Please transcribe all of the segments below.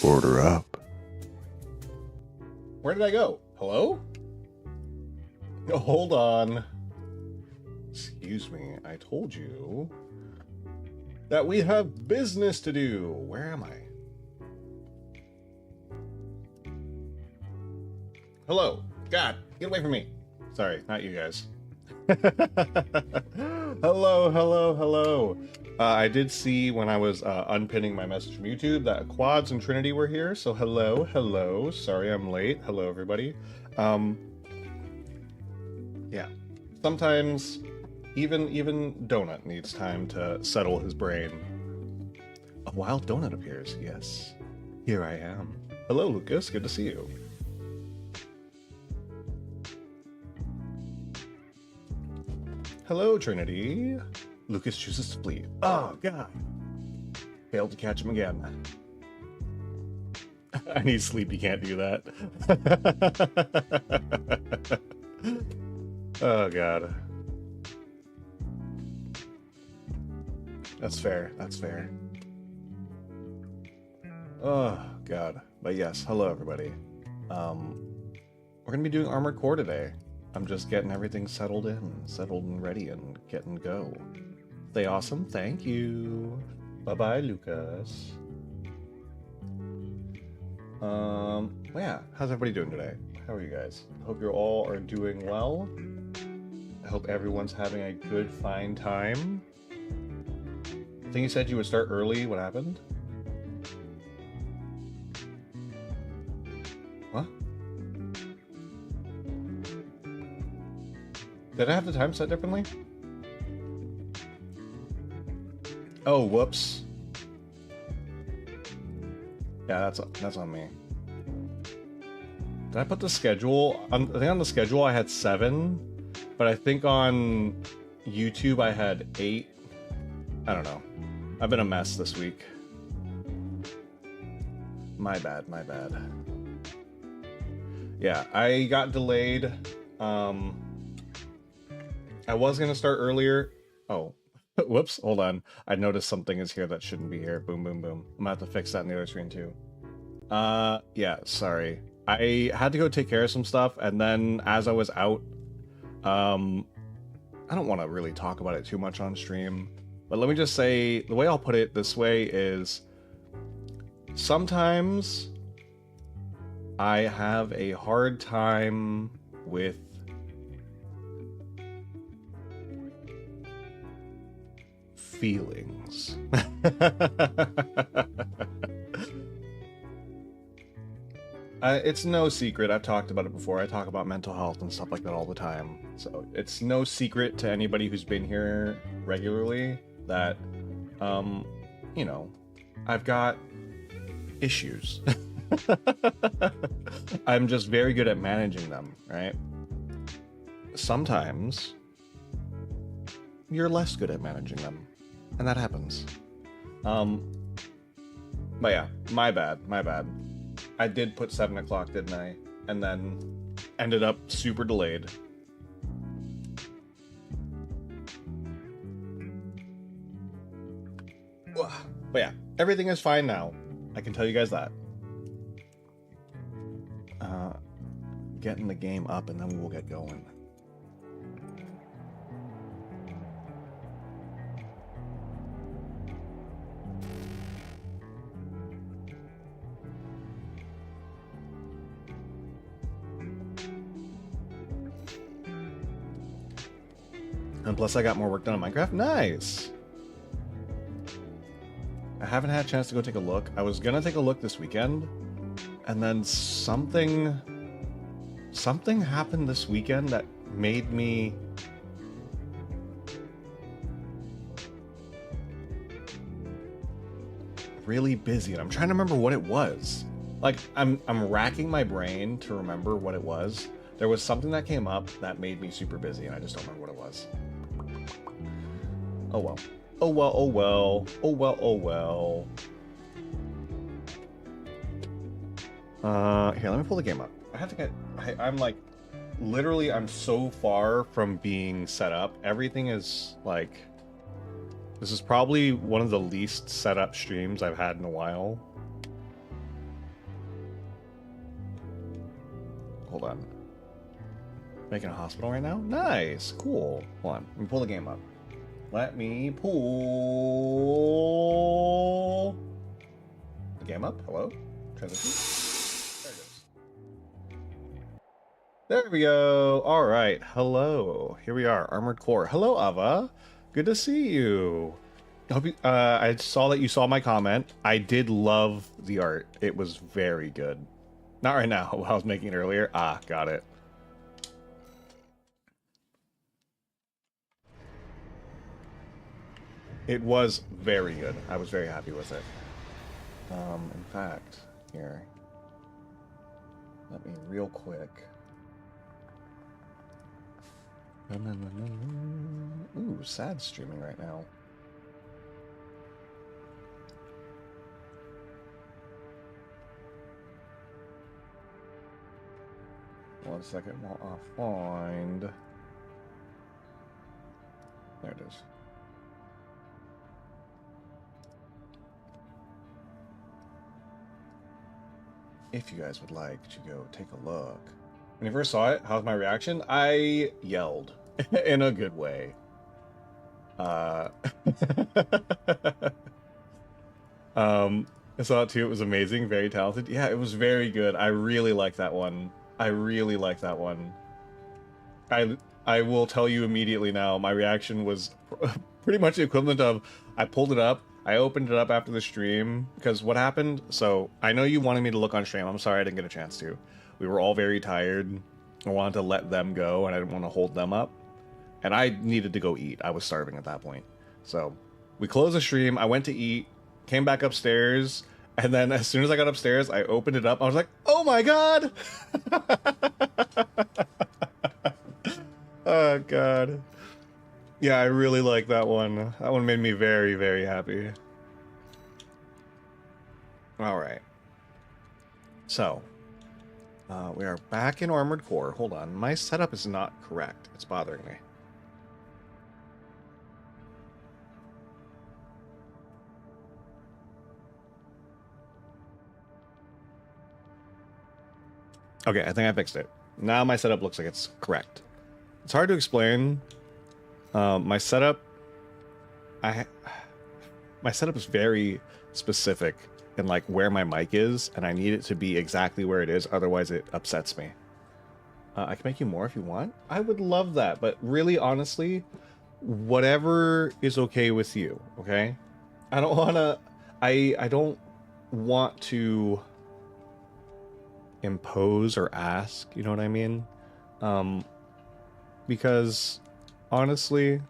Order up. Where did I go? Hello? Oh, hold on. Excuse me, I told you that we have business to do. Where am I? Hello. God, get away from me. Sorry, not you guys. Hello, hello, hello. I did see when I was unpinning my message from YouTube that Quads and Trinity were here, so hello, hello. Sorry I'm late. Hello, everybody. Yeah. Sometimes even Donut needs time to settle his brain. A wild donut appears. Yes. Here I am. Hello, Lucas. Good to see you. Hello, Trinity. Lucas chooses to flee. Oh, God. Failed to catch him again. I need sleep. You can't do that. Oh, God. That's fair. That's fair. Oh, God. But yes, hello, everybody. We're going to be doing Armored Core today. I'm just getting everything settled and ready and getting go. Stay awesome. Thank you. Bye-bye, Lucas. Yeah, how's everybody doing today? How are you guys? Hope you all are doing well. I hope everyone's having a good, fine time. I think you said you would start early. What happened? What? Did I have the time set differently? Oh, whoops. Yeah, that's on me. Did I put the schedule? I think on the schedule I had 7, but I think on YouTube I had 8. I don't know. I've been a mess this week. My bad, my bad. Yeah, I got delayed. I was gonna start earlier. Oh, whoops, hold on. I noticed something is here that shouldn't be here. Boom, boom, boom. I'm gonna have to fix that in the other screen too. Yeah, sorry. I had to go take care of some stuff, and then as I was out, I don't want to really talk about it too much on stream, but let me just say, the way I'll put it this way is, sometimes I have a hard time with feelings. It's no secret, I've talked about it before, I talk about mental health and stuff like that all the time, so it's no secret to anybody who's been here regularly that, you know, I've got issues. I'm just very good at managing them, right? Sometimes you're less good at managing them, and that happens. But yeah, my bad. I did put 7 o'clock, didn't I? And then ended up super delayed. But yeah, everything is fine now. I can tell you guys that. Getting the game up and then we will get going. And plus I got more work done on Minecraft. Nice! I haven't had a chance to go take a look. I was gonna take a look this weekend, and then something happened this weekend that made me really busy, and I'm trying to remember what it was. Like, I'm racking my brain to remember what it was. There was something that came up that made me super busy, and I just don't remember what it was. Oh well. Oh well, oh well. Oh well, oh well. Here, let me pull the game up. I have to get... I'm like... Literally, I'm so far from being set up. Everything is, like... This is probably one of the least set up streams I've had in a while. hold on. Making a hospital right now? Nice, cool. Hold on, let me pull the game up. Let me pull the game up. Hello? Transition. There it goes. There we go. All right. Hello. Here we are. Armored Core. Hello, Ava. Good to see you. Hope you, I saw that you saw my comment. I did love the art. It was very good. Not right now. I was making it earlier. Ah, got it. It was very good. I was very happy with it. In fact, here. Let me real quick. Ooh, sad streaming right now. One second while I find. There it is. If you guys would like to go take a look. When you first saw it, how was my reaction? I yelled in a good way. I saw it too. It was amazing. Very talented. Yeah, it was very good. I really like that one. I really like that one. I will tell you immediately now, my reaction was pretty much the equivalent of I pulled it up, I opened it up after the stream, because what happened, so I know you wanted me to look on stream. I'm sorry I didn't get a chance to. We were all very tired. I wanted to let them go, and I didn't want to hold them up. And I needed to go eat. I was starving at that point. So we closed the stream, I went to eat, came back upstairs, and then as soon as I got upstairs, I opened it up. I was like, oh my god! Oh god. Yeah, I really like that one. That one made me very, very happy. Alright. So, we are back in Armored Core. Hold on, my setup is not correct. It's bothering me. Okay, I think I fixed it. Now my setup looks like it's correct. It's hard to explain. My setup is very specific in like where my mic is, and I need it to be exactly where it is, otherwise it upsets me. I can make you more if you want. I would love that, but really, honestly, whatever is okay with you, okay? I don't wanna... I don't want to impose or ask, you know what I mean? Because honestly,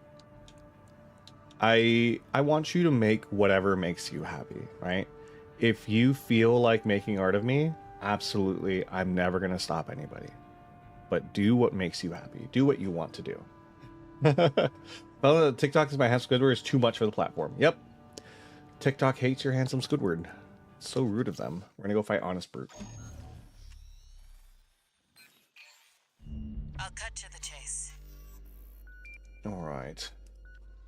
I want you to make whatever makes you happy, right? If you feel like making art of me, absolutely, I'm never gonna stop anybody. But do what makes you happy. Do what you want to do. Well, TikTok is my handsome Squidward is too much for the platform. Yep. TikTok hates your handsome Squidward. It's so rude of them. We're gonna go fight Honest Brute. I'll cut to the chase. Alright.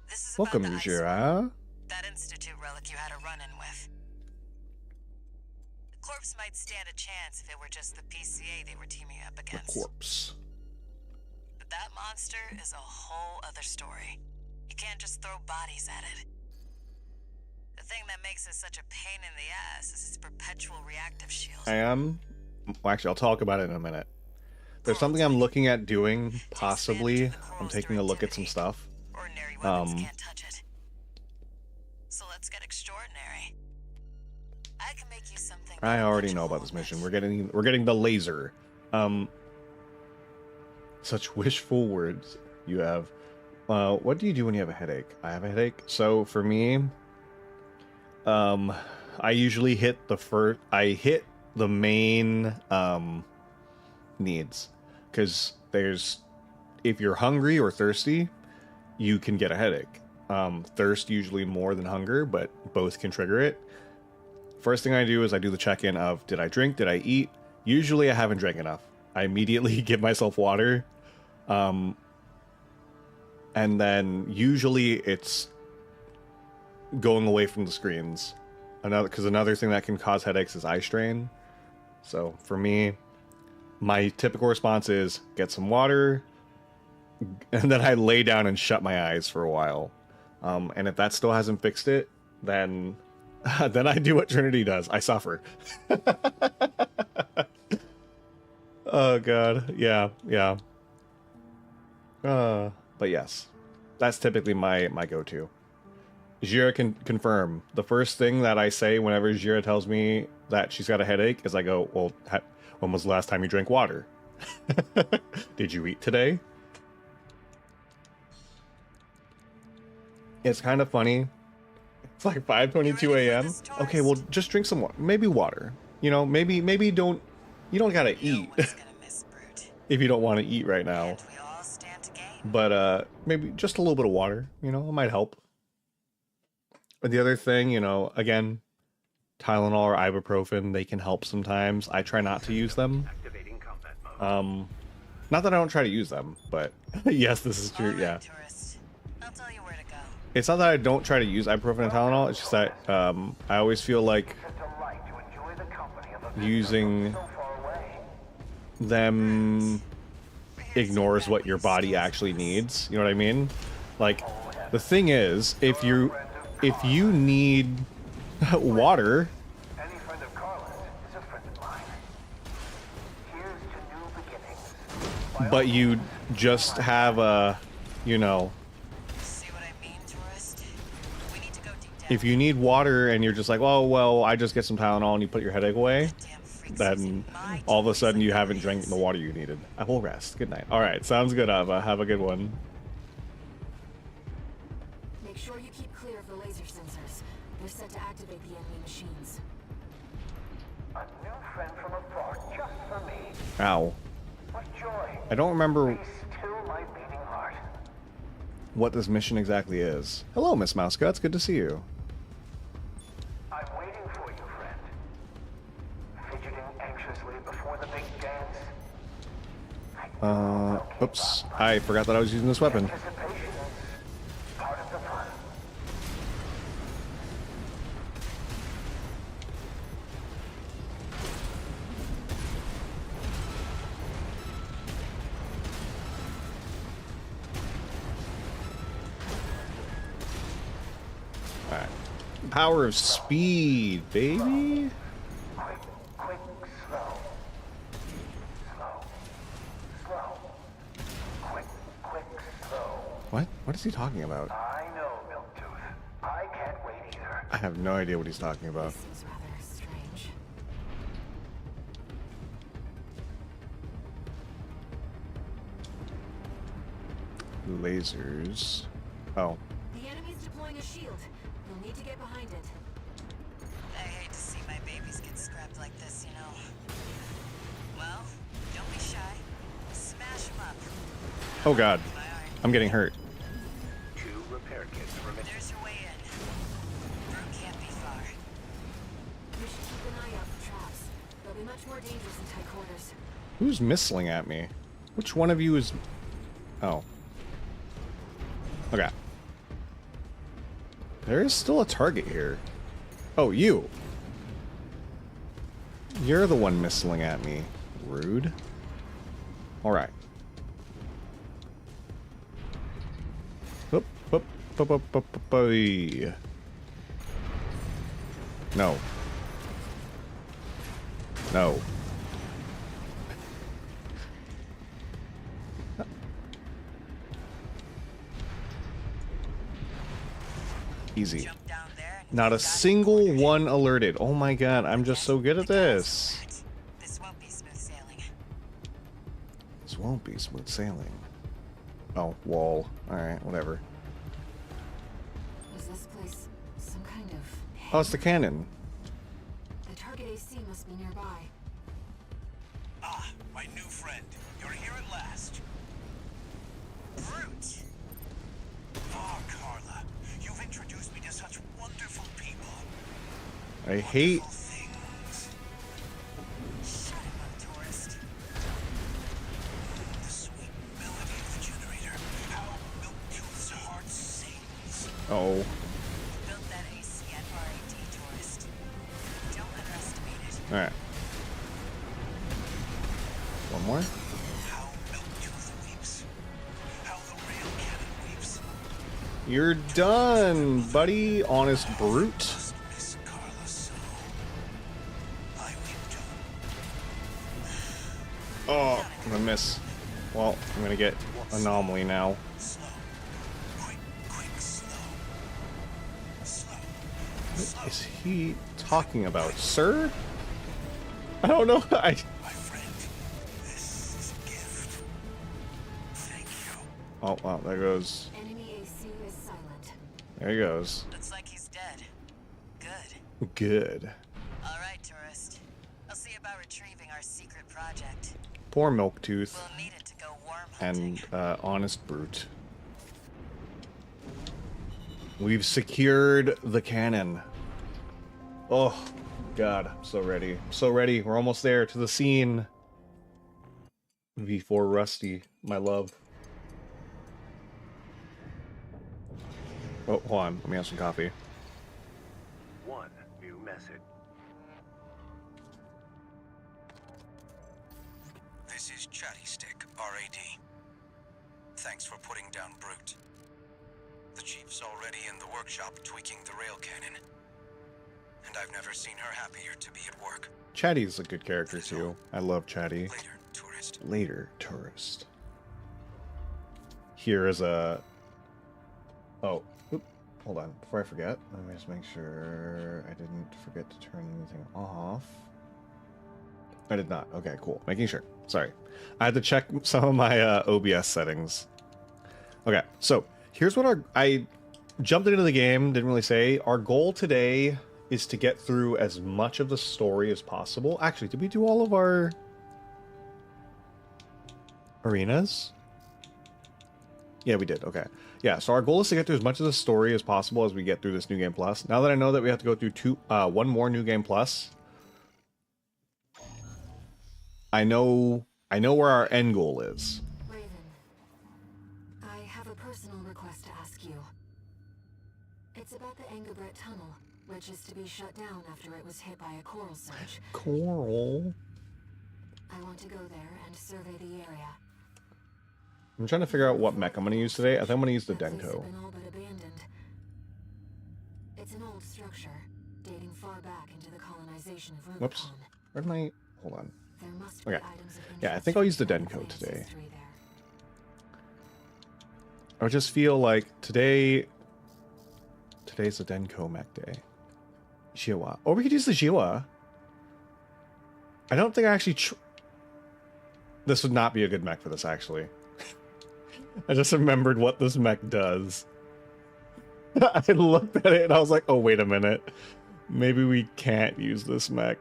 This is Welcome, about the Jira. that Institute relic you had a run-in with. The corpse might stand a chance if it were just the PCA they were teaming up The against. corpse. But that monster is a whole other story. You can't just throw bodies at it. The thing that makes it such a pain in the ass is its perpetual reactive shield. Well, actually, I'll talk about it in a minute. There's something I'm looking at doing, possibly. I'm taking a look at some stuff. Ordinary weapons can't touch it. So let's get extraordinary. I can make you something. I already know about this mission. We're getting the laser. Such wishful words you have. What do you do when you have a headache? I have a headache. So for me, I usually hit the main needs, because if you're hungry or thirsty, you can get a headache. Thirst usually more than hunger, but both can trigger it. First thing I do is I do the check-in of, did I drink, did I eat? Usually I haven't drank enough. I immediately give myself water, and then usually it's going away from the screens. Another thing that can cause headaches is eye strain. So for me, my typical response is get some water, and then I lay down and shut my eyes for a while. And if that still hasn't fixed it, then then I do what Trinity does. I suffer. Oh god, yeah. But yes, that's typically my go-to. Jira can confirm. The first thing that I say whenever Jira tells me that she's got a headache is I go, well, when was the last time you drank water? Did you eat today? It's kind of funny. It's like 5:22 a.m. Okay, well, just drink some water. Maybe water. You know, maybe don't. You don't gotta eat if you don't want to eat right now. But maybe just a little bit of water. You know, it might help. But the other thing, you know, again, Tylenol or ibuprofen, they can help sometimes. I try not to use them. Not that I don't try to use them, but yes, this is true. Yeah. I'll tell you where to go. It's not that I don't try to use ibuprofen and Tylenol. It's just that I always feel like using them ignores what your body actually needs. You know what I mean? Like, the thing is, if you need water, but you just have a, you know, if you need water and you're just like, oh, well, I just get some Tylenol and you put your headache away, then all of a sudden you haven't drank the water you needed. I will rest. Good night. All right, sounds good, Ava. Have a good one. Make sure you keep clear of the laser sensors. They're set to activate the enemy machines. A new friend from afar, just for me. Ow. What joy. I don't remember Still my beating heart. what this mission exactly is. Hello, Miss Mouseguts. It's good to see you. I'm waiting for you, friend. Fidgeting anxiously before the big dance. Oops. I forgot that I was using this weapon. Anticipation is part of the fun. Alright. Power of speed, baby. Quick, slow. Slow. Slow. Quick, slow. What? What is he talking about? I know, Milktooth. I can't wait either. I have no idea what he's talking about. Seems rather strange. Lasers. Oh. The enemy's deploying a shield. You'll need to get behind it. I hate to see my babies get scrapped like this, you know. Well, don't be shy. Smash them up. Oh god. My iron. I'm getting hurt. 2 repair kits remaining. There's your way in. Room can't be far. You should keep an eye out for traps. They'll be much more dangerous in tight quarters. Who's missiling at me? Which one of you is... Oh. Okay. There is still a target here. Oh, you. You're the one missiling at me. Rude. Alright. Oop, oop, oop, oop, oop, oop, oop. No. No. Easy. Jump down there and Not a single one alerted. Oh my god, I'm just so good at this. This won't be smooth sailing. This won't be smooth sailing. Oh, wall. Alright, whatever. Is this place some kind of... Oh, it's the cannon. The target AC must be nearby. Ah, my new friend. You're here at last. Brute! Ah, Carla. You've introduced me to such wonderful people. I hate... Wonderful things. Shut him up, tourist. The sweet melody of the generator. How Milktooth's heart sings. Oh. You built that AC at RAD, tourist. Don't underestimate it. Alright. One more. How Milktooth weeps. How the rail cannon weeps. You're done, buddy. Honest brute. Must miss Carla so. I weep too. Oh, I'm gonna miss. Well, I'm gonna get anomaly now. Slow. Quick, slow. Slow. What is he talking about, sir? I don't know. My friend, this is a gift. Thank you. Oh, wow, there goes. Enemy AC is silent. There he goes. Looks like he's dead. Good. Good. All right, tourist. I'll see about retrieving our secret project. Poor Milktooth We'll need it to go worm hunting. and honest brute. We've secured the cannon. Oh, God, I'm so ready. I'm so ready. We're almost there to the scene. V4 Rusty, my love. Oh, hold on. Let me have some coffee. One new message. This is Chatty Stick, RAD. Thanks for putting down Brute. The Chief's already in the workshop tweaking the rail cannon. And I've never seen her happier to be at work. Chatty's a good character too. I love Chatty. Later, tourist. Later, tourist. Here is a... Oh, oop, hold on. Before I forget, let me just make sure I didn't forget to turn anything off. I did not. Okay, cool. Making sure. Sorry. I had to check some of my OBS settings. Okay, so here's what I jumped into the game, didn't really say. Our goal today is to get through as much of the story as possible. Actually, did we do all of our arenas? Yeah, we did. Okay. Yeah, so our goal is to get through as much of the story as possible as we get through this New Game Plus. Now that I know that we have to go through one more New Game Plus, I know where our end goal is. Raven, I have a personal request to ask you. It's about the Engabret Tunnel, which is to be shut down after it was hit by a coral surge. Coral? I want to go there and survey the area. I'm trying to figure out what mech I'm going to use today. I think I'm going to use the That place Denko. has been all but abandoned. It's an old structure, dating far back into the colonization of Rubicon. Whoops. Where did my... Hold on. There must be Okay. items of Yeah, I interest think I'll use the from Denko Raven's today. history there. I just feel like today's the Denko mech day. Jiwa. Or we could use the Jiwa. I don't think I actually... This would not be a good mech for this, actually. I just remembered what this mech does. I looked at it and I was like, oh, wait a minute. Maybe we can't use this mech.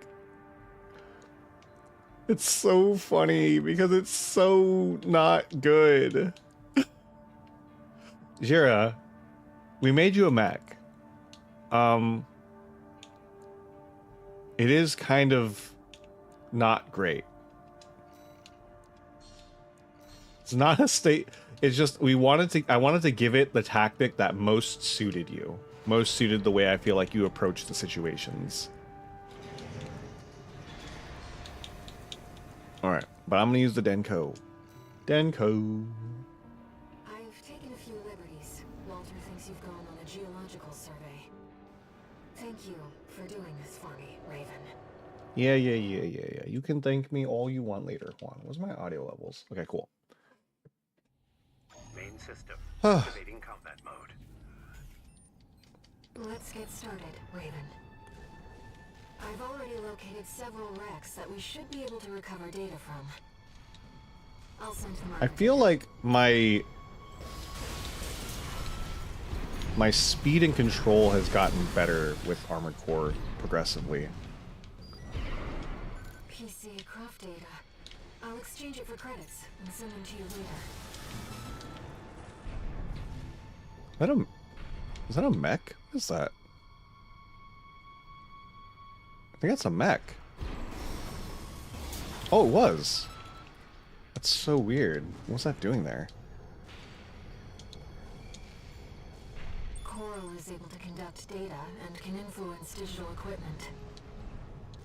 It's so funny because it's so not good. Jira, we made you a mech. It is kind of not great. It's not a state. It's just I wanted to give it the tactic that most suited you. Most suited the way I feel like you approach the situations. Alright, but I'm gonna use the Denko. Denko. I've taken a few liberties. Walter thinks you've gone on a geological survey. Thank you for doing this for me, Raven. Yeah. You can thank me all you want later. Hold on, what's my audio levels? Okay, cool. Main system. Activating combat mode. Let's get started, Raven. I've already located several wrecks that we should be able to recover data from. I'll send them I feel like my speed and control has gotten better with Armored Core progressively. PC craft data. I'll exchange it for credits and send them to you later. Is that a mech? What is that? I think that's a mech. Oh, it was. That's so weird. What's that doing there? Coral is able to conduct data and can influence digital equipment.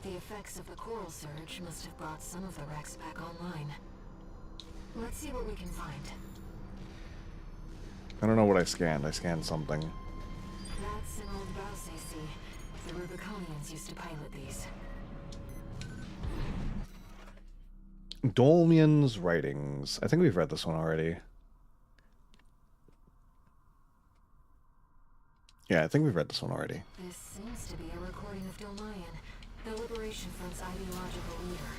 The effects of the coral surge must have brought some of the wrecks back online. Let's see what we can find. I don't know what I scanned. I scanned something. That's an old Baus AC. The Rubiconians used to pilot these. Dolmian's writings. I think we've read this one already. Yeah, I think we've read this one already. This seems to be a recording of Dolmian, the Liberation Front's ideological leader.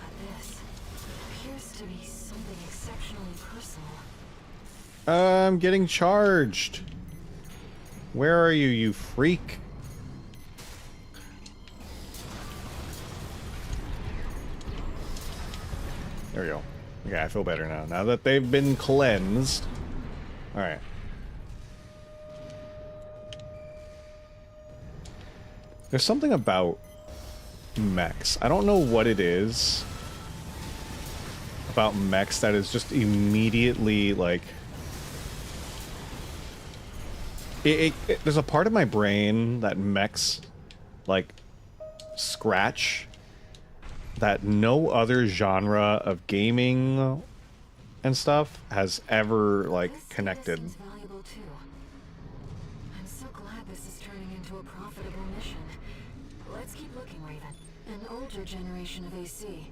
But this appears to be something exceptionally personal. I'm getting charged. Where are you, you freak? There we go. Okay, I feel better now. Now that they've been cleansed. Alright. There's something about mechs. I don't know what it is about mechs that is just immediately like... There's a part of my brain that mechs like scratch that no other genre of gaming and stuff has ever like connected. This seems valuable too. I'm so glad this is turning into a profitable mission. Let's keep looking, Raven. An older generation of AC.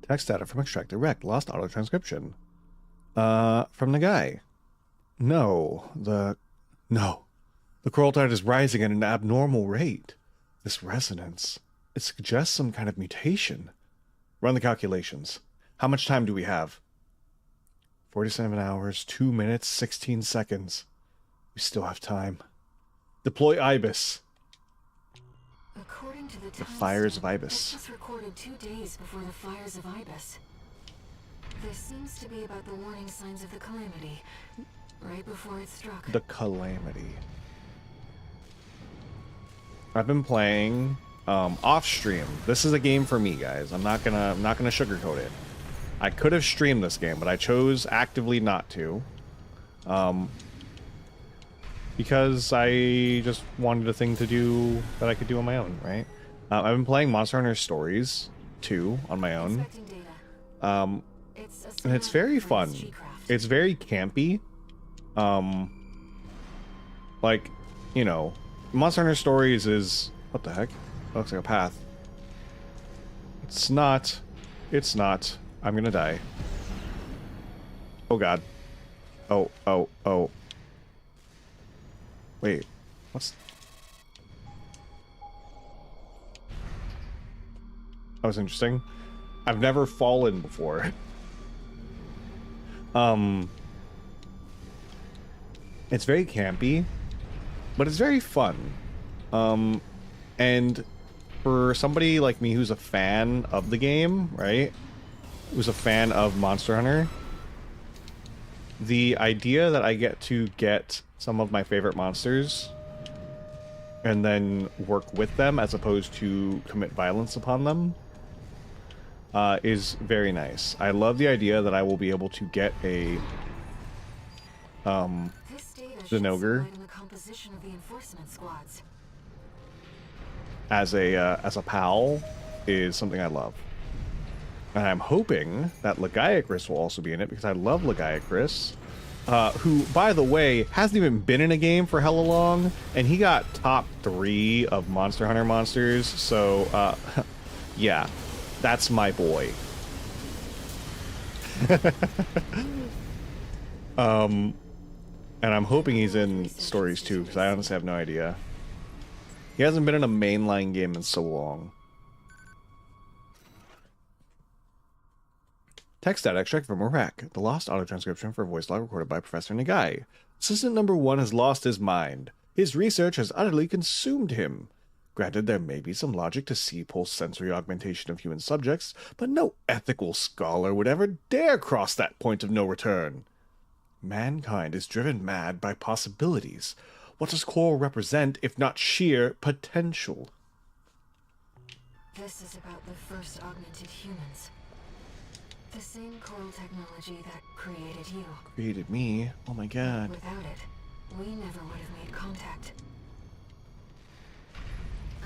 Text data from extract direct. Lost auto transcription. From the guy. No. The coral tide is rising at an abnormal rate. This resonance. It suggests some kind of mutation. Run the calculations. How much time do we have? 47 hours, 2 minutes, 16 seconds. We still have time. Deploy Ibis. According to the fires of timestamp, Ibis. This was recorded 2 days before the fires of Ibis. This seems to be about the warning signs of the calamity, right before it struck. The calamity. I've been playing off stream. This is a game for me, guys. I'm not gonna sugarcoat it. I could have streamed this game, but I chose actively not to. Because I just wanted a thing to do that I could do on my own, right? I've been playing Monster Hunter Stories 2 on my own. Inspecting data. And it's very fun. It's very campy. Like, you know, Monster Hunter Stories is... What the heck? It looks like a path. It's not. It's not. I'm gonna die. Oh god. Oh. Wait. What's... That was interesting. I've never fallen before. It's very campy, but it's very fun. And for somebody like me who's a fan of the game, right? Who's a fan of Monster Hunter, the idea that I get to get some of my favorite monsters and then work with them as opposed to commit violence upon them is very nice. I love the idea that I will be able to get a Zinogre as a pal is something I love. And I'm hoping that Laecords will also be in it because I love Laecords, who, by the way, hasn't even been in a game for hella long, and he got top 3 of Monster Hunter monsters, so, yeah, that's my boy. And I'm hoping he's in Stories too, because I honestly have no idea. He hasn't been in a mainline game in so long. Text data extract from Iraq. The lost auto transcription for a voice log recorded by Professor Nagai. Assistant number 1 has lost his mind. His research has utterly consumed him. Granted, there may be some logic to C-pulse sensory augmentation of human subjects, but no ethical scholar would ever dare cross that point of no return. Mankind is driven mad by possibilities. What does coral represent if not sheer potential? This is about the first augmented humans. The same coral technology that created you. Created me? Oh my god. Without it, we never would have made contact.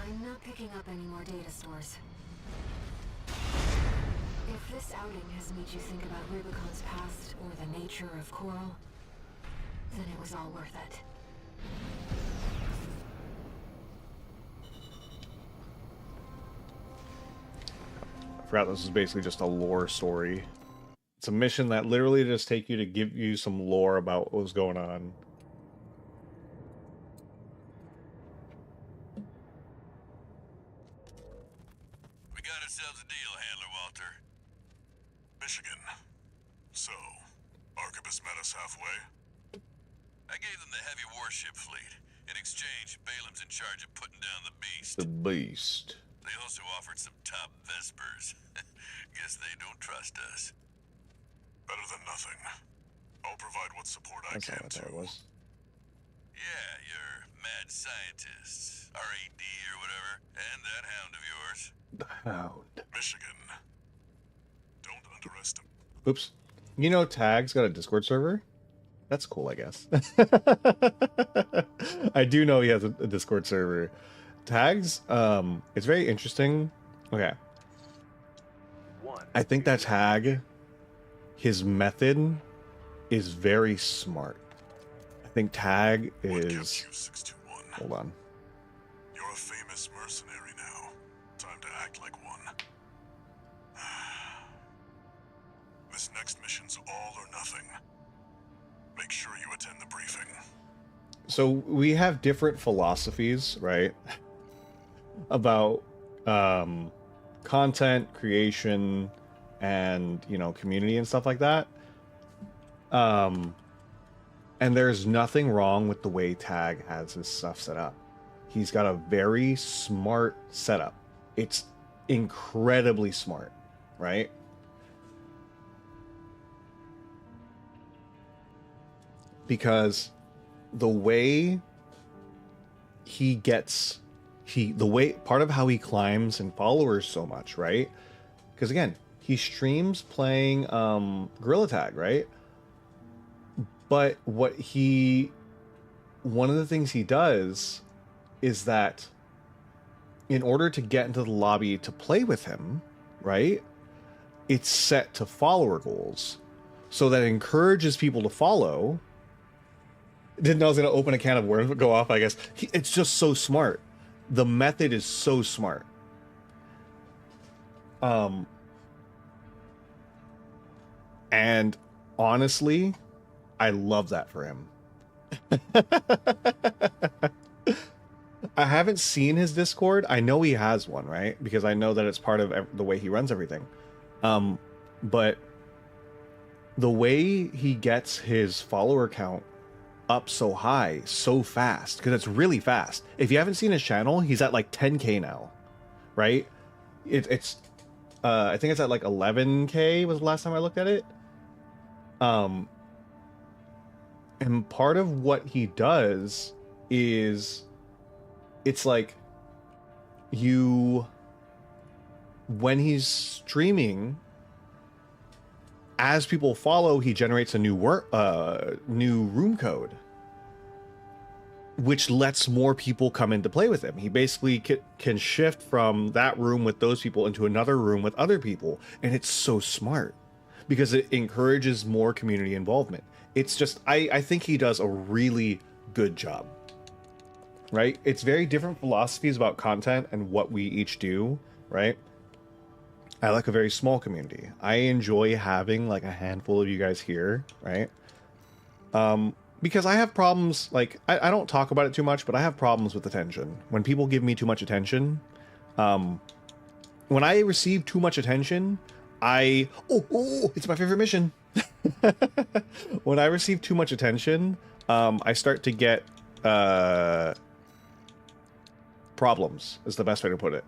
I'm not picking up any more data stores. If this outing has made you think about Rubicon's past or the nature of coral, then it was all worth it. I forgot this is basically just a lore story. It's a mission that literally just take you to give you some lore about what was going on. We got ourselves a deal, Handler Walter. Michigan. So, Arquebus met us halfway? I gave them the heavy warship fleet. In exchange, Balaam's in charge of putting down the beast. The beast. They also offered some top Vespers. Guess they don't trust us. Better than nothing. I'll provide what support I That's not can what to. that was. Yeah, your mad scientists, RAD or whatever, and that hound of yours. The Hound. Michigan. Don't underestimate. Oops. You know Tag's got a Discord server? That's cool, I guess. I do know he has a Discord server. Tags, it's very interesting. Okay. I think that Tag, his method is very smart. I think Tag What kept is... you 621? Hold on. You're a famous mercenary now. Time to act like one. This next mission's all or nothing. Make sure you attend the briefing. So we have different philosophies, right? About content creation and, you know, community and stuff like that. And there's nothing wrong with the way Tag has his stuff set up. He's got a very smart setup. It's incredibly smart, right? Because the way he gets part of how he climbs and followers so much, right? Because again, he streams playing Gorilla Tag, right? But one of the things he does is that in order to get into the lobby to play with him, right? It's set to follower goals. So that encourages people to follow. Didn't know I was going to open a can of worms but go off, I guess. It's just so smart. The method is so smart. And honestly, I love that for him. I haven't seen his Discord. I know he has one, right? Because I know that it's part of the way he runs everything. But the way he gets his follower count up so high, so fast, because it's really fast. If you haven't seen his channel, he's at like 10K now, right? It's I think it's at like 11K was the last time I looked at it. And part of what he does is it's like when he's streaming, as people follow, he generates a new room code, which lets more people come in to play with him. He basically can shift from that room with those people into another room with other people, and it's so smart because it encourages more community involvement. It's just I think he does a really good job, right? It's very different philosophies about content and what we each do, right? I like a very small community. I enjoy having like a handful of you guys here, right? Because I have problems, like, I don't talk about it too much, but I have problems with attention. When people give me too much attention, when I receive too much attention, it's my favorite mission. When I receive too much attention, I start to get problems, is the best way to put it.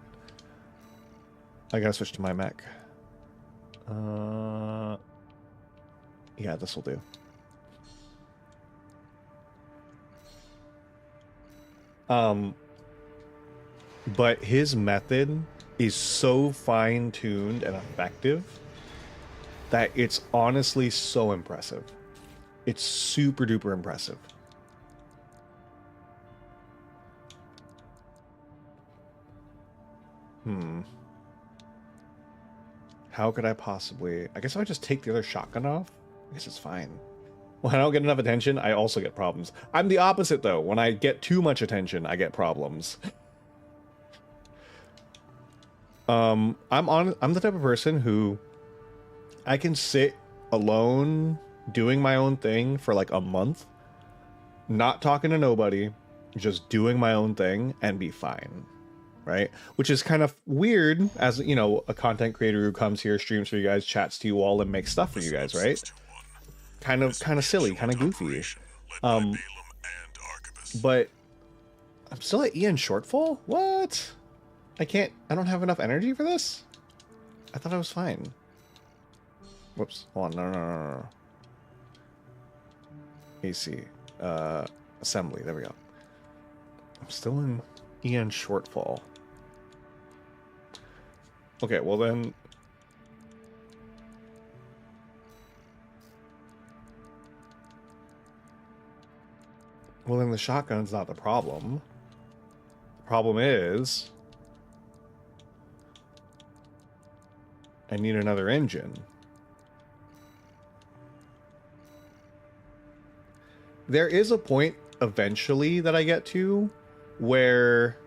I gotta switch to my Mac. Yeah, this will do. But his method is so fine-tuned and effective that it's honestly so impressive. It's super duper impressive. How could I possibly... I guess I would just take the other shotgun off. I guess it's fine. When I don't get enough attention, I also get problems. I'm the opposite, though. When I get too much attention, I get problems. I'm the type of person who... I can sit alone doing my own thing for like a month, not talking to nobody, just doing my own thing and be fine. Right? Which is kind of weird as, you know, a content creator who comes here, streams for you guys, chats to you all, and makes stuff for you guys, right? Kind of silly, kind of goofy. But I'm still at Ian shortfall? What? I don't have enough energy for this? I thought I was fine. Whoops. Hold on. No. AC. Assembly. There we go. I'm still in Ian shortfall. Okay, well then... Well then the shotgun's not the problem. The problem is... I need another engine. There is a point eventually that I get to where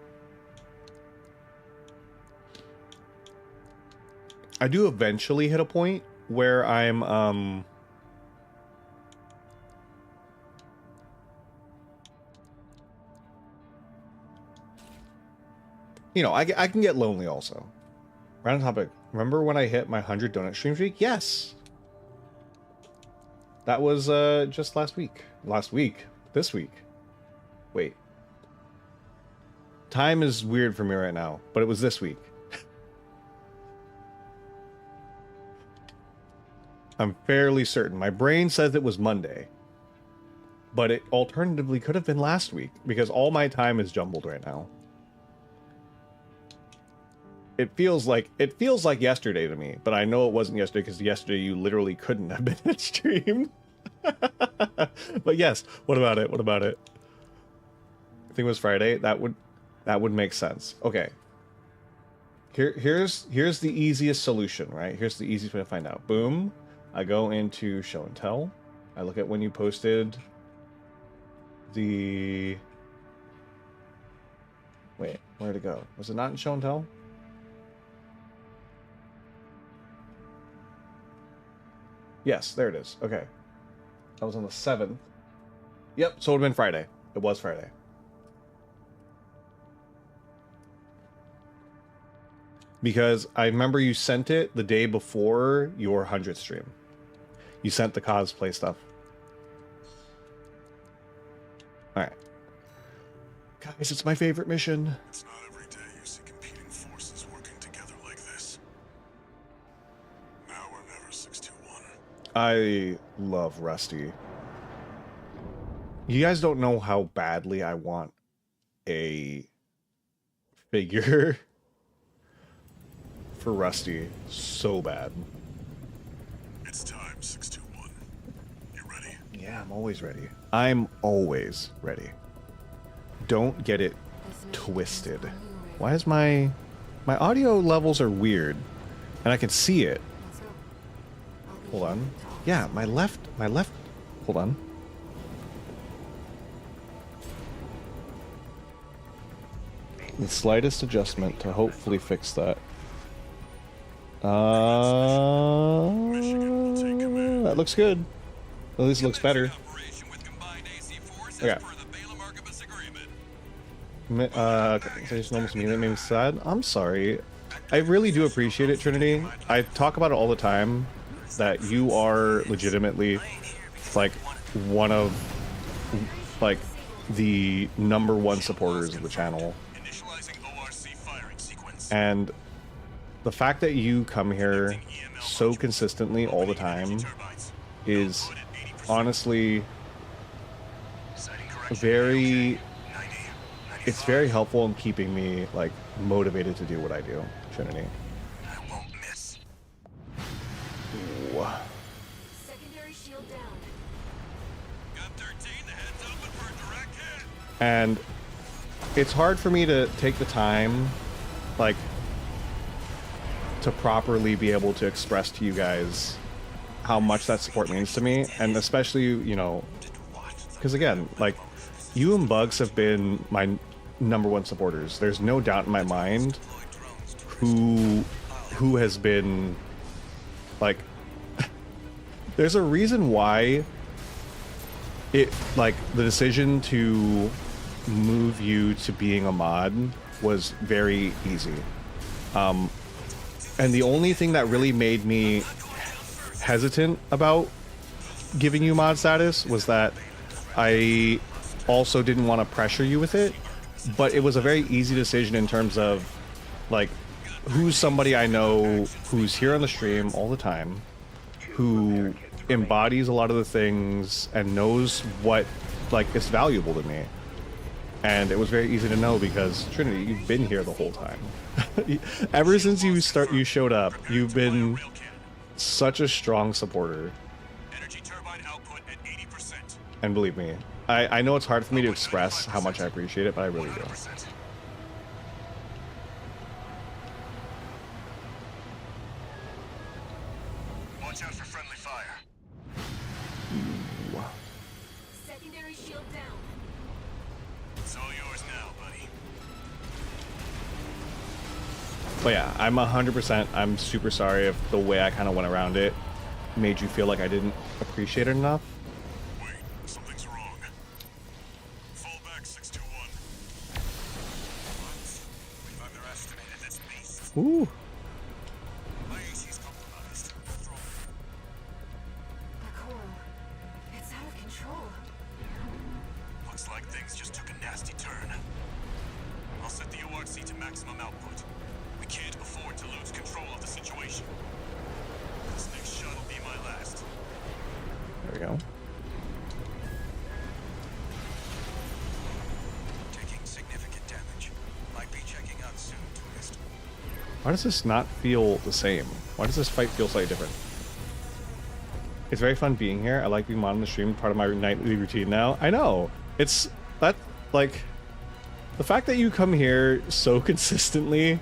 I do eventually hit a point where I'm you know, I can get lonely also. Random topic. Remember when I hit my 100 donut stream streak? Yes. That was just last week. This week. Wait. Time is weird for me right now, but it was this week. I'm fairly certain. My brain says it was Monday, but it alternatively could have been last week because all my time is jumbled right now. It feels like yesterday to me, but I know it wasn't yesterday because yesterday you literally couldn't have been at stream. But yes, what about it? I think it was Friday. That would make sense. Okay. Here's the easiest solution, right? Here's the easiest way to find out. Boom. I go into show and tell. I look at when you posted the... Wait, where'd it go? Was it not in show and tell? Yes, there it is. Okay. That was on the 7th. Yep, so it would have been Friday. It was Friday. Because I remember you sent it the day before your 100th stream. You sent the cosplay stuff. Alright. Guys, it's my favorite mission. It's not every day you see competing forces working together like this. Now or never, 621. I love Rusty. You guys don't know how badly I want a figure for Rusty. So bad. It's time, 621. You ready? Yeah, I'm always ready. I'm always ready. Don't get it twisted. Why is my audio levels are weird, and I can see it. Hold on. Yeah, my left. Hold on. The slightest adjustment to hopefully fix that. That looks good. At least it looks better. Okay. It's almost me that made me sad. I'm sorry. I really do appreciate it, Trinity. I talk about it all the time, that you are legitimately like one of like the #1 supporters of the channel. And the fact that you come here so consistently all the time is honestly very helpful in keeping me like motivated to do what I do, Trinity. I won't miss. Ooh. And it's hard for me to take the time, like, to properly be able to express to you guys how much that support means to me, and especially, you know, because again, like, you and Bugs have been my #1 supporters. There's no doubt in my mind who has been, like, there's a reason why it, like, the decision to move you to being a mod was very easy. And the only thing that really made me hesitant about giving you mod status was that I also didn't want to pressure you with it, but it was a very easy decision in terms of, like, who's somebody I know who's here on the stream all the time, who embodies a lot of the things and knows what, like, is valuable to me. And it was very easy to know because, Trinity, you've been here the whole time. Ever since you showed up, you've been such a strong supporter. Energy turbine output at 80%. And believe me, I know it's hard for me to express how much I appreciate it, but I really do. 100%. Watch out for friendly fire. Secondary shield down. It's all yours now, buddy. But yeah, I'm 100%. I'm super sorry if the way I kind of went around it made you feel like I didn't appreciate it enough. Wait, something's wrong. Fall back, 621. What? We've underestimated this beast. Ooh. My AC's compromised. The coral. It's out of control. Looks like things just took a nasty turn. I'll set the ORC to maximum output. We can't afford to lose control of the situation. This next shot will be my last. There we go. Taking significant damage. Might be checking out soon, Twist. Why does this not feel the same? Why does this fight feel slightly different? It's very fun being here. I like being on the stream, part of my nightly routine now. I know. It's that, like, the fact that you come here so consistently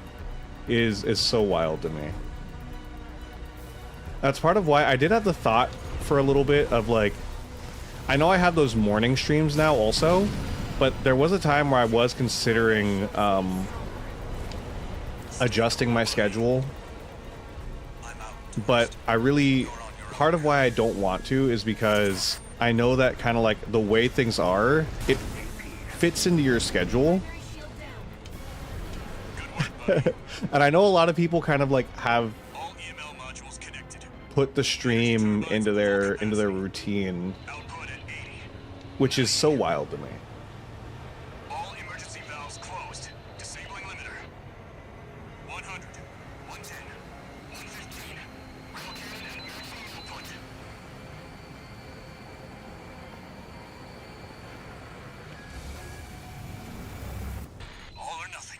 is so wild to me. That's part of why I did have the thought for a little bit of, like, I know I have those morning streams now also, but there was a time where I was considering adjusting my schedule, but I really, part of why I don't want to is because I know that kind of, like, the way things are, it fits into your schedule. And I know a lot of people kind of, like, have All EML modules connected. put the stream into their routine, Output at 80. which is so wild to me. All emergency valves closed. Disabling limiter. 100, 110, 115. Rail cannon and maximum output. All or nothing.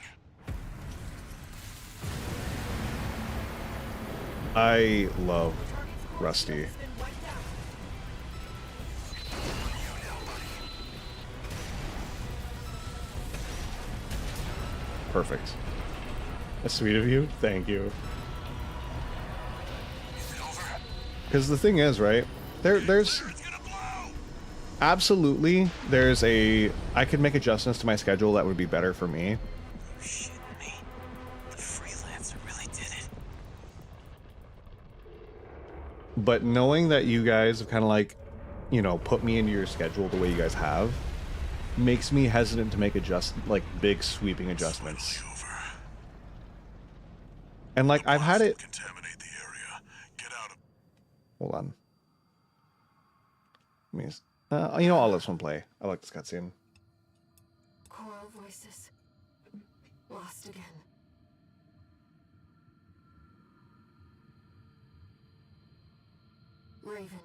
I love Rusty. Perfect. That's sweet of you. Thank you. Is it over? Because the thing is, right? There's It's gonna blow! absolutely I could make adjustments to my schedule that would be better for me. You shitting me? The freelancer really did it. But knowing that you guys have kind of, like, you know, put me into your schedule the way you guys have makes me hesitant to make big sweeping adjustments. Over. And, like, I've had it. Contaminate the area. Get out of. Hold on. Let me, you know, I'll let this one play. I like this cutscene. Coral voices. Lost again. Raven.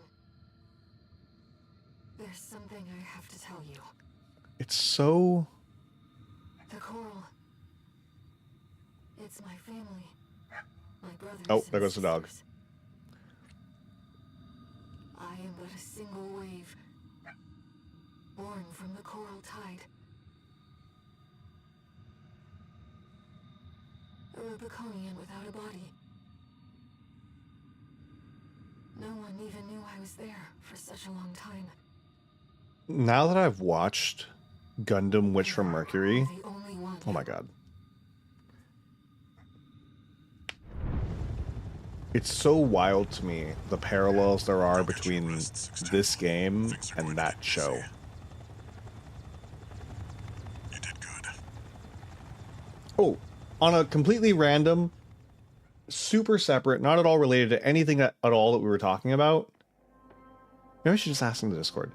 There's something I have to tell you. It's so. The coral. It's my family. My brothers. Oh, and there goes the dog. sisters. I am but a single wave. Born from the coral tide. Rubiconian without a body. No one even knew I was there for such a long time. Now that I've watched Gundam Witch from Mercury, The only one. oh my god. It's so wild to me, the parallels there are between this game and that show. You did good. Oh, on a completely random, super separate, not at all related to anything at all that we were talking about. Maybe I should just ask in the Discord.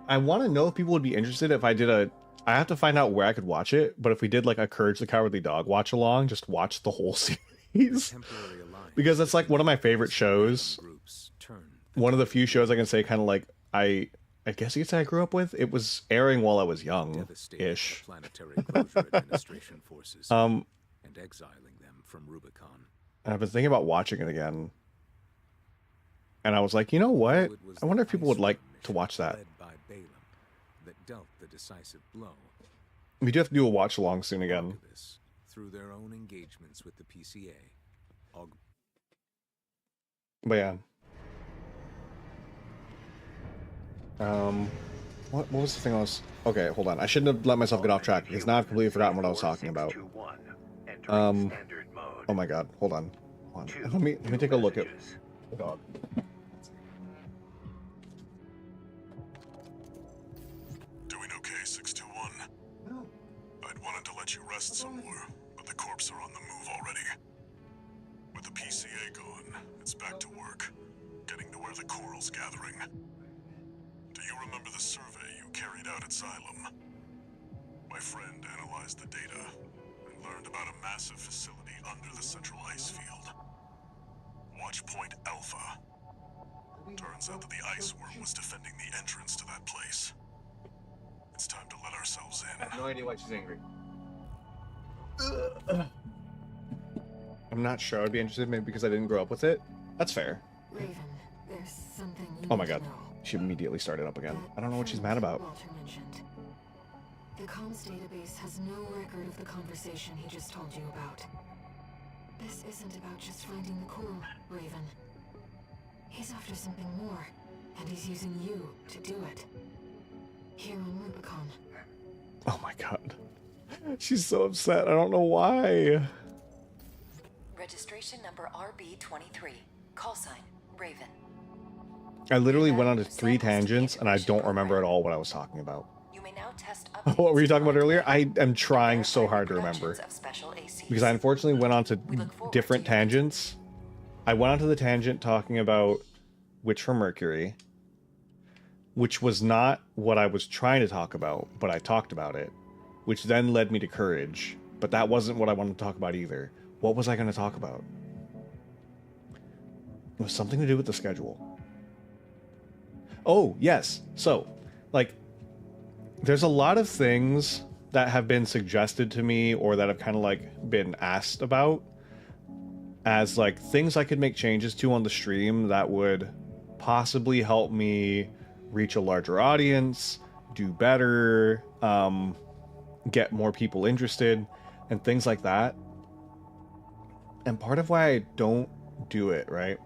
I want to know if people would be interested if I did a... I have to find out where I could watch it, but if we did like a Courage the Cowardly Dog watch along, just watch the whole series. Because it's like one of my favorite shows. One of the few shows I can say kind of like I guess you could say I grew up with. It was airing while I was young-ish. And exiling them from Rubicon. I've been thinking about watching it again. And I was like, you know what? I wonder if people would like to watch that. That dealt the decisive blow. We do have to do a watch along soon again. Through their own engagements with the PCA. But yeah. What was the thing I was... Okay, hold on. I shouldn't have let myself get off track because now I've completely forgotten what I was talking about. Oh my god, hold on. Let me take a look at the dog. Doing okay, 621? No. I'd wanted to let you rest some more, but the corps are on the move already. With the PCA gone, it's back to work, getting to where the coral's gathering. Do you remember the survey you carried out at Xylem? My friend analyzed the data and learned about a massive facility under the central ice field. Watch Point Alpha. Turns out that the ice worm was defending the entrance to that place. It's time to let ourselves in. I have no idea why she's angry. I'm not sure I'd be interested, maybe because I didn't grow up with it. That's fair. Raven, there's something you Oh my need to god. know. She immediately started up again. I don't know what she's mad about. Walter mentioned. The comms database has no record of the conversation he just told you about. This isn't about just finding the coral, Raven. He's after something more, and he's using you to do it. Here on Rubicon. Oh my god. She's so upset. I don't know why. Registration number RB23. Call sign, Raven. I literally went on to 3 tangents, and I don't remember at all what I was talking about. You may now test What were you talking about earlier? I am trying so hard to remember. Because I unfortunately went on to different tangents. I went on to the tangent talking about Witch from Mercury, which was not what I was trying to talk about, but I talked about it, which then led me to Courage, but that wasn't what I wanted to talk about either. What was I going to talk about? It was something to do with the schedule. Oh, yes. So, like, there's a lot of things that have been suggested to me or that have kind of, like, been asked about as, like, things I could make changes to on the stream that would possibly help me reach a larger audience, do better, get more people interested, and things like that. And part of why I don't do it, right?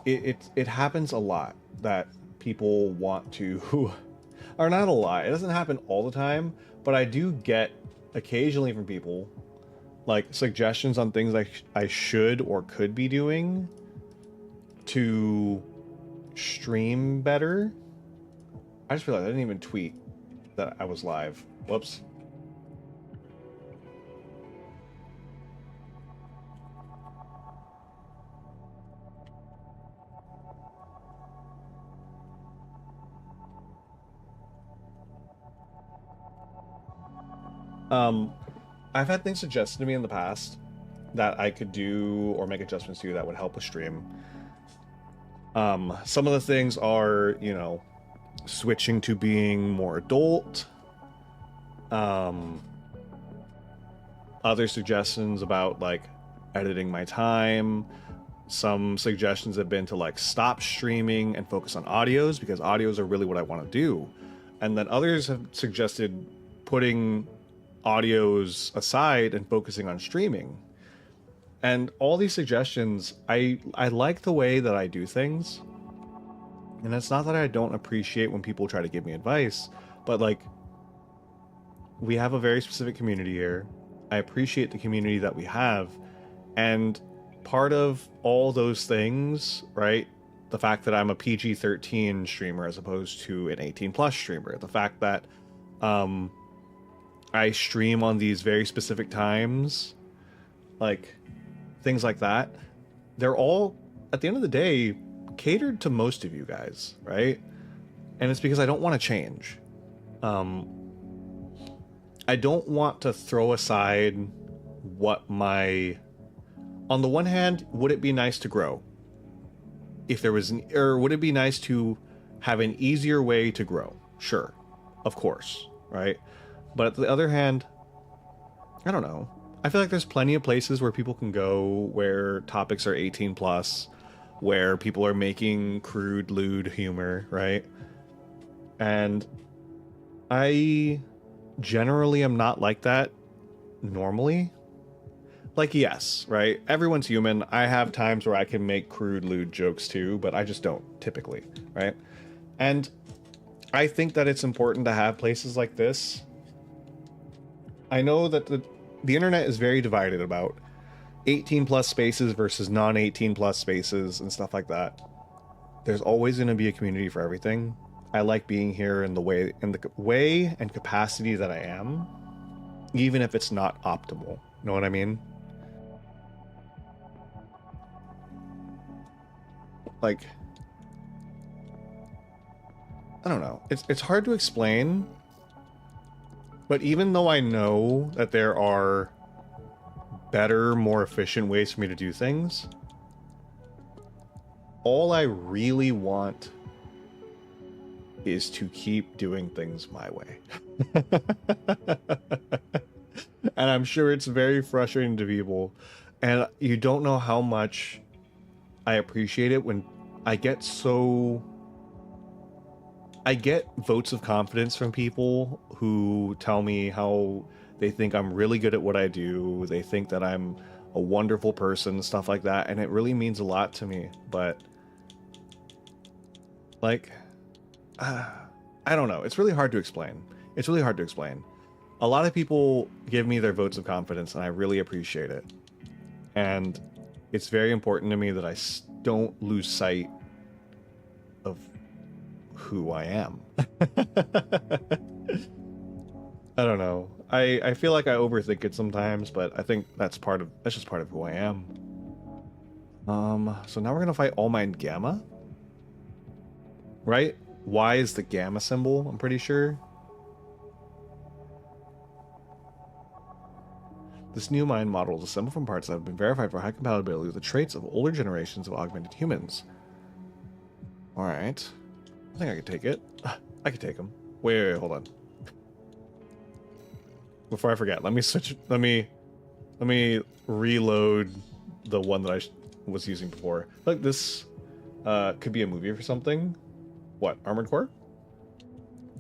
It happens a lot that people want to, or not a lot. It doesn't happen all the time, but I do get occasionally from people like suggestions on things I should or could be doing to stream better. I just realized I didn't even tweet that I was live. Whoops. I've had things suggested to me in the past that I could do or make adjustments to that would help with stream. Some of the things are, you know, switching to being more adult. Other suggestions about, like, editing my time. Some suggestions have been to, like, stop streaming and focus on audios, because audios are really what I want to do. And then others have suggested putting audios aside and focusing on streaming. And all these suggestions, I like the way that I do things. And it's not that I don't appreciate when people try to give me advice, but like, we have a very specific community here. I appreciate the community that we have. And part of all those things, right? The fact that I'm a PG-13 streamer as opposed to an 18+ streamer. The fact that I stream on these very specific times. Like, things like that. They're all, at the end of the day, catered to most of you guys, right? And it's because I don't want to change. I don't want to throw aside what my... On the one hand, would it be nice to grow? If there was or would it be nice to have an easier way to grow? Sure. Of course, right? But on the other hand, I don't know. I feel like there's plenty of places where people can go where topics are 18+, where people are making crude, lewd humor, right? And I generally am not like that normally. Like, yes, right? Everyone's human. I have times where I can make crude, lewd jokes too, but I just don't, typically, right? And I think that it's important to have places like this. I know that the internet is very divided about 18+ spaces versus non-18+ spaces and stuff like that. There's always going to be a community for everything. I like being here in the way and capacity that I am, even if it's not optimal. Know what I mean? Like, I don't know. It's hard to explain. But even though I know that there are better, more efficient ways for me to do things, all I really want is to keep doing things my way. And I'm sure it's very frustrating to people. And you don't know how much I appreciate it when I get votes of confidence from people who tell me how they think I'm really good at what I do. They think that I'm a wonderful person, stuff like that. And it really means a lot to me. But like, I don't know. It's really hard to explain. It's really hard to explain. A lot of people give me their votes of confidence, and I really appreciate it. And it's very important to me that I don't lose sight of who I am. I don't know. I feel like I overthink it sometimes, but I think that's just part of who I am. So now we're gonna fight All Mind Gamma. Right? Y is the gamma symbol, I'm pretty sure. This new mind model is assembled from parts that have been verified for high compatibility with the traits of older generations of augmented humans. Alright. I think I could take it. I could take him. Wait, hold on. Before I forget, let me reload the one that I was using before. Look, this could be a movie or something. What, Armored Core?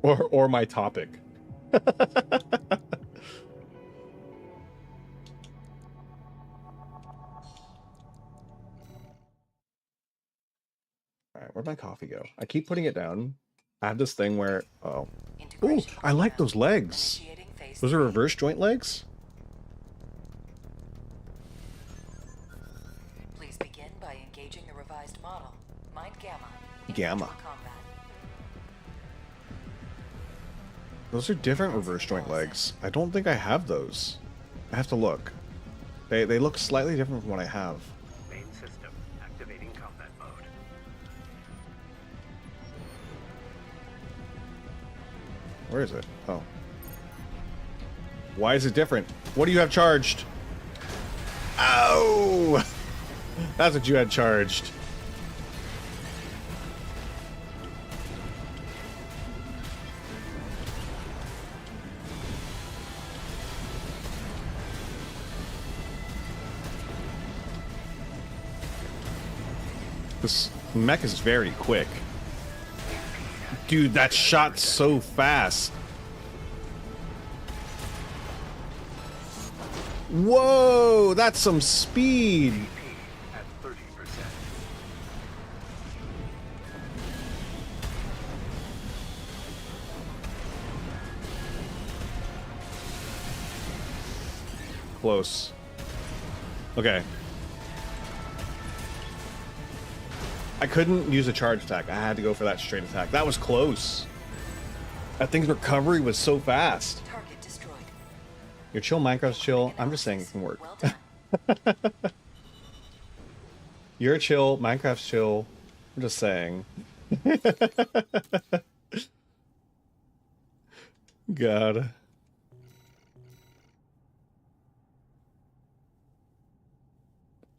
Or my topic. Alright, where'd my coffee go? I keep putting it down. I have this thing where... Oh. Ooh, I like those legs. Those are reverse joint legs? Please begin by engaging the revised model, Mind Gamma. Gamma. Combat. Those are different reverse joint legs. I don't think I have those. I have to look. They look slightly different from what I have. Main system activating combat mode. Where is it? Oh. Why is it different? What do you have charged? Ow! That's what you had charged. This mech is very quick. Dude, that shot so fast. Whoa, that's some speed. CP at 30%. Close. Okay. I couldn't use a charge attack. I had to go for that straight attack. That was close. That thing's recovery was so fast. Target destroyed. You're chill, Minecraft's chill. I'm just saying it can work. Well done. You're chill, Minecraft's chill. I'm just saying. God.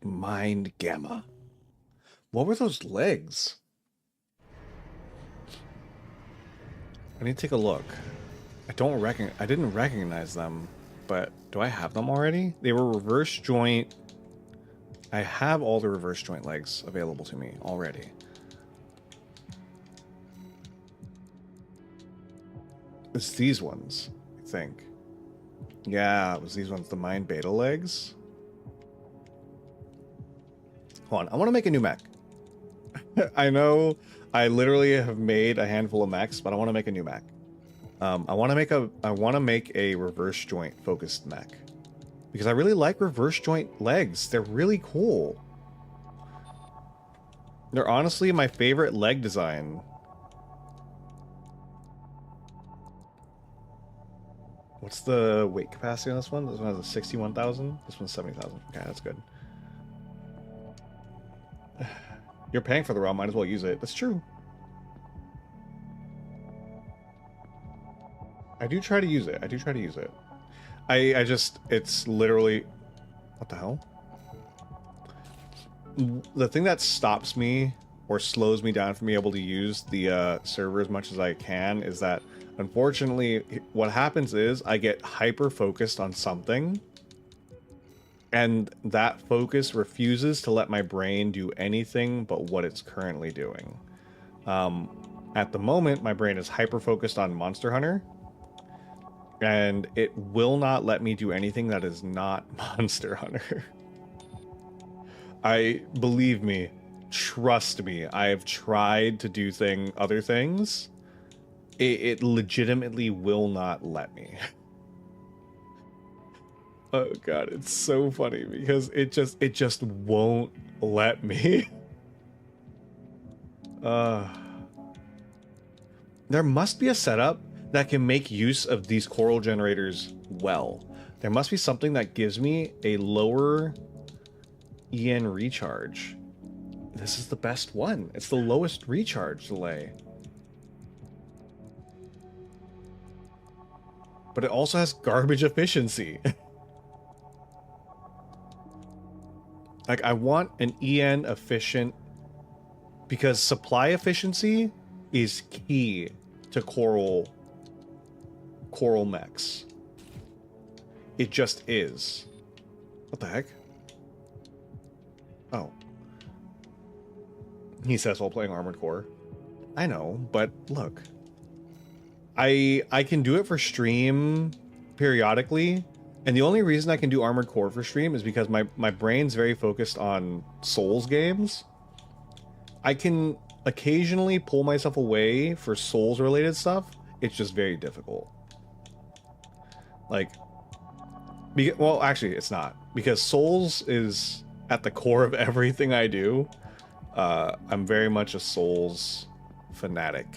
Mind Gamma. What were those legs? I need to take a look. I didn't recognize them, but do I have them already? They were reverse joint. I have all the reverse joint legs available to me already. It's these ones, I think. Yeah, it was these ones, the Mind Beta legs. Hold on, I want to make a new mech. I know I literally have made a handful of mechs, but I want to make a new mech. I want to make a reverse joint focused mech because I really like reverse joint legs. They're really cool. They're honestly my favorite leg design. What's the weight capacity on this one? This one has a 61,000. This one's 70,000. Okay, that's good. You're paying for the ROM, might as well use it. That's true. I do try to use it. I just, it's literally, what the hell? The thing that stops me or slows me down from being able to use the server as much as I can is that, unfortunately, what happens is I get hyper focused on something, and that focus refuses to let my brain do anything but what it's currently doing. At the moment, my brain is hyper focused on Monster Hunter, and it will not let me do anything that is not Monster Hunter. Believe me, trust me, I have tried to do other things. It legitimately will not let me. Oh god, it's so funny because it just won't let me. There must be a setup that can make use of these coral generators well. There must be something that gives me a lower EN recharge. This is the best one. It's the lowest recharge delay. But it also has garbage efficiency. Like, I want an EN efficient, because supply efficiency is key to coral mechs. It just is. What the heck? Oh. He says while playing Armored Core. I know, but look. I can do it for stream periodically. And the only reason I can do Armored Core for stream is because my brain's very focused on Souls games. I can occasionally pull myself away for Souls related stuff. It's just very difficult. Like, well, actually it's not, because Souls is at the core of everything I do. I'm very much a Souls fanatic,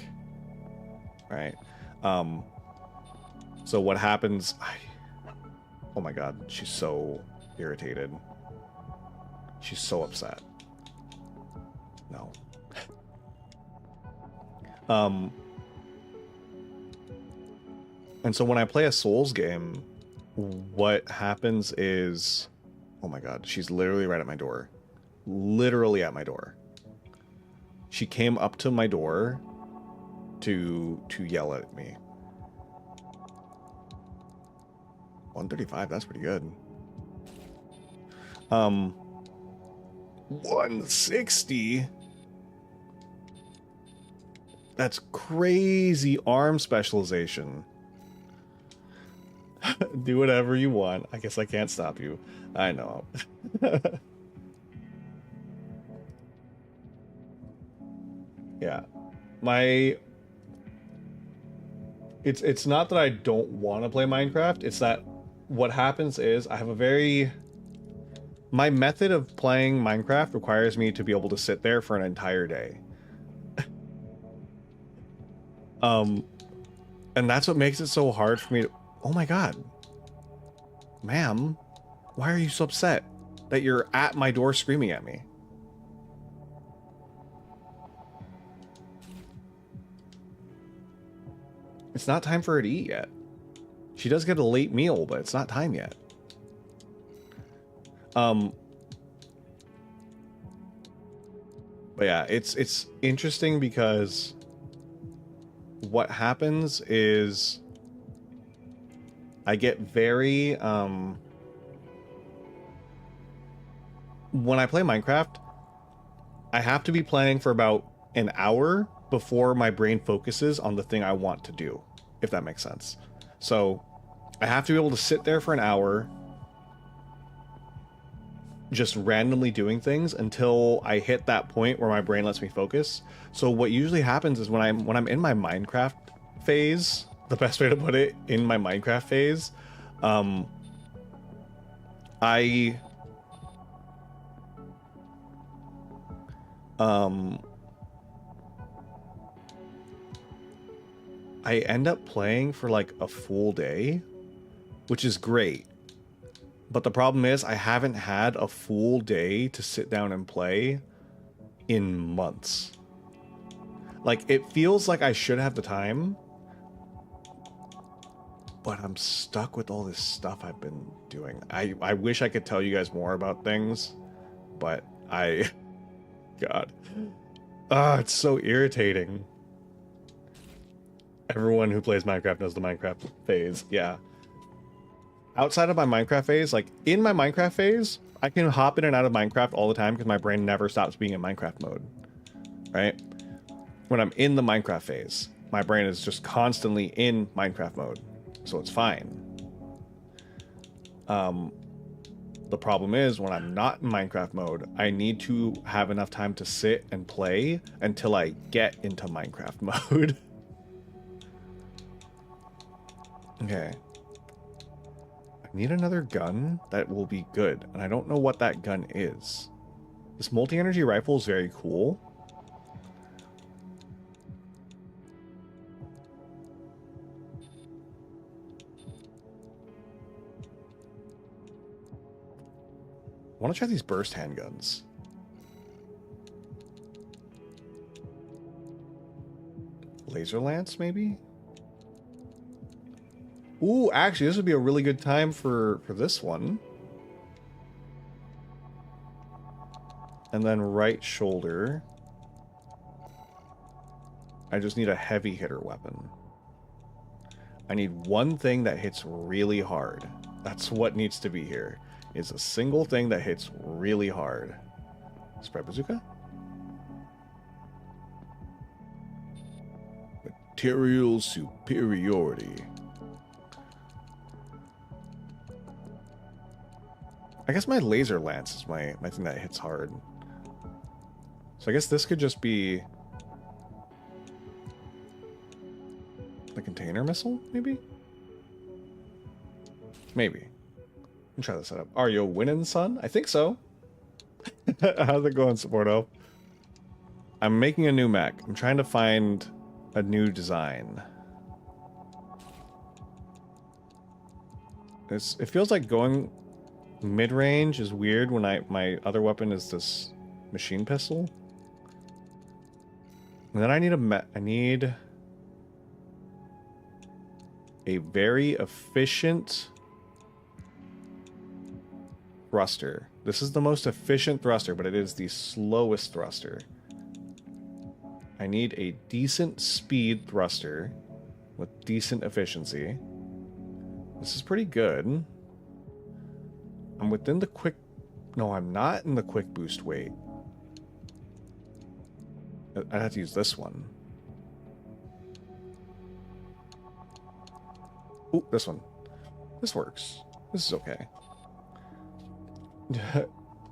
right? So what happens, oh my god, she's so irritated. She's so upset. No. And so when I play a Souls game, what happens is, oh my god, she's literally right at my door. Literally at my door. She came up to my door to yell at me. 135, that's pretty good. 160? That's crazy arm specialization. Do whatever you want. I guess I can't stop you. I know. Yeah. It's not that I don't want to play Minecraft, it's that what happens is I have my method of playing Minecraft requires me to be able to sit there for an entire day. And that's what makes it so hard for me to... Oh my god. Ma'am, why are you so upset that you're at my door screaming at me? It's not time for her to eat yet. She does get a late meal, but it's not time yet. But yeah, it's interesting because what happens is I get very when I play Minecraft, I have to be playing for about an hour before my brain focuses on the thing I want to do, if that makes sense. So I have to be able to sit there for an hour just randomly doing things until I hit that point where my brain lets me focus. So what usually happens is when I'm in my Minecraft phase, the best way to put it, in my Minecraft phase, I end up playing for like a full day, which is great. But the problem is I haven't had a full day to sit down and play in months. Like, it feels like I should have the time, but I'm stuck with all this stuff I've been doing. I wish I could tell you guys more about things, but God. It's so irritating. Everyone who plays Minecraft knows the Minecraft phase. Yeah. Outside of my Minecraft phase, like in my Minecraft phase, I can hop in and out of Minecraft all the time because my brain never stops being in Minecraft mode. Right? When I'm in the Minecraft phase, my brain is just constantly in Minecraft mode. So it's fine. The problem is when I'm not in Minecraft mode, I need to have enough time to sit and play until I get into Minecraft mode. Okay. I need another gun that will be good, and I don't know what that gun is. This multi-energy rifle is very cool. I want to try these burst handguns. Laser lance, maybe? Ooh, actually, this would be a really good time for this one. And then right shoulder. I just need a heavy hitter weapon. I need one thing that hits really hard. That's what needs to be here. Is a single thing that hits really hard. Spread bazooka? Material superiority. I guess my laser lance is my thing that hits hard. So I guess this could just be the container missile, maybe? Maybe. Let me try this setup. Are you winning, son? I think so. How's it going, Supporto? I'm making a new mech. I'm trying to find a new design. It feels like going mid-range is weird when my other weapon is this machine pistol. And then I need a very efficient thruster. This is the most efficient thruster, but it is the slowest thruster. I need a decent speed thruster with decent efficiency. This is pretty good. I'm within the quick... No, I'm not in the quick boost weight. I'd have to use this one. Ooh, this one. This works. This is okay.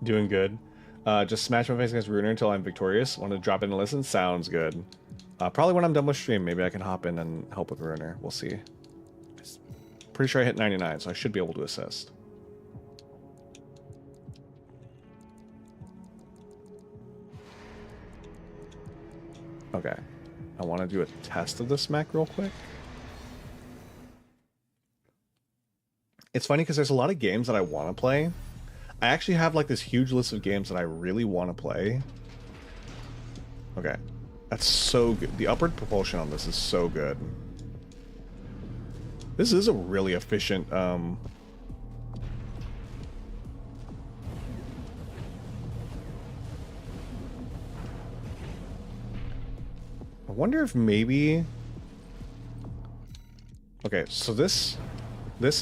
Doing good. Just smash my face against Ruiner until I'm victorious. Want to drop in and listen? Sounds good. Probably when I'm done with stream, maybe I can hop in and help with Ruiner. We'll see. Pretty sure I hit 99, so I should be able to assist. Okay. I want to do a test of this mech real quick. It's funny because there's a lot of games that I want to play. I actually have like this huge list of games that I really want to play. Okay. That's so good. The upward propulsion on this is so good. This is a really efficient, I wonder if maybe... Okay, so this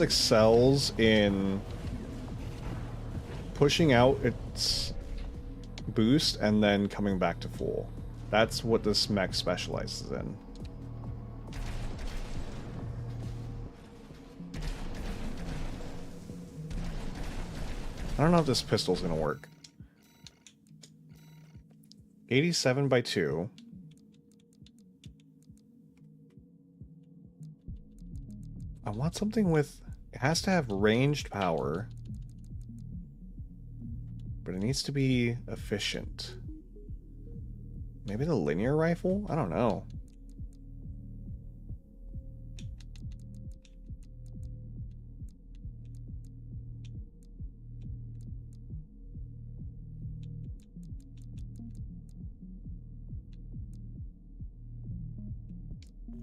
excels in pushing out its boost and then coming back to full. That's what this mech specializes in. I don't know if this pistol's gonna work. 87 by 2. I want something with... It has to have ranged power. But it needs to be efficient. Maybe the linear rifle? I don't know.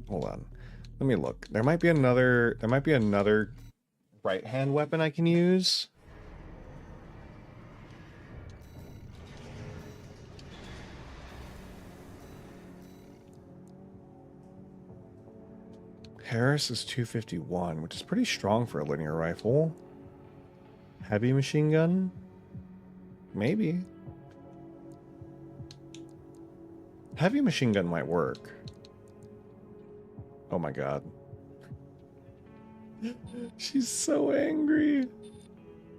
Hold on. Let me look. There might be another right-hand weapon I can use. Harris is 251, which is pretty strong for a linear rifle. Heavy machine gun? Maybe. Heavy machine gun might work. Oh my god. She's so angry.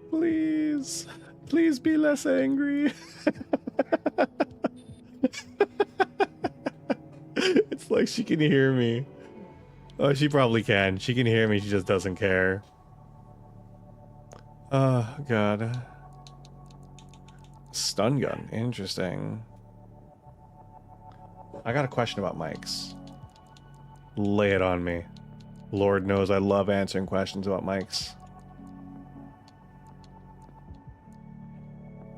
Please. Please be less angry. It's like she can hear me. Oh, she probably can. She can hear me, she just doesn't care. Oh, god. Stun gun. Interesting. I got a question about mics. Lay it on me. Lord knows I love answering questions about mics.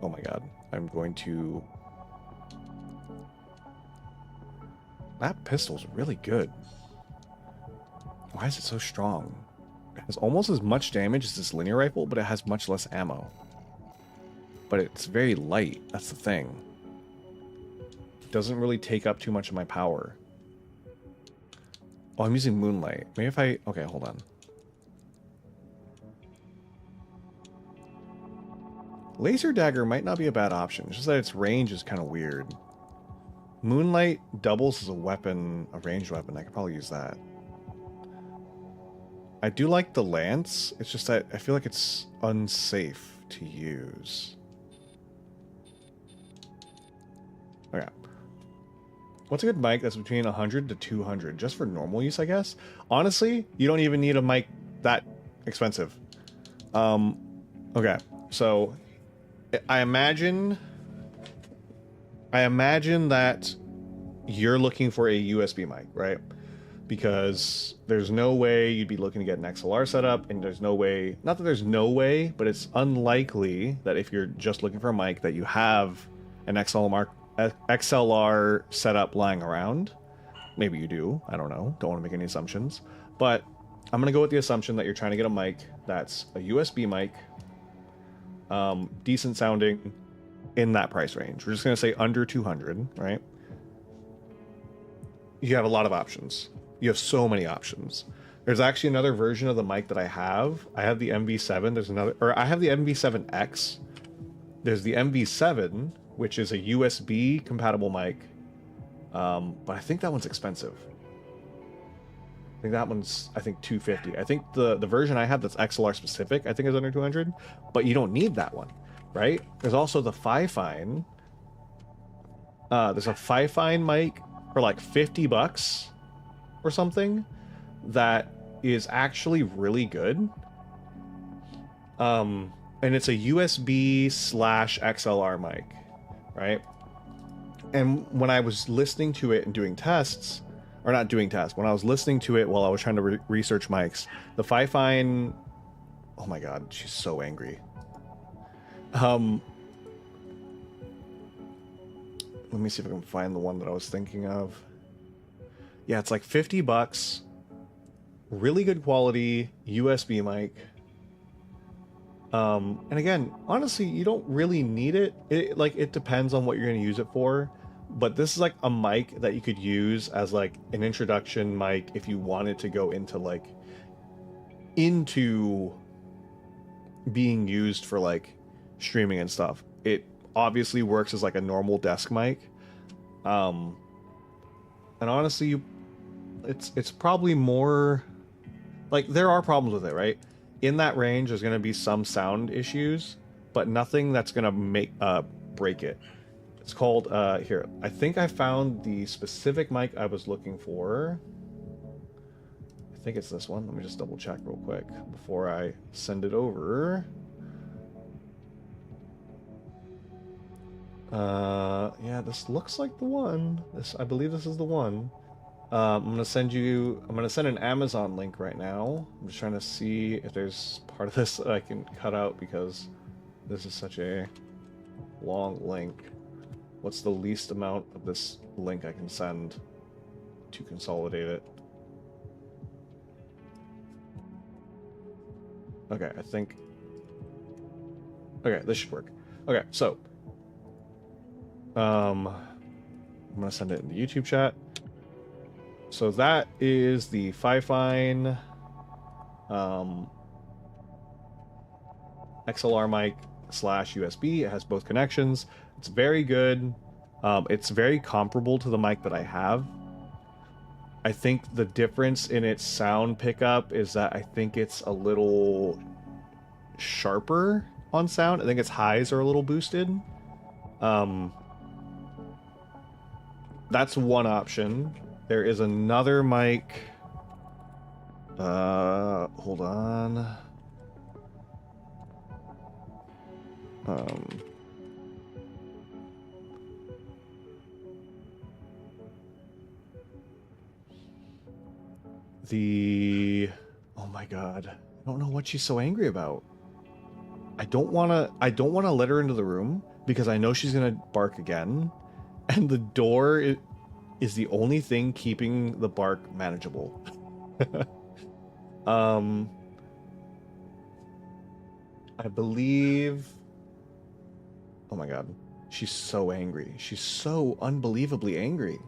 Oh my god. I'm going to... That pistol's really good. Why is it so strong? It has almost as much damage as this linear rifle, but it has much less ammo. But it's very light. That's the thing. It doesn't really take up too much of my power. Oh, I'm using Moonlight. Maybe if I... Okay, hold on. Laser Dagger might not be a bad option. It's just that its range is kind of weird. Moonlight doubles as a weapon, a ranged weapon. I could probably use that. I do like the Lance. It's just that I feel like it's unsafe to use. Okay. What's a good mic that's between 100 to 200? Just for normal use, I guess? Honestly, you don't even need a mic that expensive. Okay. So, I imagine that you're looking for a USB mic, right? Because there's no way you'd be looking to get an XLR setup, and there's no way, not that there's no way, but it's unlikely that if you're just looking for a mic that you have an XLR setup lying around. Maybe you do, I don't know, don't want to make any assumptions. But I'm gonna go with the assumption that you're trying to get a mic that's a USB mic, decent sounding, in that price range. We're just gonna say under 200, right? You have a lot of options. You have so many options. There's actually another version of the mic that I have. I have the MV7. There's another, or I have the MV7X. There's the MV7, which is a USB compatible mic. But I think that one's expensive. I think that one's, I think, 250. I think the version I have that's XLR specific, I think is under 200, but you don't need that one, right? There's also the Fifine. There's a Fifine mic for like $50 or something that is actually really good. And it's a USB/XLR mic, right? And when I was listening to it and doing tests, or not doing tests, when I was listening to it while I was trying to research mics, the Fifine, oh my god, she's so angry. Let me see if I can find the one that I was thinking of. Yeah, it's like $50. Really good quality USB mic. And again, honestly, you don't really need it. It depends on what you're going to use it for. But this is like a mic that you could use as like an introduction mic if you wanted to go into being used for like streaming and stuff. It obviously works as like a normal desk mic. And honestly, it's probably more like, there are problems with it, right? In that range, there's going to be some sound issues, but nothing that's going to break it. It's called, here, I think I found the specific mic I was looking for. I think it's this one. Let me just double check real quick before I send it over. Yeah, this looks like the one. I believe this is the one. I'm gonna send an Amazon link right now. I'm just trying to see if there's part of this that I can cut out because this is such a long link. What's the least amount of this link I can send to consolidate it? Okay, I think... Okay, this should work. Okay, so... I'm gonna send it in the YouTube chat. So that is the Fifine XLR mic /USB. It has both connections. It's very good. It's very comparable to the mic that I have. I think the difference in its sound pickup is that I think it's a little sharper on sound. I think its highs are a little boosted. That's one option. There is another mic. Hold on. Oh my god. I don't know what she's so angry about. I don't wanna let her into the room because I know she's gonna bark again. And the door is the only thing keeping the bark manageable. I believe... Oh my god. She's so angry. She's so unbelievably angry.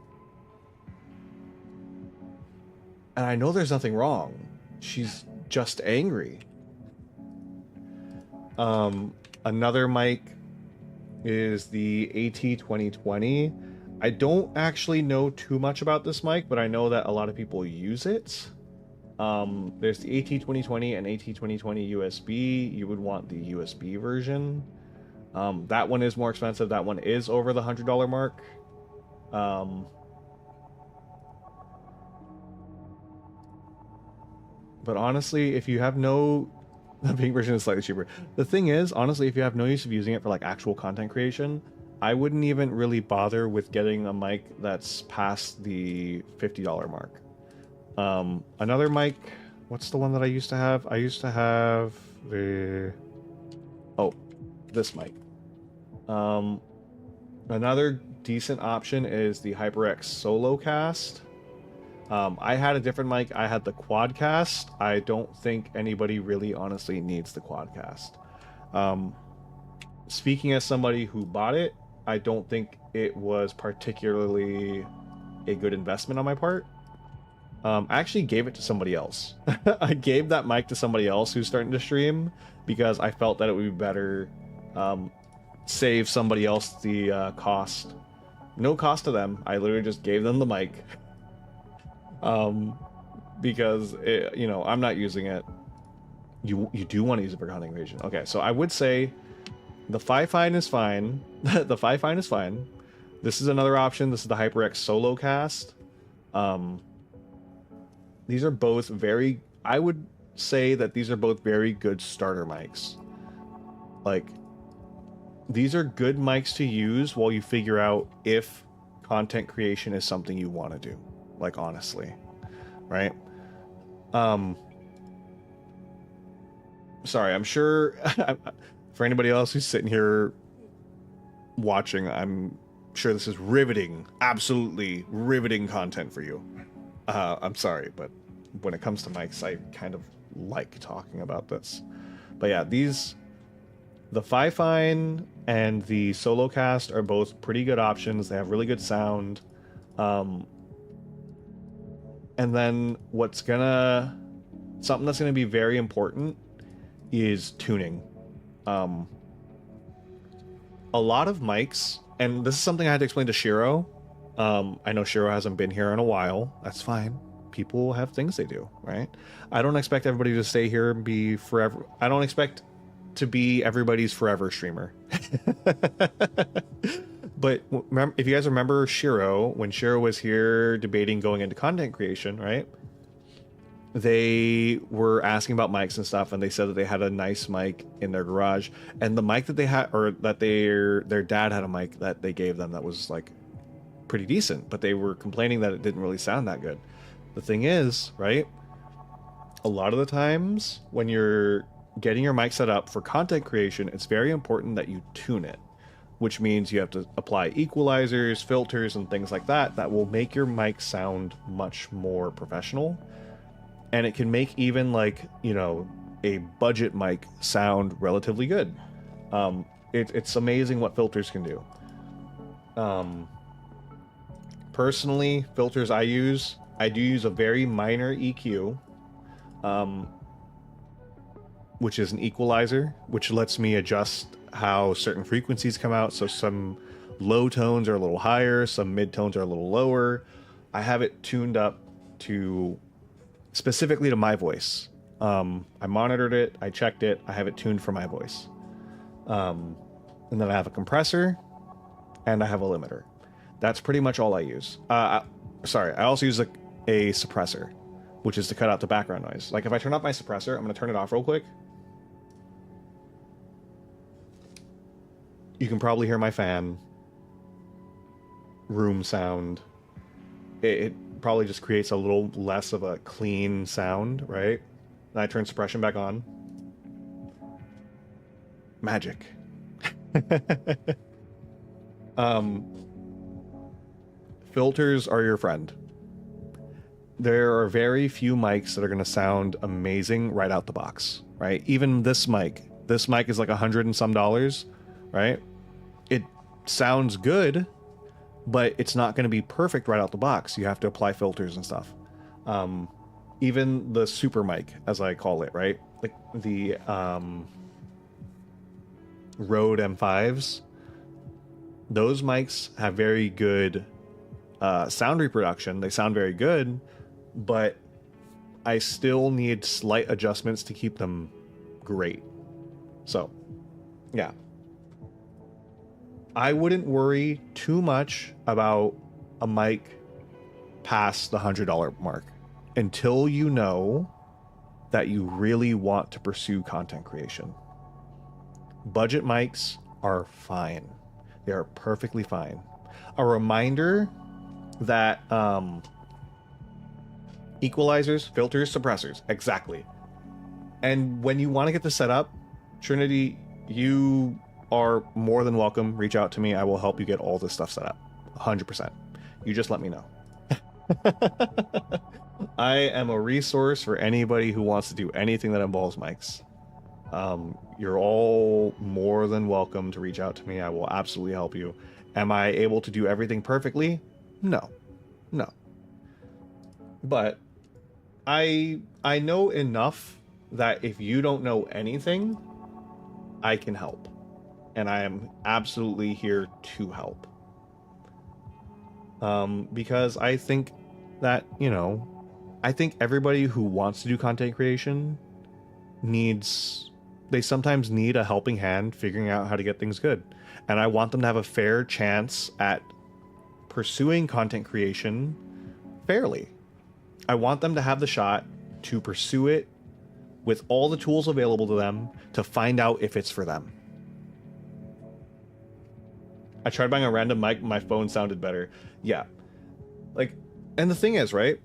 And I know there's nothing wrong. She's just angry. Another mic is the AT2020. I don't actually know too much about this mic, but I know that a lot of people use it. There's the AT2020 and AT2020 USB. You would want the USB version. That one is more expensive. That one is over the $100 mark. But honestly, if you have no... The pink version is slightly cheaper. The thing is, honestly, if you have no use of using it for like actual content creation, I wouldn't even really bother with getting a mic that's past the $50 mark. Another mic, what's the one that I used to have? I used to have the... Oh, this mic. Another decent option is the HyperX SoloCast. I had a different mic. I had the Quadcast. I don't think anybody really honestly needs the Quadcast. Speaking as somebody who bought it, I don't think it was particularly a good investment on my part. I actually gave it to somebody else. I gave that mic to somebody else who's starting to stream because I felt that it would be better, save somebody else the cost. No cost to them. I literally just gave them the mic. because you know, I'm not using it. You do want to use it for content creation. Okay, so I would say the Phi Fine is fine. The Phi Fine is fine. This is another option. This is the HyperX Solo Cast. These are both very, I would say that these are both very good starter mics. Like, these are good mics to use while you figure out if content creation is something you want to do. Like, honestly, right? Sorry, I'm sure for anybody else who's sitting here watching, I'm sure this is riveting, absolutely riveting content for you. I'm sorry, but when it comes to mics, I kind of like talking about this. But yeah, the Phi Fine and the Solo Cast are both pretty good options. They have really good sound. And then something that's gonna be very important is tuning. A lot of mics, and this is something I had to explain to Shiro. I know Shiro hasn't been here in a while. That's fine. People have things they do, right? I don't expect everybody to stay here and be forever. I don't expect to be everybody's forever streamer. But remember, if you guys remember Shiro, when Shiro was here debating going into content creation, right? They were asking about mics and stuff, and they said that they had a nice mic in their garage, and the mic that they had, or that their dad had a mic that they gave them that was like pretty decent, but they were complaining that it didn't really sound that good. The thing is, right, a lot of the times when you're getting your mic set up for content creation, it's very important that you tune it, which means you have to apply equalizers, filters, and things like that that will make your mic sound much more professional. And it can make even, like, you know, a budget mic sound relatively good. It's amazing what filters can do. Personally, filters I do use a very minor EQ, which is an equalizer, which lets me adjust how certain frequencies come out. So some low tones are a little higher, some mid tones are a little lower. I have it tuned up to specifically to my voice. I monitored it, I checked it, I have it tuned for my voice. And then I have a compressor and I have a limiter. That's pretty much all I use. I also use a suppressor, which is to cut out the background noise. Like if I turn off my suppressor, I'm going to turn it off real quick. You can probably hear my fan, room sound. It probably just creates a little less of a clean sound, right? Then I turn suppression back on. Magic. Filters are your friend. There are very few mics that are going to sound amazing right out the box, right? Even this mic is like $100 and some, right? It sounds good, but it's not going to be perfect right out the box. You have to apply filters and stuff. Even the super mic, as I call it, right? Like the Rode M5s, those mics have very good sound reproduction. They sound very good, but I still need slight adjustments to keep them great. So, yeah. I wouldn't worry too much about a mic past the $100 mark until you know that you really want to pursue content creation. Budget mics are fine. They are perfectly fine. A reminder that equalizers, filters, suppressors, exactly. And when you want to get this set up, Trinity, you are more than welcome. Reach out to me. I will help you get all this stuff set up. 100%. You just let me know. I am a resource for anybody who wants to do anything that involves mics. You're all more than welcome to reach out to me. I will absolutely help you. Am I able to do everything perfectly? No. But I know enough that if you don't know anything, I can help. And I am absolutely here to help. Because I think that, you know, I think everybody who wants to do content creation they sometimes need a helping hand figuring out how to get things good. And I want them to have a fair chance at pursuing content creation fairly. I want them to have the shot to pursue it with all the tools available to them to find out if it's for them. I tried buying a random mic, my phone sounded better. Yeah. Like, and the thing is, right?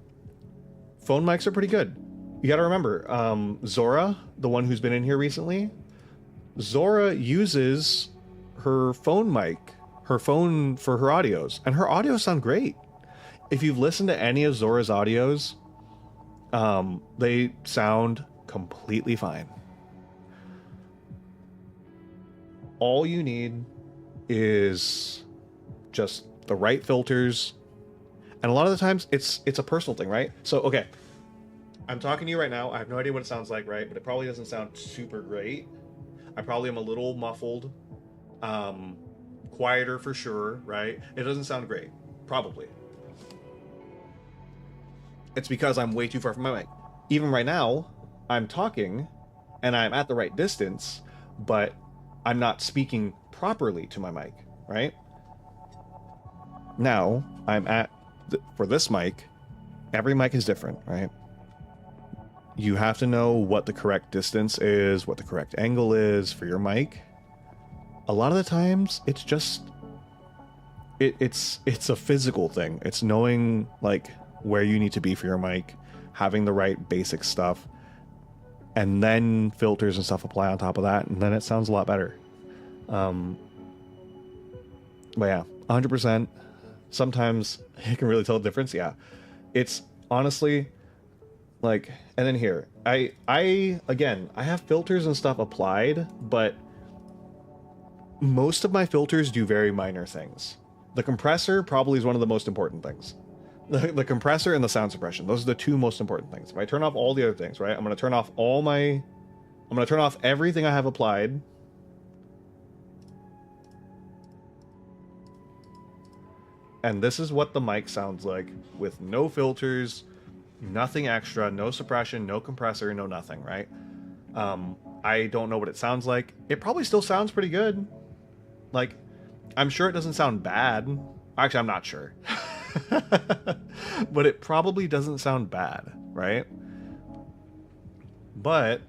Phone mics are pretty good. You gotta remember, Zora, the one who's been in here recently, Zora uses her phone mic, her phone for her audios, and her audios sound great. If you've listened to any of Zora's audios, they sound completely fine. All you need is just the right filters, and a lot of the times it's a personal thing, right? So okay, I'm talking to you right now. I have no idea what it sounds like, right? But it probably doesn't sound super great. I probably am a little muffled, quieter for sure, right? It doesn't sound great, probably. It's because I'm way too far from my mic. Even right now, I'm talking and I'm at the right distance, but I'm not speaking properly to my mic, right? Now, I'm at, for this mic, every mic is different, right? You have to know what the correct distance is, what the correct angle is for your mic. A lot of the times, it's just, it's a physical thing. It's knowing, like, where you need to be for your mic, having the right basic stuff, and then filters and stuff apply on top of that, and then it sounds a lot better. But yeah, 100%. Sometimes you can really tell the difference. Yeah, it's honestly like, and then here, I have filters and stuff applied, but most of my filters do very minor things. The compressor probably is one of the most important things. The compressor and the sound suppression, those are the two most important things. If I turn off all the other things, right, I'm going to turn off everything I have applied. And this is what the mic sounds like with no filters, nothing extra, no suppression, no compressor, no nothing, right? I don't know what it sounds like. It probably still sounds pretty good. Like, I'm sure it doesn't sound bad. Actually, I'm not sure. But it probably doesn't sound bad, right? But,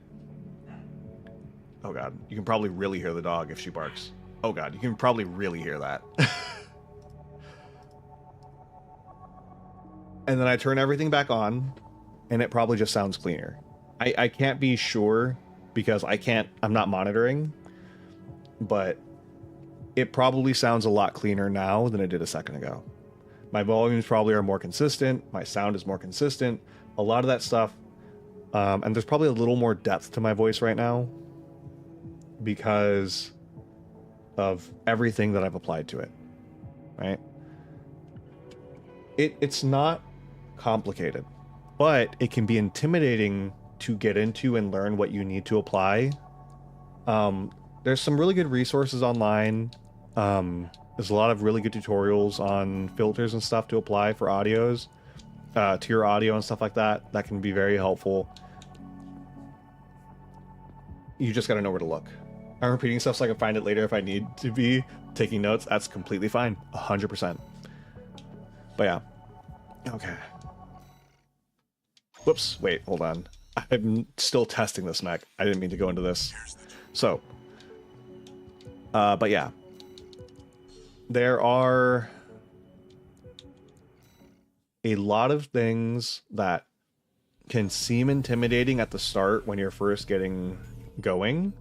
oh god, you can probably really hear the dog if she barks. Oh god, you can probably really hear that. And then I turn everything back on, and it probably just sounds cleaner. I can't be sure because I'm not monitoring, but it probably sounds a lot cleaner now than it did a second ago. My volumes probably are more consistent. My sound is more consistent. A lot of that stuff. And there's probably a little more depth to my voice right now because of everything that I've applied to it, right? It's not complicated, but it can be intimidating to get into and learn what you need to apply. There's some really good resources online. There's a lot of really good tutorials on filters and stuff to apply for audios, to your audio and stuff like that. That can be very helpful. You just got to know where to look. I'm repeating stuff so I can find it later if I need to be taking notes. That's completely fine. 100%. But yeah. Okay. Whoops. Wait, hold on. I'm still testing this Mac. I didn't mean to go into this. So. But yeah. There are a lot of things that can seem intimidating at the start when you're first getting going.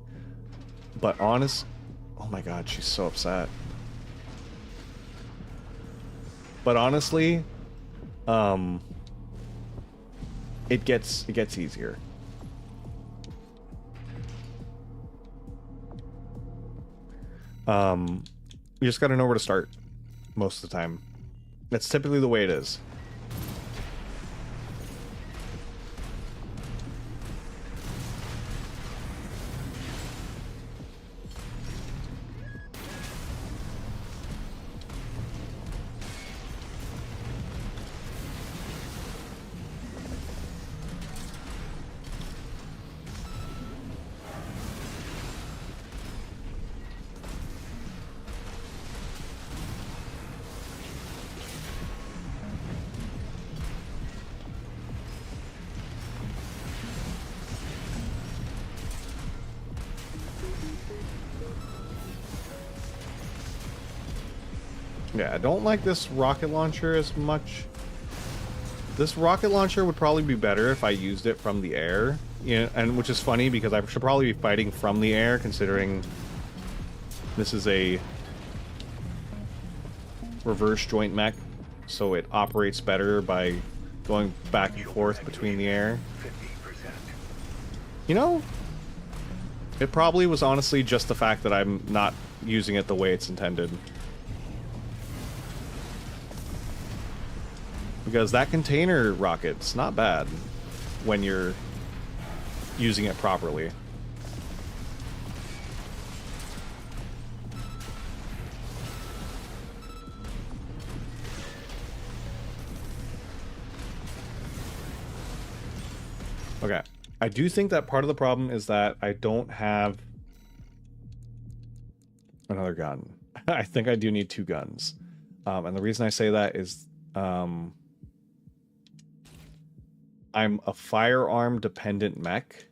But oh my god, she's so upset. But honestly, it gets easier. You just got to know where to start most of the time. That's typically the way it is. Yeah, I don't like this rocket launcher as much. This rocket launcher would probably be better if I used it from the air. Yeah, and which is funny because I should probably be fighting from the air, considering this is a reverse joint mech, so it operates better by going back and forth between the air. You know, it probably was honestly just the fact that I'm not using it the way it's intended. Because that container rocket's not bad when you're using it properly. Okay. I do think that part of the problem is that I don't have another gun. I think I do need 2 guns. And the reason I say that is I'm a firearm dependent mech,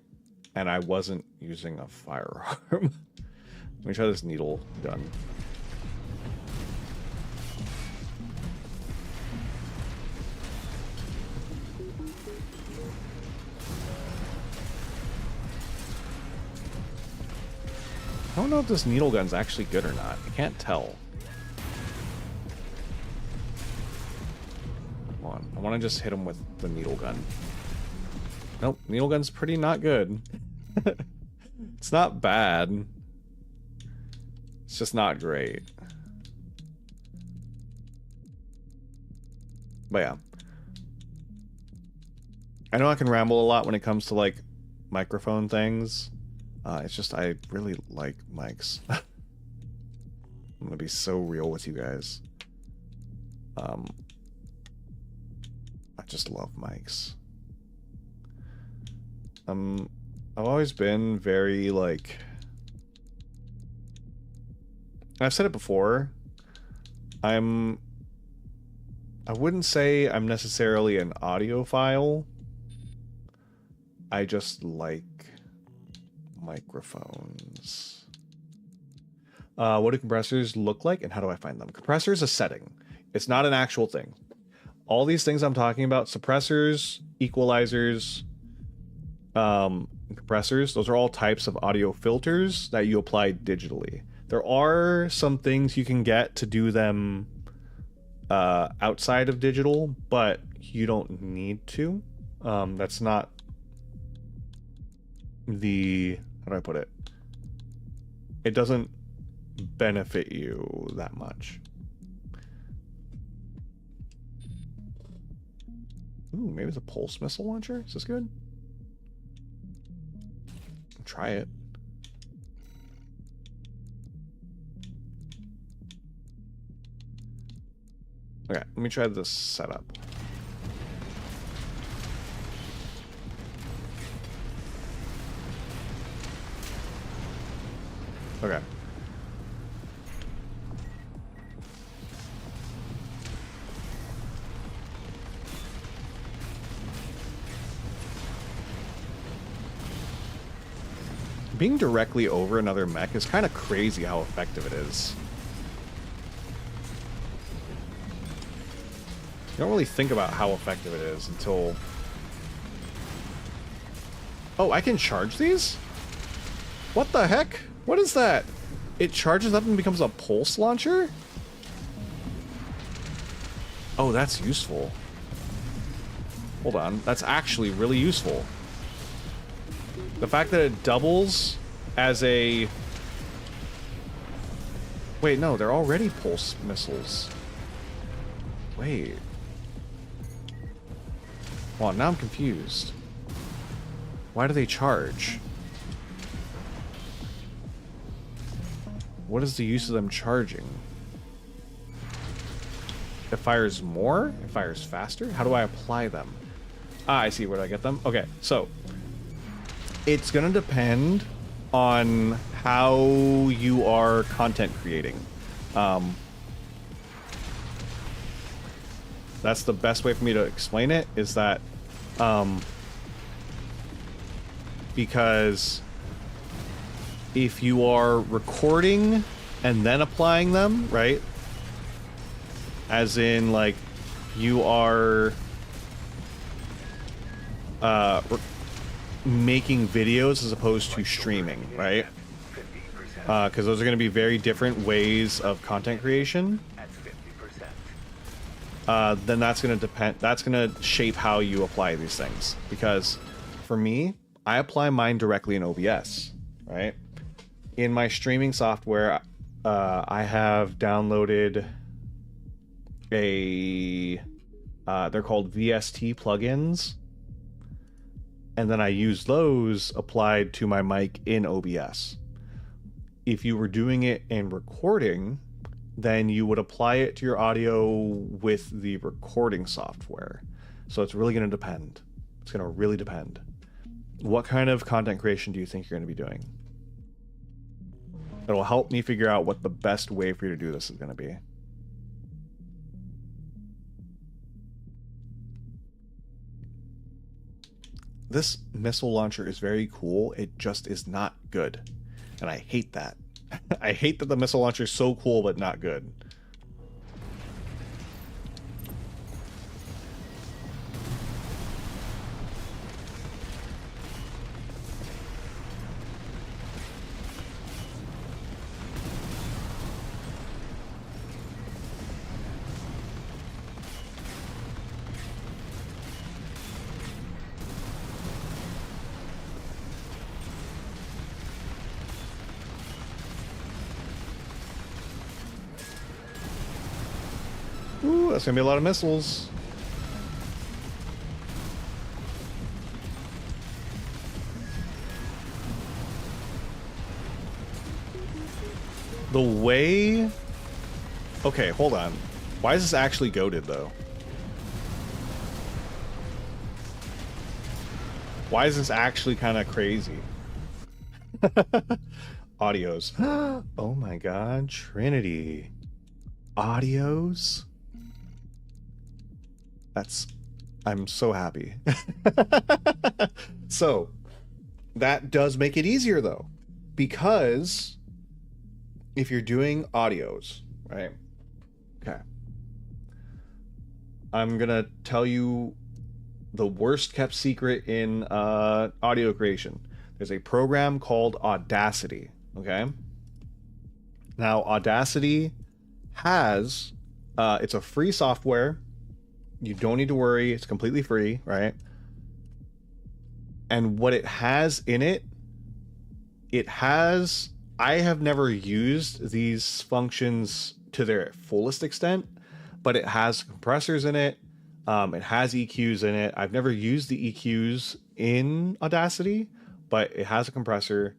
and I wasn't using a firearm. Let me try this needle gun. I don't know if this needle gun's actually good or not. I can't tell. Come on. I want to just hit him with the needle gun. Nope, needle gun's pretty not good. It's not bad. It's just not great. But yeah. I know I can ramble a lot when it comes to, like, microphone things. It's just I really like mics. I'm gonna be so real with you guys. I just love mics. I've always been very, like... I've said it before. I wouldn't say I'm necessarily an audiophile. I just like microphones. What do compressors look like and how do I find them? Compressor is a setting. It's not an actual thing. All these things I'm talking about, suppressors, equalizers, compressors, those are all types of audio filters that you apply digitally. There are some things you can get to do them outside of digital, but you don't need to. That's not the... How do I put it? It doesn't benefit you that much. Ooh, maybe it's a pulse missile launcher? Is this good? Try it. Okay, let me try this setup. Okay. Being directly over another mech is kind of crazy how effective it is. You don't really think about how effective it is until... Oh, I can charge these? What the heck? What is that? It charges up and becomes a pulse launcher? Oh, that's useful. Hold on. That's actually really useful. The fact that it doubles as a... Wait, no, they're already pulse missiles. Wait. Well, now I'm confused. Why do they charge? What is the use of them charging? It fires more? It fires faster? How do I apply them? Ah, I see where I get them. Okay, so it's gonna depend on how you are content creating. That's the best way for me to explain it, is that because if you are recording and then applying them, right? as in like you are making videos as opposed to streaming, right? Because those are going to be very different ways of content creation. Then that's going to depend. That's going to shape how you apply these things. Because for me, I apply mine directly in OBS, right? In my streaming software, I have downloaded they're called VST plugins, and then I use those applied to my mic in OBS. If you were doing it in recording, then you would apply it to your audio with the recording software. So it's really going to depend. It's going to really depend. What kind of content creation do you think you're going to be doing? It'll help me figure out what the best way for you to do this is going to be. This missile launcher is very cool. It just is not good. And I hate that. I hate that the missile launcher is so cool but not good. Ooh, that's gonna be a lot of missiles. The way... Okay, hold on. Why is this actually goated, though? Why is this actually kind of crazy? Audios. Oh my god, Trinity. Audios? I'm so happy. So, that does make it easier, though. Because if you're doing audios, right? Okay. I'm gonna tell you the worst kept secret in audio creation. There's a program called Audacity, okay? Now, Audacity has, it's a free software. You don't need to worry. It's completely free, right? And what it has in it, I have never used these functions to their fullest extent, but it has compressors in it. It has EQs in it. I've never used the EQs in Audacity, but it has a compressor.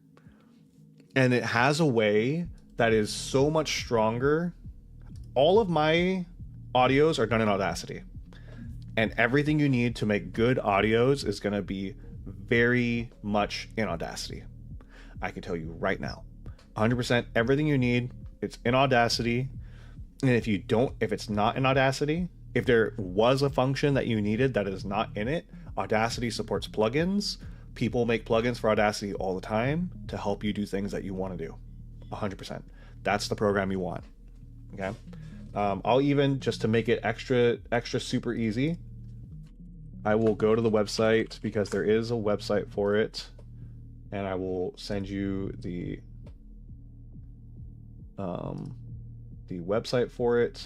And it has a way that is so much stronger. All of my audios are done in Audacity. And everything you need to make good audios is going to be very much in Audacity. I can tell you right now. 100% everything you need, it's in Audacity. And if it's not in Audacity, if there was a function that you needed that is not in it, Audacity supports plugins. People make plugins for Audacity all the time to help you do things that you want to do. 100%. That's the program you want. Okay. I'll even, just to make it extra super easy, I will go to the website, because there is a website for it, and I will send you the website for it.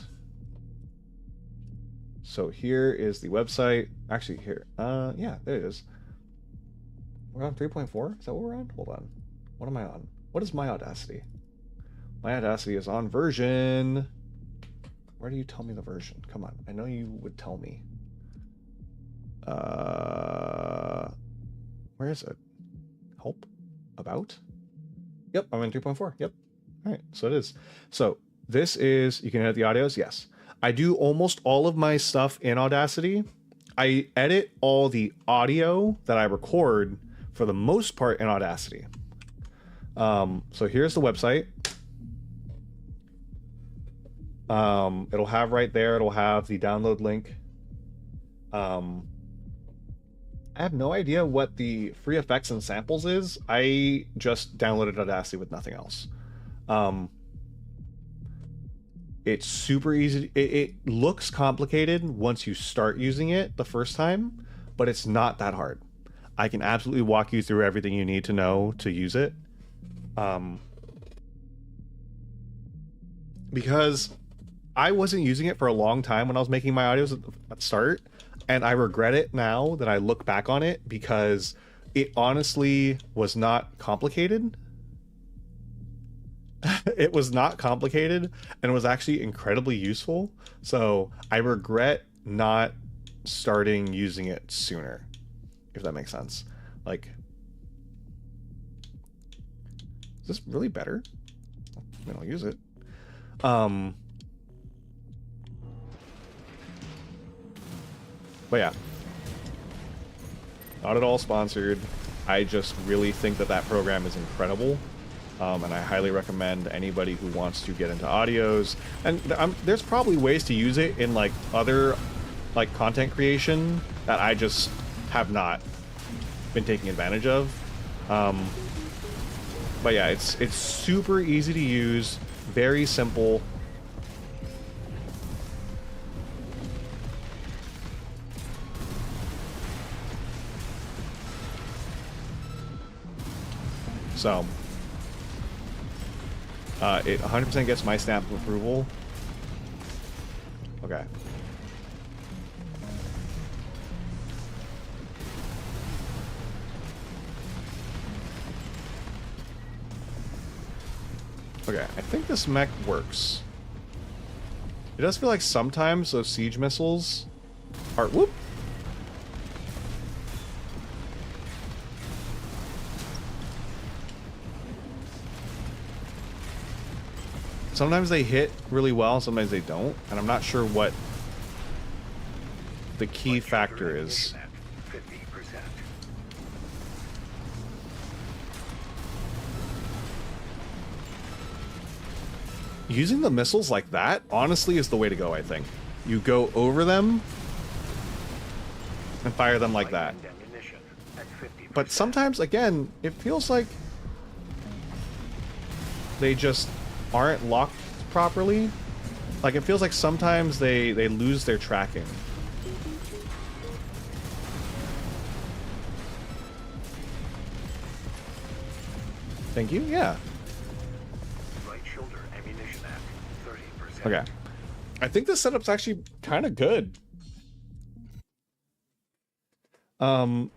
So here is the website. Actually, here, yeah, there it is. We're on 3.4. Is that what we're on? Hold on. What am I on? What is my Audacity? My Audacity is on version. Where do you tell me the version? Come on. I know you would tell me. Where is it? Help? About? Yep, I'm in 3.4. Yep. All right, so it is. So this is, you can edit the audios. Yes. I do almost all of my stuff in Audacity. I edit all the audio that I record for the most part in Audacity. So here's the website. It'll have right there, it'll have the download link. I have no idea what the free effects and samples is. I just downloaded Audacity with nothing else. It's super easy. It looks complicated once you start using it the first time, but it's not that hard. I can absolutely walk you through everything you need to know to use it. Because I wasn't using it for a long time when I was making my audios at the start, and I regret it now that I look back on it, because it honestly was not complicated. It was not complicated, and it was actually incredibly useful. So I regret not starting using it sooner, if that makes sense. Like, is this really better? I mean, I'll use it. But yeah, not at all sponsored. I just really think that that program is incredible. And I highly recommend anybody who wants to get into audios. And there's probably ways to use it in like other like content creation that I just have not been taking advantage of. But yeah, it's super easy to use, very simple. So it 100% gets my stamp of approval. Okay. Okay, I think this mech works. It does feel like sometimes those siege missiles are... Whoop! Sometimes they hit really well, sometimes they don't, and I'm not sure what the key factor is. Using the missiles like that, honestly, is the way to go, I think. You go over them and fire them like that. But sometimes, again, it feels like they just aren't locked properly. Like, it feels like sometimes they lose their tracking. Thank you, yeah. Right shoulder ammunition at 30%. Okay. I think this setup's actually kind of good. But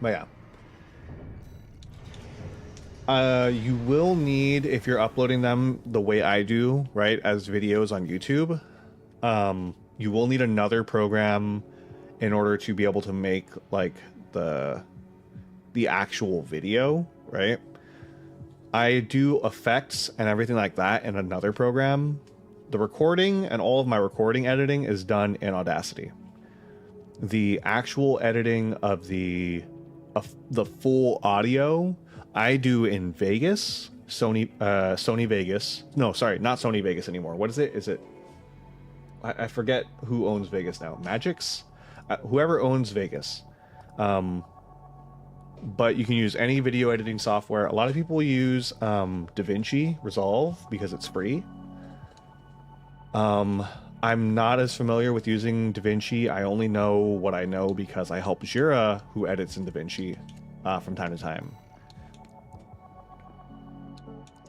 yeah. You will need, if you're uploading them the way I do, right, as videos on YouTube, you will need another program in order to be able to make, like, the actual video, right? I do effects and everything like that in another program. The recording and all of my recording editing is done in Audacity. The actual editing of the full audio I do in Vegas, Sony Vegas. No, sorry, not Sony Vegas anymore. What is it? Is it? I forget who owns Vegas now. Magix? Whoever owns Vegas. But you can use any video editing software. A lot of people use DaVinci Resolve because it's free. I'm not as familiar with using DaVinci. I only know what I know because I help Jira, who edits in DaVinci, from time to time.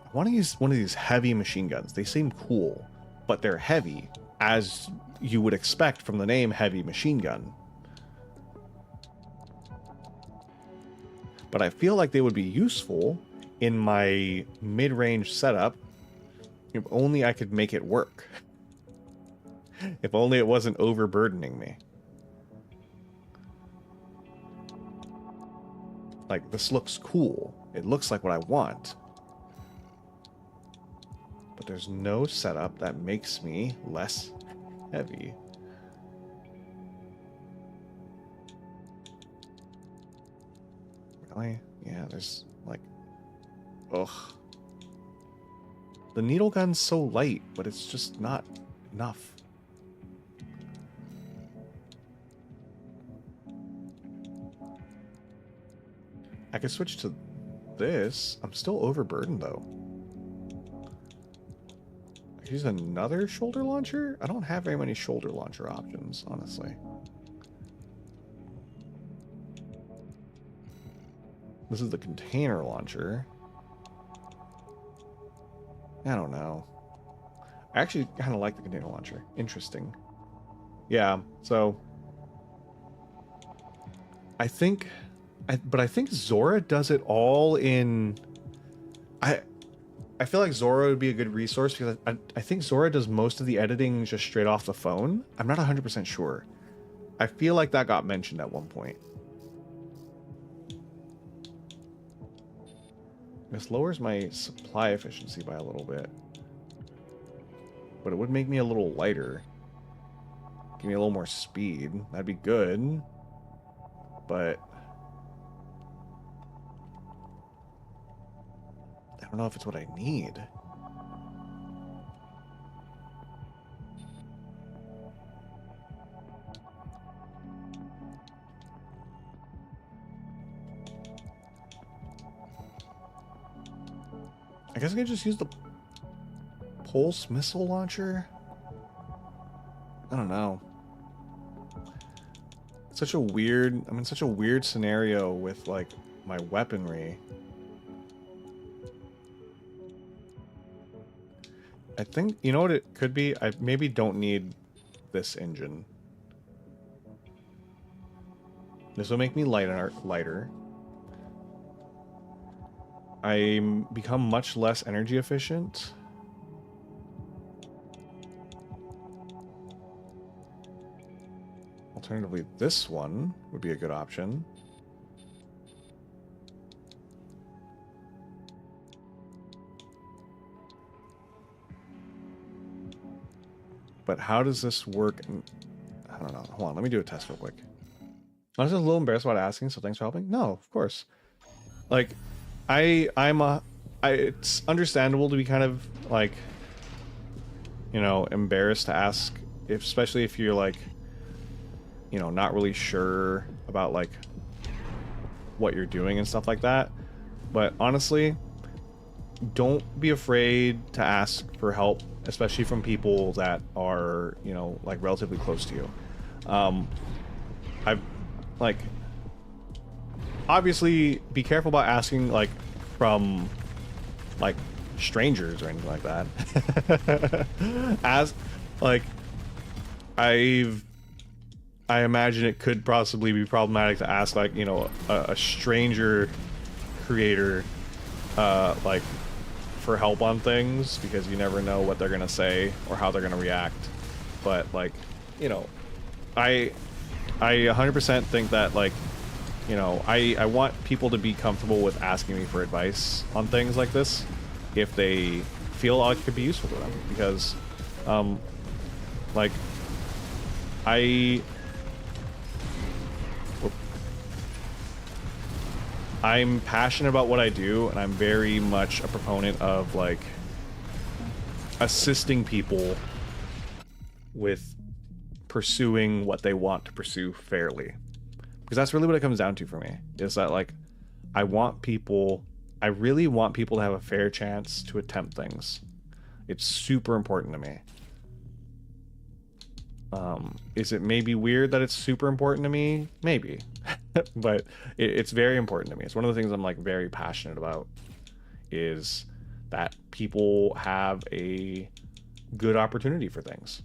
I want to use one of these heavy machine guns. They seem cool, but they're heavy, as you would expect from the name Heavy Machine Gun. But I feel like they would be useful in my mid-range setup if only I could make it work. If only it wasn't overburdening me. Like, this looks cool. It looks like what I want. But there's no setup that makes me less heavy. Really? Yeah, there's like... Ugh. The needle gun's so light, but it's just not enough. I could switch to this. I'm still overburdened, though. use another shoulder launcher? I don't have very many shoulder launcher options, honestly. This is the container launcher. I don't know. I actually kind of like the container launcher. Interesting. Yeah, so I think Zora does it all in. I feel like Zora would be a good resource because I think Zora does most of the editing just straight off the phone. I'm not 100% sure. I feel like that got mentioned at one point. This lowers my supply efficiency by a little bit. But it would make me a little lighter. Give me a little more speed. That'd be good. But I don't know if it's what I need. I guess I could just use the pulse missile launcher. I don't know. Such a weird, I'm in such a weird scenario with like my weaponry. I think, you know what it could be? I maybe don't need this engine. This will make me lighter. I become much less energy efficient. Alternatively, this one would be a good option. But how does this work? I don't know. Hold on, let me do a test real quick. I was just a little embarrassed about asking, so thanks for helping. No, of course. Like, it's understandable to be kind of like, you know, embarrassed to ask, especially if you're like, you know, not really sure about like what you're doing and stuff like that. But honestly, don't be afraid to ask for help, especially from people that are, you know, like relatively close to you. I've like, obviously be careful about asking like from like strangers or anything like that. As like, I imagine it could possibly be problematic to ask like, you know, a stranger creator like for help on things, because you never know what they're gonna say or how they're gonna react. But like, you know, I 100% think that like, you know, I want people to be comfortable with asking me for advice on things like this if they feel like it could be useful to them, because like I'm passionate about what I do, and I'm very much a proponent of like assisting people with pursuing what they want to pursue fairly, because that's really what it comes down to for me, is that like I really want people to have a fair chance to attempt things. It's super important to me. Is it maybe weird that it's super important to me? Maybe. But it's very important to me. It's one of the things I'm like very passionate about, is that people have a good opportunity for things.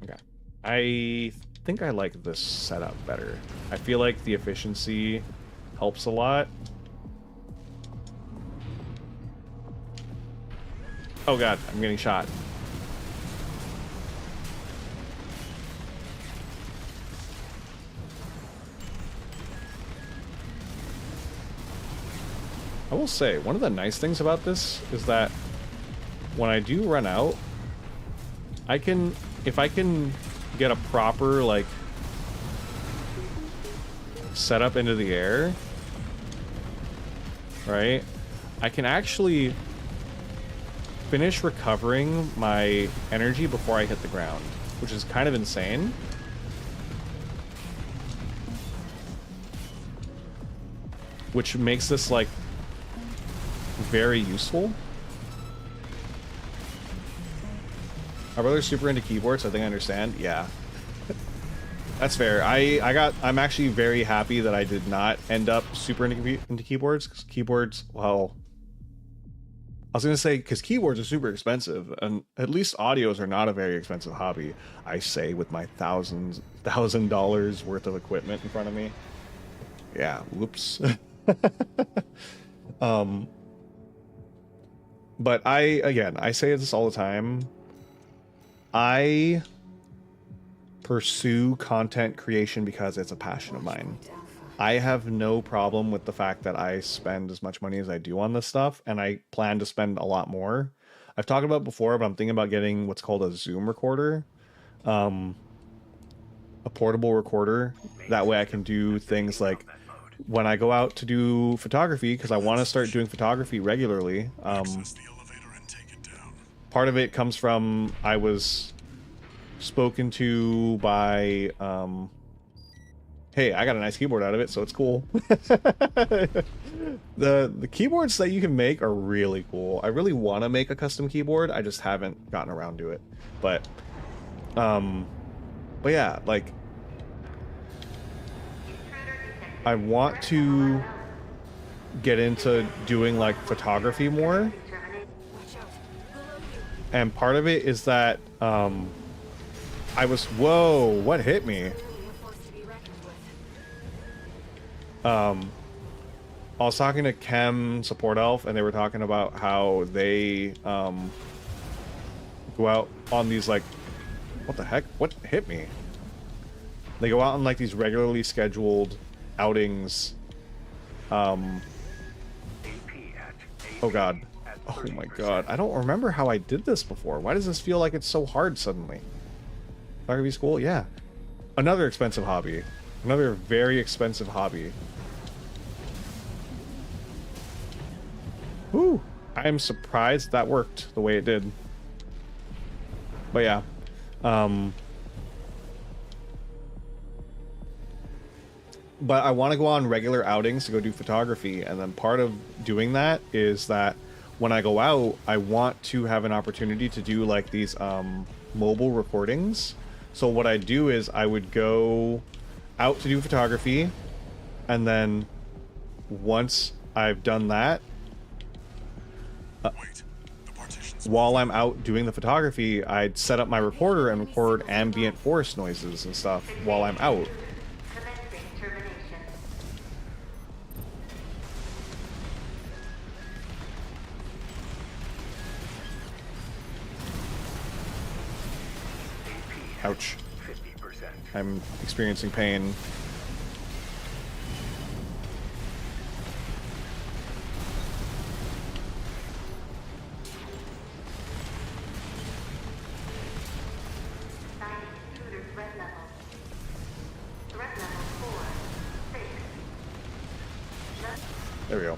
Okay. I think I like this setup better. I feel like the efficiency helps a lot. Oh god, I'm getting shot. I will say, one of the nice things about this is that when I do run out, if I can get a proper, like, setup into the air, right, I can actually finish recovering my energy before I hit the ground, which is kind of insane. Which makes this, like, very useful. My brother's super into keyboards, so I think I understand. Yeah. That's fair. I'm actually very happy that I did not end up super into keyboards, because keyboards, well, I was gonna say, because keyboards are super expensive, and at least audios are not a very expensive hobby. I say with my $1,000 worth of equipment in front of me. Yeah, whoops. But I say this all the time. I pursue content creation because it's a passion of mine. I have no problem with the fact that I spend as much money as I do on this stuff, and I plan to spend a lot more. I've talked about it before, but I'm thinking about getting what's called a Zoom recorder, a portable recorder. That way I can do things like when I go out to do photography, because I want to start doing photography regularly. Part of it comes from I was spoken to by hey, I got a nice keyboard out of it, so it's cool. The keyboards that you can make are really cool. I really want to make a custom keyboard. I just haven't gotten around to it. But yeah, like I want to get into doing like photography more. And part of it is that whoa, what hit me? I was talking to Chem Support Elf, and they were talking about how they go out on these, like, what the heck? What hit me? They go out on like these regularly scheduled outings. Oh god. Oh my god. I don't remember how I did this before. Why does this feel like it's so hard suddenly? Photography school? Yeah. Another expensive hobby. Another very expensive hobby. Whew. I am surprised that worked the way it did. But yeah. But I want to go on regular outings to go do photography, and then part of doing that is that when I go out, I want to have an opportunity to do like these mobile recordings. So what I do is I would go out to do photography, and then once I've done that, while I'm out doing the photography, I'd set up my recorder and record ambient forest noises and stuff while I'm out. Ouch. I'm experiencing pain. There we go.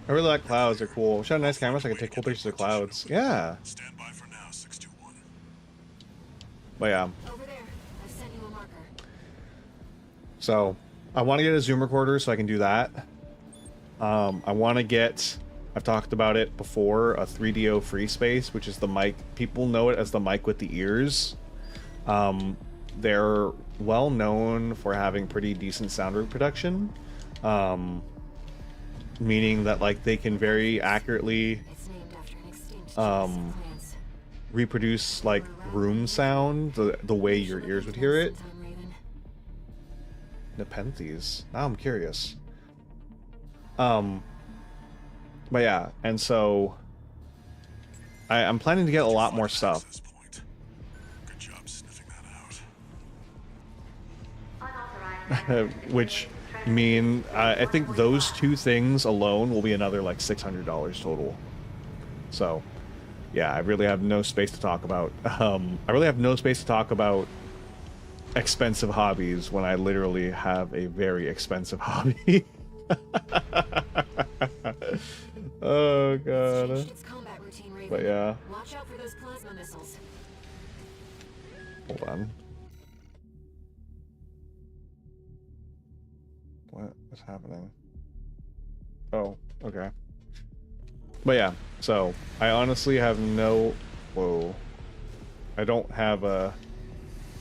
I really like clouds, they're cool. Shot a nice camera so I can take cool pictures of clouds. Yeah. Stand by for now, 621. But yeah. Over there. I sent you a marker. So I want to get a Zoom recorder so I can do that. I want to get, I've talked about it before, a 3DO free space, which is the mic. People know it as the mic with the ears. They're well known for having pretty decent sound reproduction. Meaning that like they can very accurately reproduce like room sound the way your ears would hear it. Nepenthes. Now I'm curious. But yeah, and so I'm planning to get a lot more stuff. Good job sniffing that out. Which mean I think those two things alone will be another like $600 total. So yeah, I really have no space to talk about. I really have no space to talk about expensive hobbies when I literally have a very expensive hobby. Oh god. But yeah. Watch out for those plasma missiles. Hold on. What is happening? Oh, okay. But yeah, so I honestly have no... Whoa. I don't have a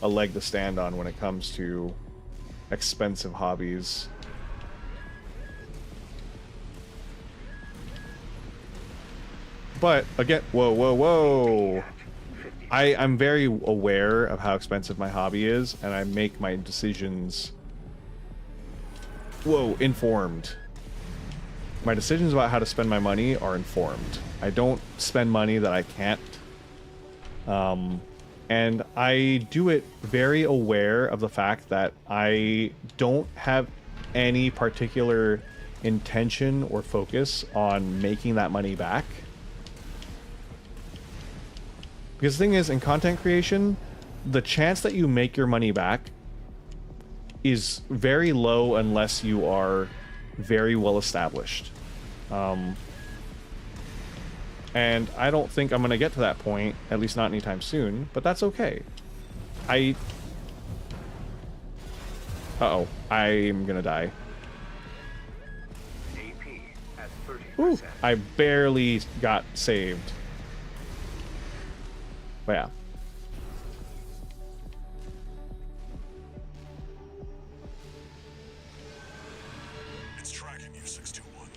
leg to stand on when it comes to expensive hobbies. But again, whoa. I'm very aware of how expensive my hobby is, and I make my decisions informed. My decisions about how to spend my money are informed. I don't spend money that I can't. And I do it very aware of the fact that I don't have any particular intention or focus on making that money back. Because the thing is, in content creation, the chance that you make your money back is very low unless you are very well established. And I don't think I'm going to get to that point, at least not anytime soon, but that's okay. Uh-oh, I'm going to die. AP at 30%. Ooh, I barely got saved. But yeah. It's tracking you, 621.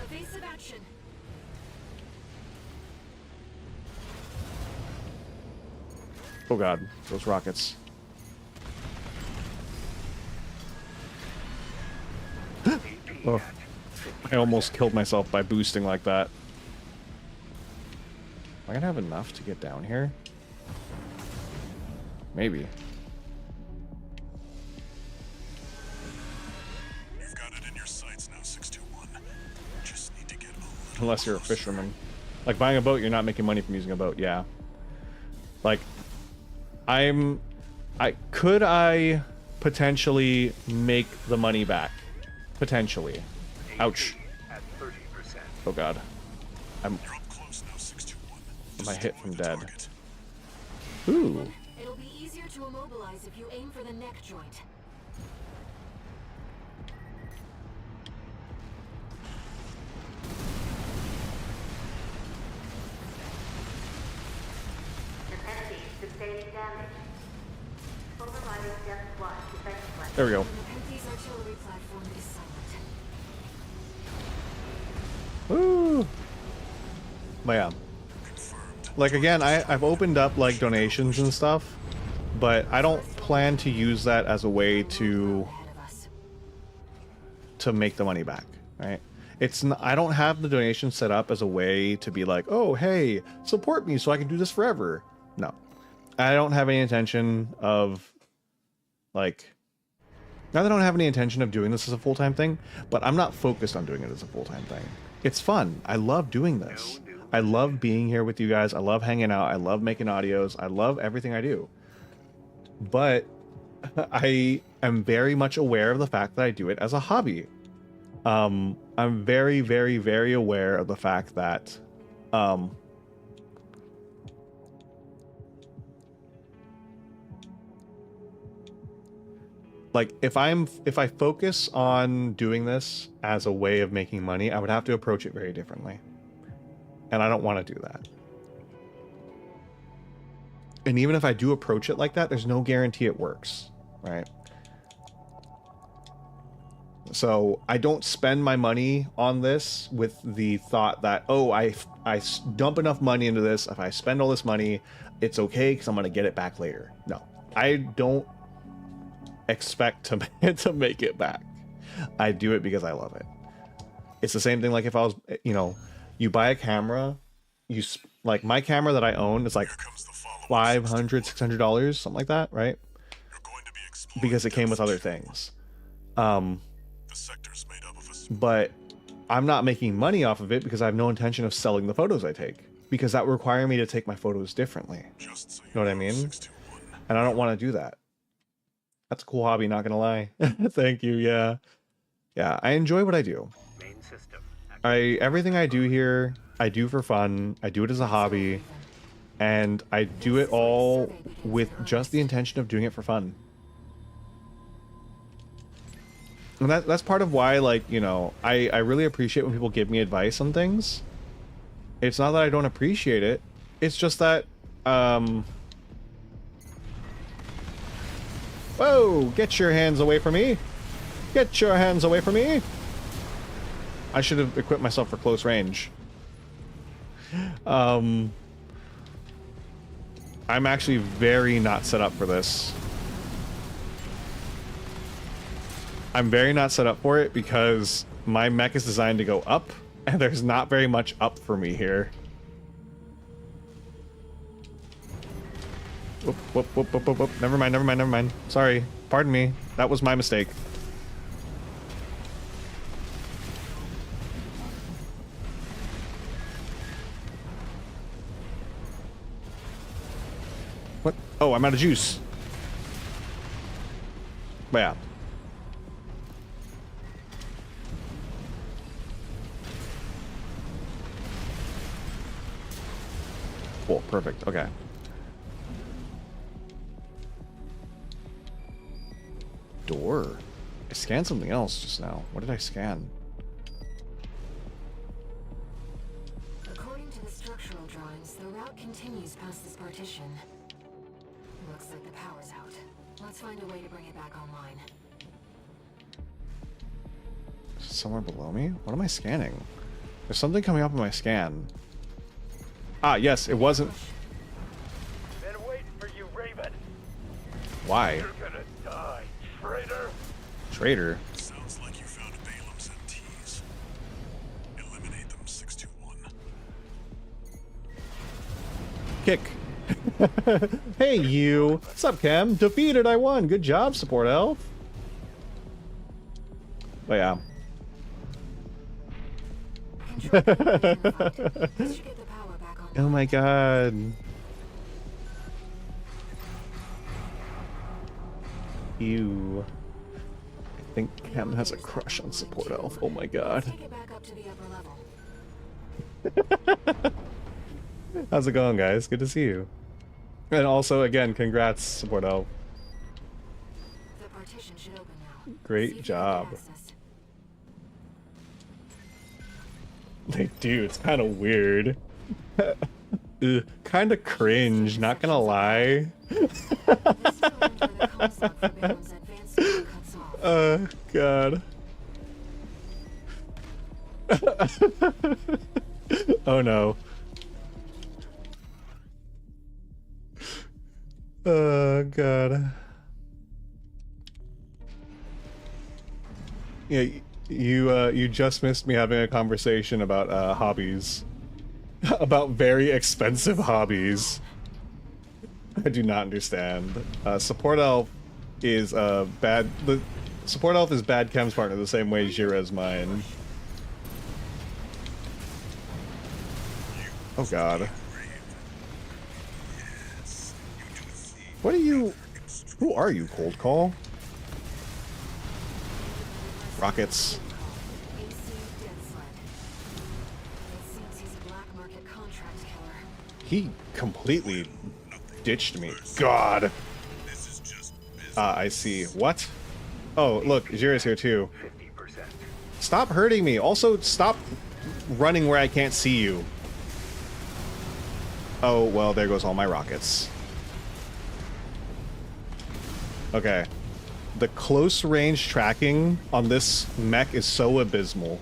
Evasive action. Oh god, those rockets. Oh, I almost killed myself by boosting like that. Am I gonna have enough to get down here? Maybe. You've got it in your sights now, 621. Just need to get a little Unless you're a closer. fisherman. Like buying a boat, you're not making money from using a boat, yeah. Like, could I potentially make the money back? Potentially. Ouch. At 30%. Oh god. You're up close now, 621. Am I hit Destroy from the dead? target. Ooh. It'll be easier to immobilize if you aim for the neck joint. Sustaining damage. Overriding depth 1 defense plan. There we go. Empty's artillery platform is silent. Ooh. But yeah. Confirmed. Like again, I've opened up like donations and stuff, but I don't plan to use that as a way to Ahead of us. make the money back, right? I don't have the donation set up as a way to be like, oh hey, support me so I can do this forever. No. I don't have any intention of like, not that I don't have any intention of doing this as a full-time thing, but I'm not focused on doing it as a full-time thing. It's fun. I love doing this. I love being here with you guys. I love hanging out. I love making audios. I love everything I do. But I am very much aware of the fact that I do it as a hobby. I'm very, very, very aware of the fact that like if I focus on doing this as a way of making money, I would have to approach it very differently. And I don't want to do that. And even if I do approach it like that, there's no guarantee it works, right? So I don't spend my money on this with the thought that, oh, I dump enough money into this. If I spend all this money, it's okay because I'm going to get it back later. No, I don't expect to make it back. I do it because I love it. It's the same thing like if I was, you buy a camera, like my camera that I own is like $500, $600, something like that, right? Because it came with other things. But I'm not making money off of it because I have no intention of selling the photos I take, because that would require me to take my photos differently. You know what I mean? And I don't want to do that. That's a cool hobby, not gonna lie. Thank you. Yeah, I enjoy what I do. Main system. Everything I do here, I do for fun. I do it as a hobby, and I do it all with just the intention of doing it for fun. And that's part of why, like, I really appreciate when people give me advice on things. It's not that I don't appreciate it. It's just that Whoa! Get your hands away from me! Get your hands away from me! I should have equipped myself for close range. I'm actually very not set up for this. I'm very not set up for it because my mech is designed to go up, and there's not very much up for me here. Whoop, whoop, whoop, whoop, whoop, whoop. Never mind, never mind, never mind. Sorry. Pardon me. That was my mistake. What? Oh, I'm out of juice. But yeah. Cool, perfect. Okay. Door. I scanned something else just now. What did I scan? According to the structural drawings, the route continues past this partition. Looks like the power's out. Let's find a way to bring it back online. Somewhere below me? What am I scanning? There's something coming up in my scan. Ah, yes, it wasn't. Been waiting for you, Raven. Why? You're gonna die, traitor. Traitor? Sounds like you found Balam's MTs. Eliminate them, 621. Kick. Hey, you. What's up, Cam? Defeated, I won. Good job, support elf. But yeah. Oh my god. Ew. I think Cam has a crush on support elf. Oh my god. Take it back up to the upper level. How's it going, guys? Good to see you. And also, again, congrats, support elf. The partition should open now. Great job. They do, it's kind of weird. Kind of cringe, not gonna lie. God. Oh no. Oh god. Yeah, you just missed me having a conversation about hobbies. About very expensive hobbies. I do not understand. Support elf is bad. The support elf is bad Chem's partner the same way Jira is mine. Oh god. What are you? Who are you, Cold Call? Rockets. He completely ditched me. God. I see. What? Oh, look, Jira's here too. Stop hurting me. Also, stop running where I can't see you. Oh, well, there goes all my rockets. Okay. The close range tracking on this mech is so abysmal.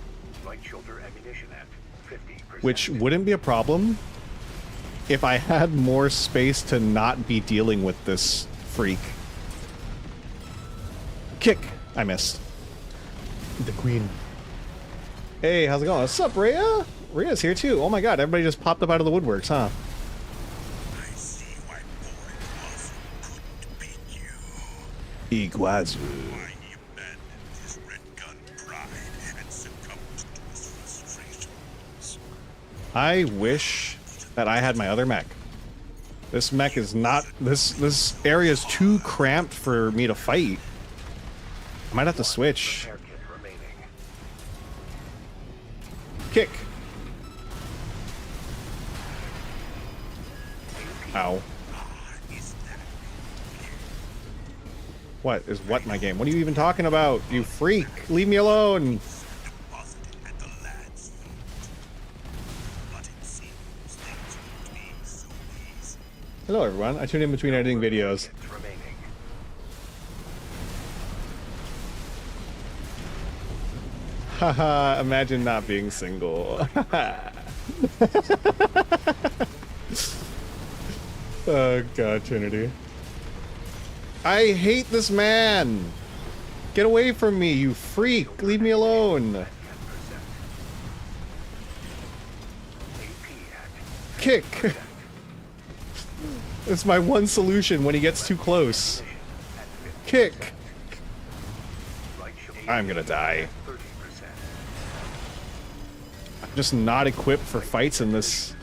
Which wouldn't be a problem if I had more space to not be dealing with this freak. Kick! I missed. The queen. Hey, how's it going? What's up, Rhea? Rhea's here too. Oh my god, everybody just popped up out of the woodworks, huh? Iguazu. I wish that I had my other mech. This mech is not... This area is too cramped for me to fight. I might have to switch. Kick. Ow. What is what my game? What are you even talking about? You freak! Leave me alone! Hello everyone, I tune in between editing videos. Remaining. Haha, imagine not being single. Oh god, Trinity. I hate this man! Get away from me, you freak! Leave me alone! Kick! It's my one solution when he gets too close. Kick! I'm gonna die. I'm just not equipped for fights in this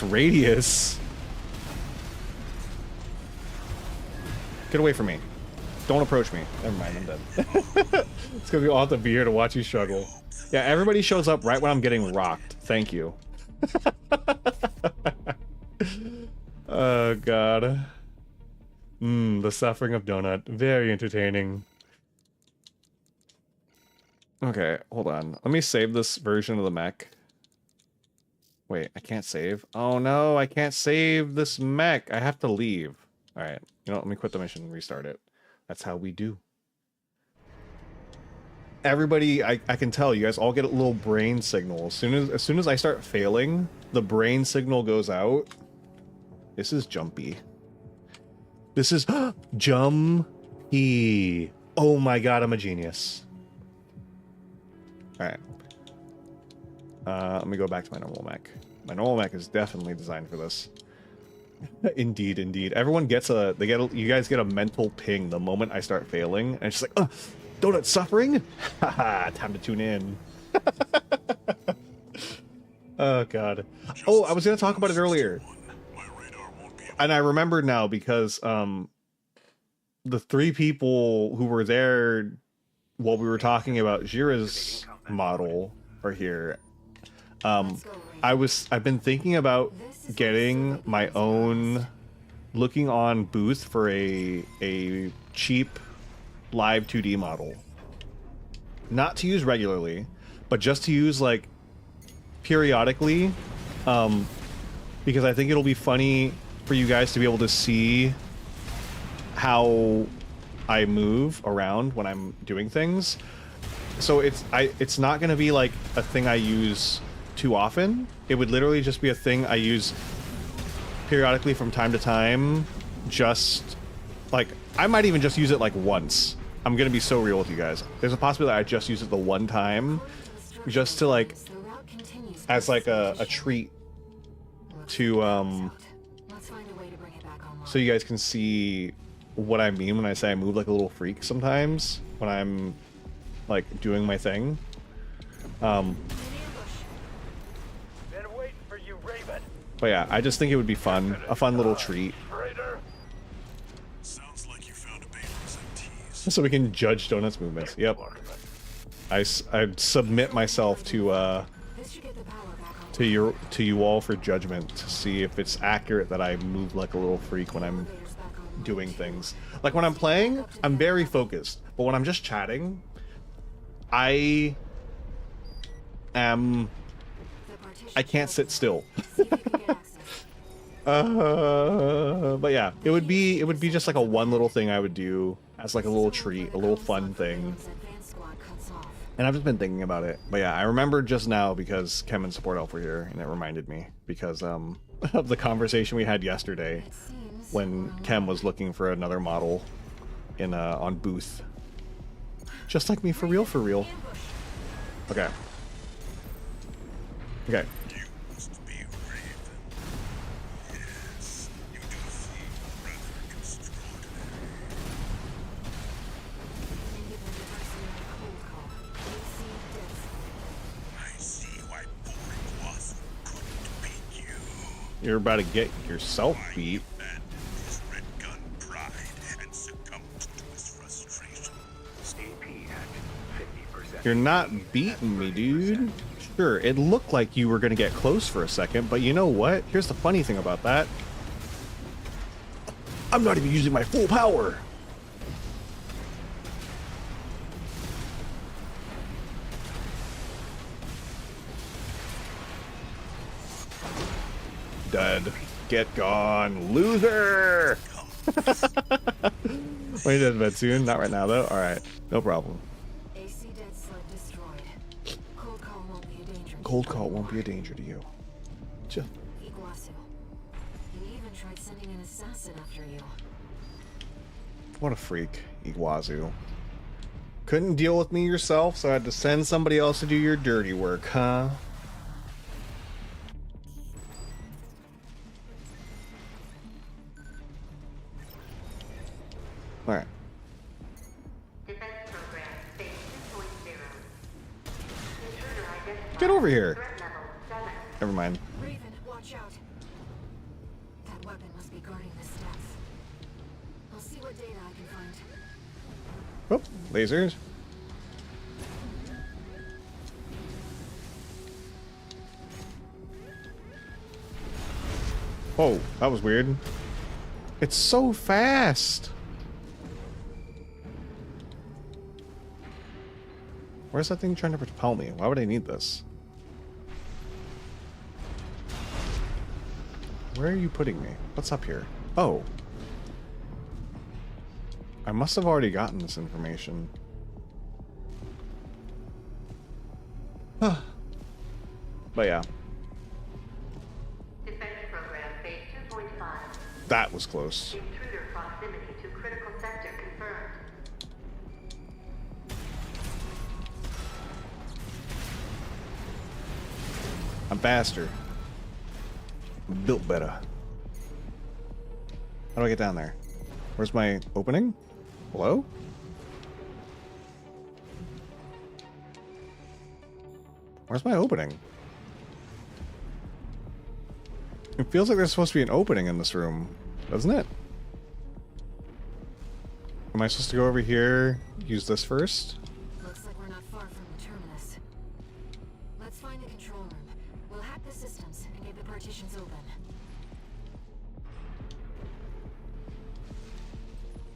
radius. Get away from me. Don't approach me. Never mind, I'm dead. It's gonna be all to be here to watch you struggle. Yeah, everybody shows up right when I'm getting rocked. Thank you. Oh god. The suffering of Donut. Very entertaining. Okay, hold on. Let me save this version of the mech. Wait, I can't save. Oh no, I can't save this mech. I have to leave. Alright, you know what? Let me quit the mission and restart it. That's how we do. Everybody, I can tell you guys all get a little brain signal. As soon as I start failing, the brain signal goes out. This is jumpy. This is jumpy. Oh my god, I'm a genius. Alright. Let me go back to my normal mech. My normal mech is definitely designed for this. Indeed, indeed. Everyone gets you guys get a mental ping the moment I start failing. And it's just like, Donut suffering? Haha, time to tune in. Oh god. Oh, I was gonna talk about it earlier. And I remembered now because the three people who were there while we were talking about Jira's model are here. I've been thinking about getting my own looking on booth for a cheap live 2D model. Not to use regularly, but just to use like periodically, because I think it'll be funny for you guys to be able to see how I move around when I'm doing things. So it's not going to be like a thing I use too often. It would literally just be a thing I use periodically from time to time. Just like, I might even just use it like once. I'm going to be so real with you guys. There's a possibility I just use it the one time just to like, as like a treat to, so you guys can see what I mean when I say I move like a little freak sometimes when I'm like doing my thing. But yeah, I just think it would be fun, a fun little treat. Sounds like you found a base So we can judge Donut's movements. Yep. I submit myself to you all for judgment to see if it's accurate that I move like a little freak when I'm doing things. Like when I'm playing, I'm very focused, but when I'm just chatting, I can't sit still. But yeah, it would be just like a one little thing I would do as like a little treat, a little fun thing. And I've just been thinking about it. But yeah, I remembered just now because Kem and Support Elf were here, and it reminded me because of the conversation we had yesterday when Kem was looking for another model in on booth. Just like me, for real, for real. Okay. Okay. You must be Raven. Yes, you do seem rather extraordinary. I see why boring Wasu couldn't beat you. You're about to get yourself beat. You're not beating me, dude. Sure, it looked like you were gonna get close for a second, but you know what? Here's the funny thing about that. I'm not even using my full power. Dead. Get gone, loser! Wait, dead bed soon? Not right now though. All right, no problem. AC dead sled destroyed. Cold call won't be a danger. Cold call won't be a danger to you. Just Iguazu. He even tried sending an assassin after you. what a freak, Iguazu. Couldn't deal with me yourself, so I had to send somebody else to do your dirty work, huh? Alright. Defense program, phase 2.0. Intruder identified. Get over here. Threat level 7. Never mind. Raven, watch out. That weapon must be guarding the steps. I'll see what data I can find. Oh, lasers. Whoa, that was weird. It's so fast. Where's that thing trying to propel me? Why would I need this? Where are you putting me? What's up here? Oh. I must have already gotten this information. But yeah. Defense program, phase 2.5. That was close. Intruder proximity to critical sector confirmed. I'm faster. I'm built better. How do I get down there? Where's my opening? Hello? Where's my opening? It feels like there's supposed to be an opening in this room, doesn't it? Am I supposed to go over here, use this first? Looks like we're not far from the terminus. Let's find the control room. We'll hack the systems and get the partitions open.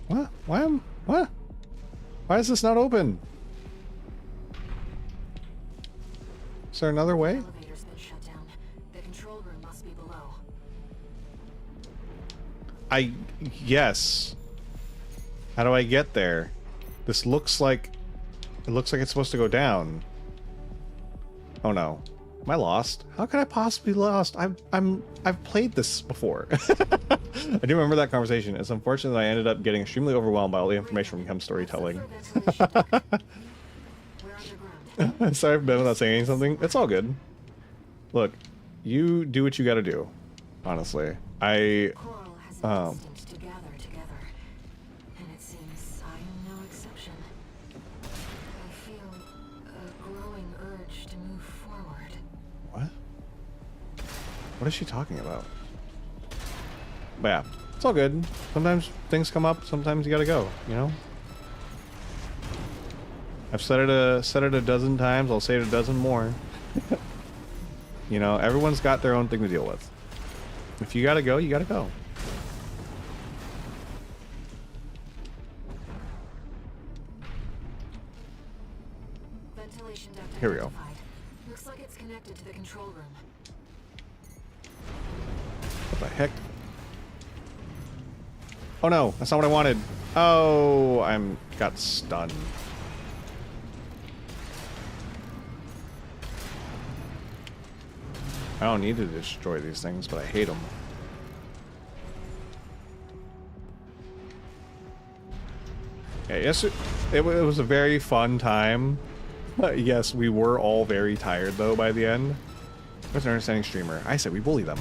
What? What? Why is this not open? Is there another way? The elevator's been shut down. The control room must be below. Yes. How do I get there? This looks like... It looks like it's supposed to go down. Oh no. Am I lost? How could I possibly be lost? I've played this before. I do remember that conversation. It's unfortunate that I ended up getting extremely overwhelmed by all the information from Chem storytelling. Sorry for Ben without saying something. It's all good. Look, you do what you gotta do. Honestly. Coral has an instinct to gather together. And it seems I am no exception. I feel a growing urge to move forward. What? What is she talking about? But yeah, it's all good. Sometimes things come up, sometimes you gotta go, you know? I've said it a dozen times, I'll say it a dozen more. You know, everyone's got their own thing to deal with. If you gotta go, you gotta go. Ventilation duct Here we go. identified. Looks like it's connected to the control room. What the heck? Oh no, that's not what I wanted. Oh, got stunned. I don't need to destroy these things, but I hate them. Yeah, yes, it was a very fun time. Yes, we were all very tired though by the end. What's an understanding streamer? I said we bully them.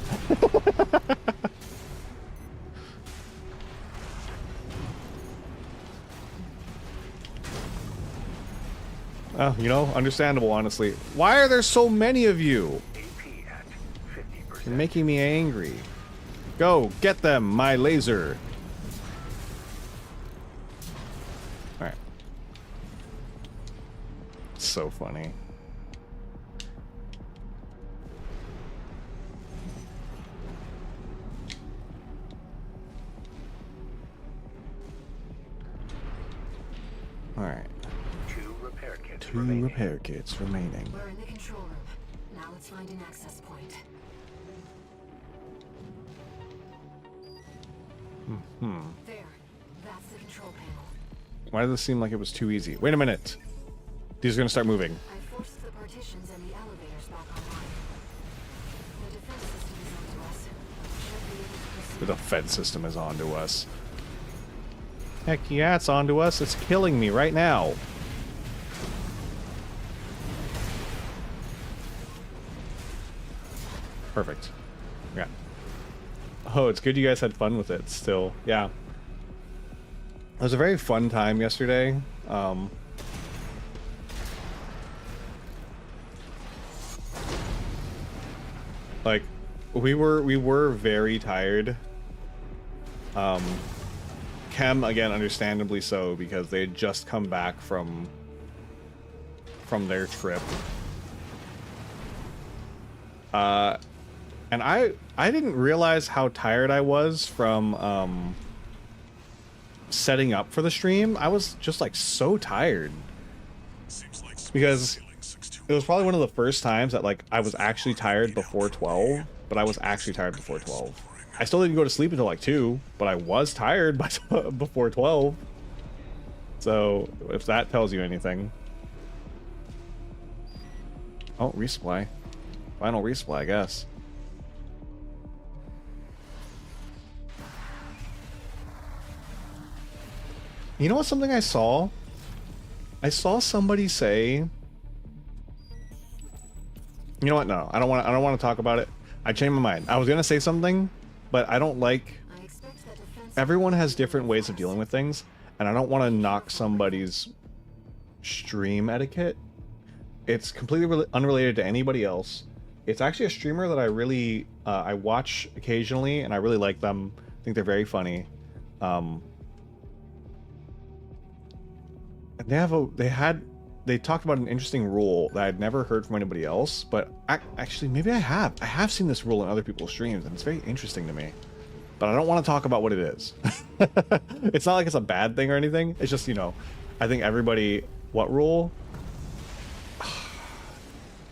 Oh, you know, understandable, honestly. Why are there so many of you? AP at 50%. You're making me angry. Go, get them, my laser. Alright. So funny. Alright. Two repair kits Two remaining. repair kits remaining. We're in the control room. Now let's find an access point. There. That's the control panel. Why does this seem like it was too easy? Wait a minute. These are gonna start moving. I forced the partitions and the elevators back online. The defense system is onto us. Should be able to proceed. The defense system is onto us. Heck yeah, it's onto us. It's killing me right now. Perfect. Yeah. Oh, it's good you guys had fun with it still. Yeah. It was a very fun time yesterday. Like, we were very tired. Chem, again, understandably so, because they had just come back from their trip. And I didn't realize how tired I was from setting up for the stream. I was just like so tired because it was probably one of the first times that like I was actually tired before 12, but I was actually tired before 12. I still didn't go to sleep until like 2, but I was tired by before 12. So if that tells you anything. Oh, resupply. Final resupply, I guess. You know what? Something I saw? I saw somebody say, you know what? No, I don't want to talk about it. I changed my mind. I was gonna say something, but I don't like. Everyone has different ways of dealing with things, and I don't want to knock somebody's stream etiquette. It's completely unrelated to anybody else. It's actually a streamer that I really I watch occasionally, and I really like them. I think they're very funny. They talked about an interesting rule that I'd never heard from anybody else, but actually maybe I have seen this rule in other people's streams, and it's very interesting to me, but I don't want to talk about what it is. It's not like it's a bad thing or anything. It's just, you know, I think everybody, what rule?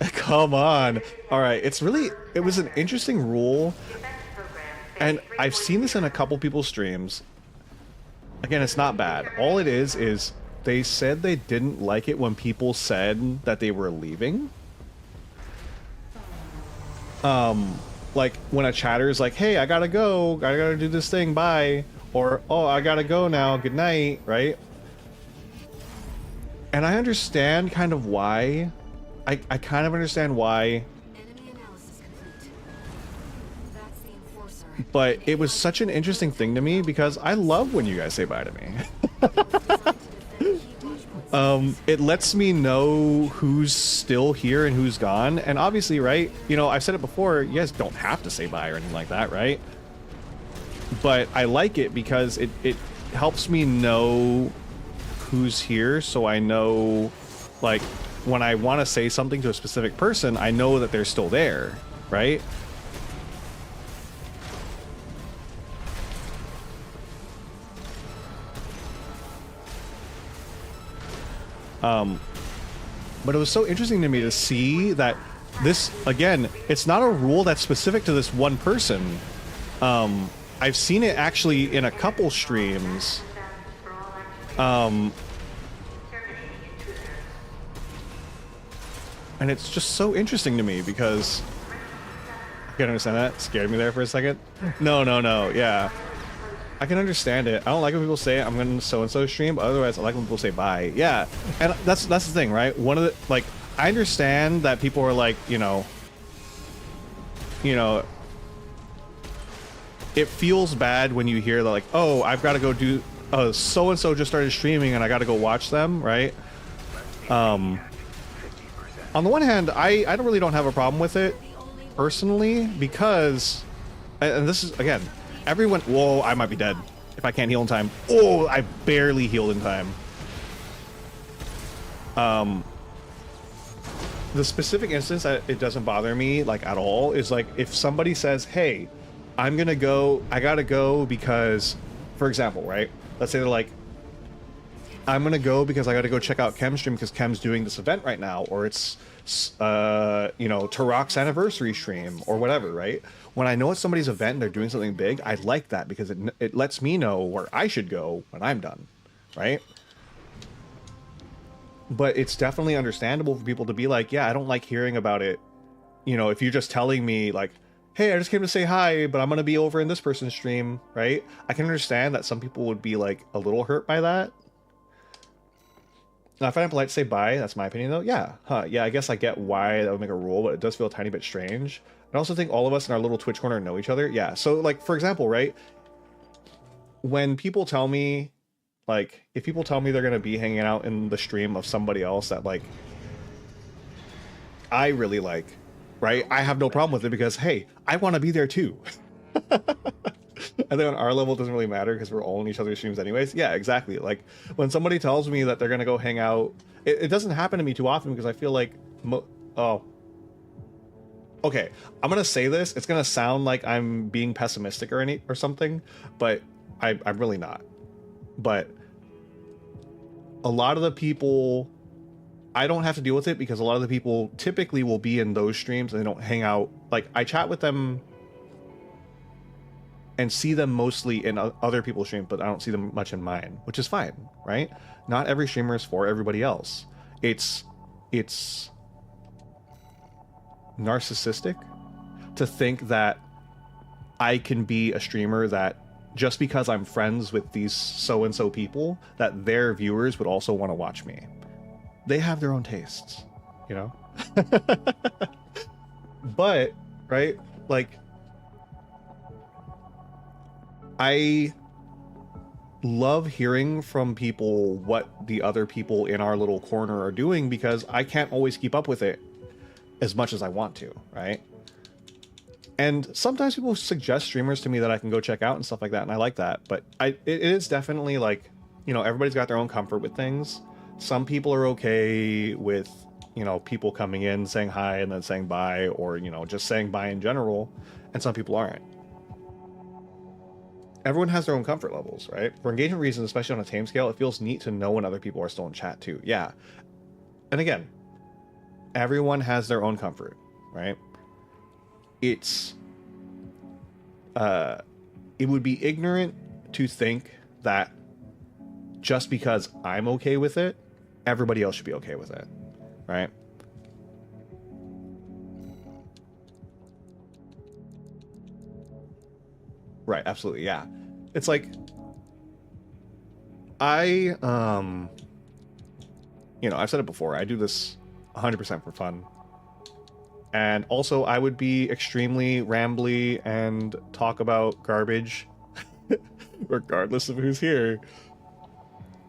Come on. All right. It was an interesting rule, and I've seen this in a couple people's streams. Again, it's not bad. All it is they said they didn't like it when people said that they were leaving. Like when a chatter is like, hey, I gotta go, I gotta do this thing, bye. Or, oh, I gotta go now, good night, right? And I understand kind of why. I kind of understand why. But it was such an interesting thing to me because I love when you guys say bye to me. It lets me know who's still here and who's gone. And obviously, right, you know, I've said it before, you guys don't have to say bye or anything like that, right? But I like it because it helps me know who's here, so I know, like, when I want to say something to a specific person, I know that they're still there, right? But it was so interesting to me to see that this, again, it's not a rule that's specific to this one person. I've seen it actually in a couple streams. And it's just so interesting to me because I can understand that. Scared me there for a second. No, yeah. I can understand it. I don't like when people say I'm gonna so-and-so stream, but otherwise I like when people say bye. Yeah. And that's the thing, right? One of the, like, I understand that people are like, you know, it feels bad when you hear that, like, oh, I've got to go do, so-and-so just started streaming and I got to go watch them, right? On the one hand, I don't have a problem with it personally because, and this is, again, everyone, whoa, I might be dead if I can't heal in time. Oh, I barely healed in time. The specific instance that it doesn't bother me, like, at all is, like, if somebody says, hey, I gotta go because, for example, right? Let's say they're like, I'm gonna go because I gotta go check out Chem's stream because Chem's doing this event right now, or it's you know, Turok's anniversary stream or whatever, right? When I know it's somebody's event and they're doing something big, I like that because it lets me know where I should go when I'm done, right? But it's definitely understandable for people to be like, yeah, I don't like hearing about it. You know, if you're just telling me like, hey, I just came to say hi, but I'm gonna be over in this person's stream, right? I can understand that some people would be like a little hurt by that. Now, if I'm polite to say bye, that's my opinion though. Yeah, yeah, I guess I get why that would make a rule, but it does feel a tiny bit strange. I also think all of us in our little Twitch corner know each other. Yeah, so like, for example, right? When people tell me, like, if people tell me they're going to be hanging out in the stream of somebody else that, like, I really like, right? I have no problem with it because, hey, I want to be there too. I think on our level it doesn't really matter because we're all in each other's streams anyways. Yeah, exactly. Like, when somebody tells me that they're going to go hang out, it doesn't happen to me too often because I feel like, oh. Okay, I'm going to say this. It's going to sound like I'm being pessimistic or something, but I'm really not. But a lot of the people, I don't have to deal with it because a lot of the people typically will be in those streams and they don't hang out. Like, I chat with them and see them mostly in other people's streams, but I don't see them much in mine, which is fine, right? Not every streamer is for everybody else. It's narcissistic to think that I can be a streamer that just because I'm friends with these so-and-so people, that their viewers would also want to watch me. They have their own tastes, you know? But, right, like, I love hearing from people what the other people in our little corner are doing because I can't always keep up with it as much as I want to, right? And sometimes people suggest streamers to me that I can go check out and stuff like that, and I like that. But it is definitely like, you know, everybody's got their own comfort with things. Some people are okay with, you know, people coming in, saying hi, and then saying bye, or, you know, just saying bye in general, and some people aren't. Everyone has their own comfort levels, right? For engagement reasons, especially on a tame scale, it feels neat to know when other people are still in chat too. Yeah. And again, everyone has their own comfort, right? It would be ignorant to think that just because I'm okay with it, everybody else should be okay with it, right? Right, absolutely, yeah. It's like, you know, I've said it before, I do this 100% for fun. And also, I would be extremely rambly and talk about garbage, regardless of who's here.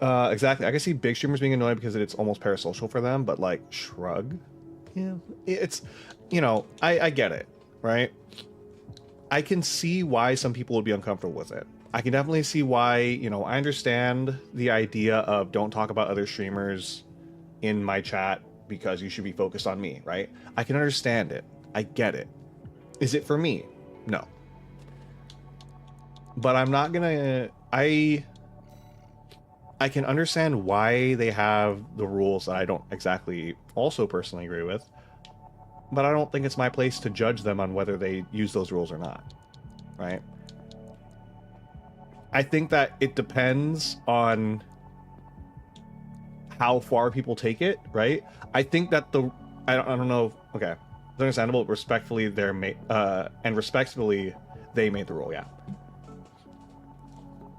Exactly. I can see big streamers being annoyed because it's almost parasocial for them, but like, shrug. Yeah, it's, you know, I get it, right? I can see why some people would be uncomfortable with it. I can definitely see why, you know, I understand the idea of don't talk about other streamers in my chat because you should be focused on me, right? I can understand it. I get it. Is it for me? No. But I'm not gonna... I can understand why they have the rules that I don't exactly also personally agree with, but I don't think it's my place to judge them on whether they use those rules or not, right? I think that it depends on how far people take it, right? I think that I don't know. Okay, it's understandable. Respectfully, and respectfully, they made the rule. Yeah,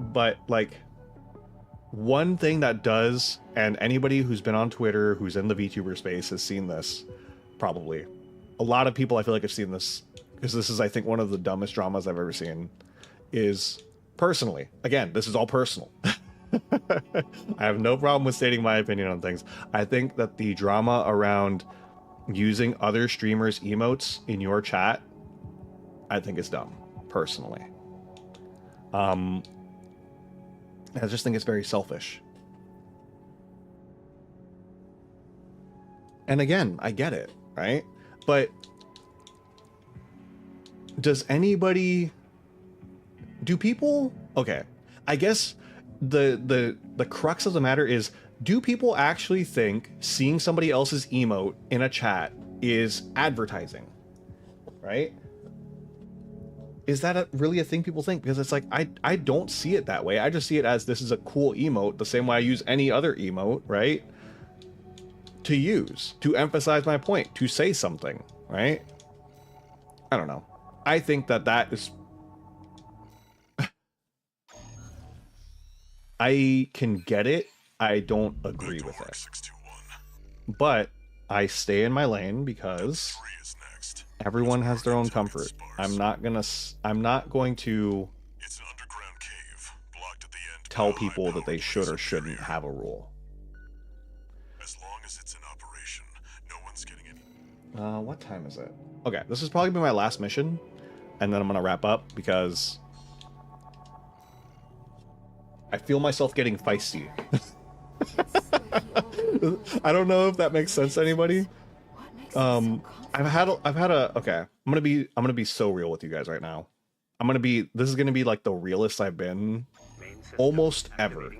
but like, one thing that does, and anybody who's been on Twitter, who's in the VTuber space, has seen this. Probably, a lot of people I feel like have seen this because this is, I think, one of the dumbest dramas I've ever seen. Is personally, again, this is all personal. I have no problem with stating my opinion on things. I think that the drama around using other streamers' emotes in your chat, I think is dumb, personally. I just think it's very selfish. And again, I get it, right? But does anybody... Do people... Okay, I guess the the crux of the matter is, do people actually think seeing somebody else's emote in a chat is advertising? Right? Is that really a thing people think? Because it's like, I don't see it that way. I just see it as this is a cool emote, the same way I use any other emote, right? To use, to emphasize my point, to say something, right? I don't know. I think that is... I can get it. I don't agree with it. But I stay in my lane because everyone has their own comfort. I'm not going to tell people that they should or shouldn't have a rule. As long as it's in operation, no one's getting any. What time is it? Okay, this has probably been my last mission, and then I'm gonna wrap up because I feel myself getting feisty. I don't know if that makes sense to anybody. I've had a okay. I'm gonna be so real with you guys right now. This is gonna be like the realest I've been almost ever.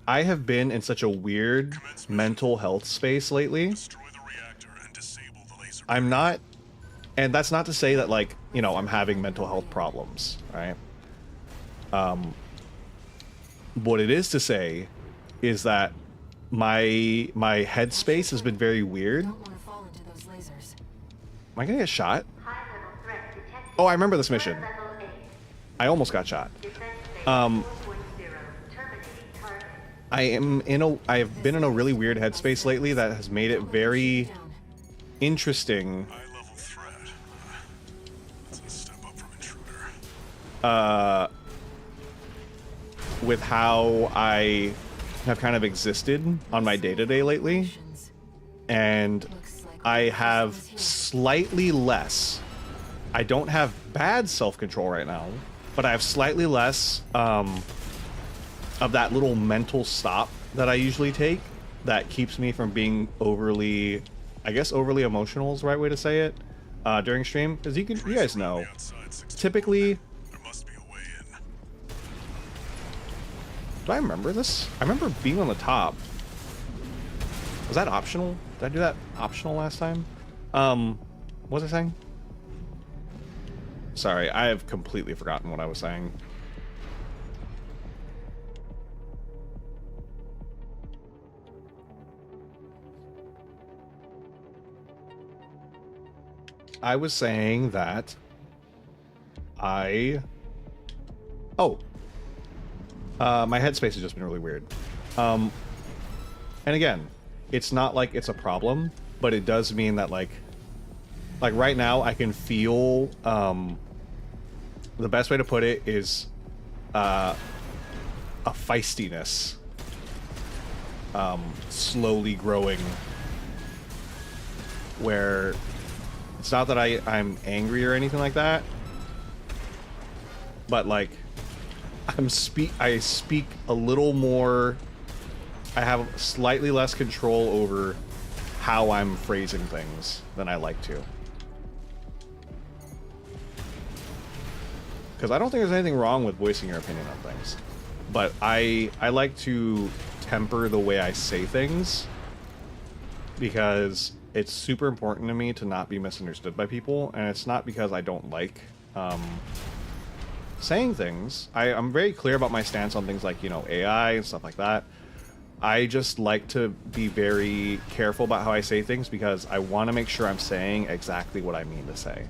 I have been in such a weird mental health space lately. I'm not, and that's not to say that, like, you know, I'm having mental health problems, right? What it is to say is that my headspace has been very weird. Am I gonna get shot? Oh, I remember this mission. I almost got shot. I've been in a really weird headspace lately that has made it very interesting. With how I have kind of existed on my day-to-day lately, and I have slightly less. I don't have bad self-control right now, but I have slightly less of that little mental stop that I usually take that keeps me from being overly, I guess overly emotional is the right way to say it, during stream. Because you guys know, typically... Do I remember this? I remember being on the top. Was that optional? Did I do that optional last time? What was I saying? Sorry, I have completely forgotten what I was saying. I was saying that my headspace has just been really weird. And again, it's not like it's a problem, but it does mean that like right now I can feel, the best way to put it is a feistiness slowly growing, where it's not that I'm angry or anything like that, but like I speak a little more. I have slightly less control over how I'm phrasing things than I like to. Because I don't think there's anything wrong with voicing your opinion on things, but I like to temper the way I say things, because it's super important to me to not be misunderstood by people, and it's not because I don't like saying things. I'm very clear about my stance on things like, you know, AI and stuff like that. I just like to be very careful about how I say things, because I want to make sure I'm saying exactly what I mean to say.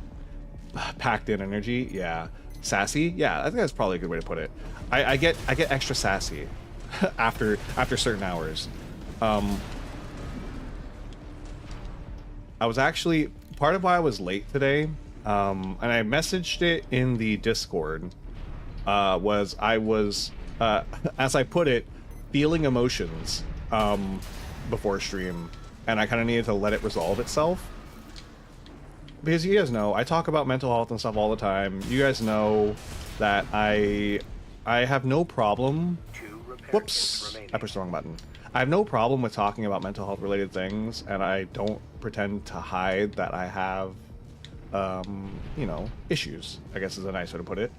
Packed in energy, yeah. Sassy, yeah, I think that's probably a good way to put it. I get extra sassy after certain hours. I was actually, part of why I was late today, and I messaged it in the Discord, was I was, as I put it, feeling emotions before stream, and I kind of needed to let it resolve itself. Because you guys know, I talk about mental health and stuff all the time. You guys know that I have no problem... Whoops! I pushed the wrong button. I have no problem with talking about mental health related things, and I don't pretend to hide that I have, you know, issues, I guess is a nice way to put it.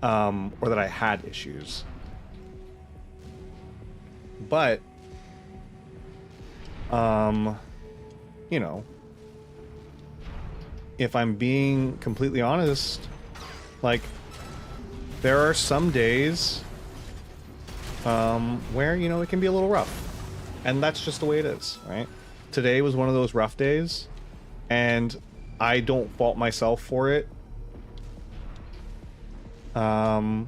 Or that I had issues. But, you know, if I'm being completely honest, like, there are some days where, you know, it can be a little rough. And that's just the way it is, right? Today was one of those rough days, and I don't fault myself for it. I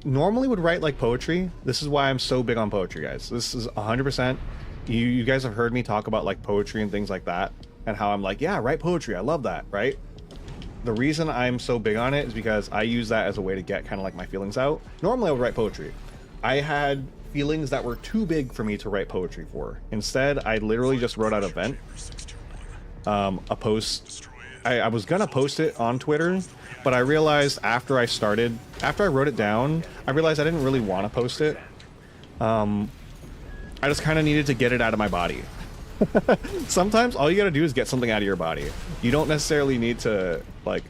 normally would write like poetry. This is why I'm so big on poetry, guys. This is 100%. You guys have heard me talk about like poetry and things like that, and how I'm like, yeah, write poetry. I love that, right? The reason I'm so big on it is because I use that as a way to get kind of like my feelings out. Normally I would write poetry. I had feelings that were too big for me to write poetry for. Instead, I literally just wrote out a vent. A post. I was gonna post it on Twitter, but I realized after I wrote it down, I realized I didn't really want to post it. I just kind of needed to get it out of my body. Sometimes all you gotta do is get something out of your body. You don't necessarily need to, like,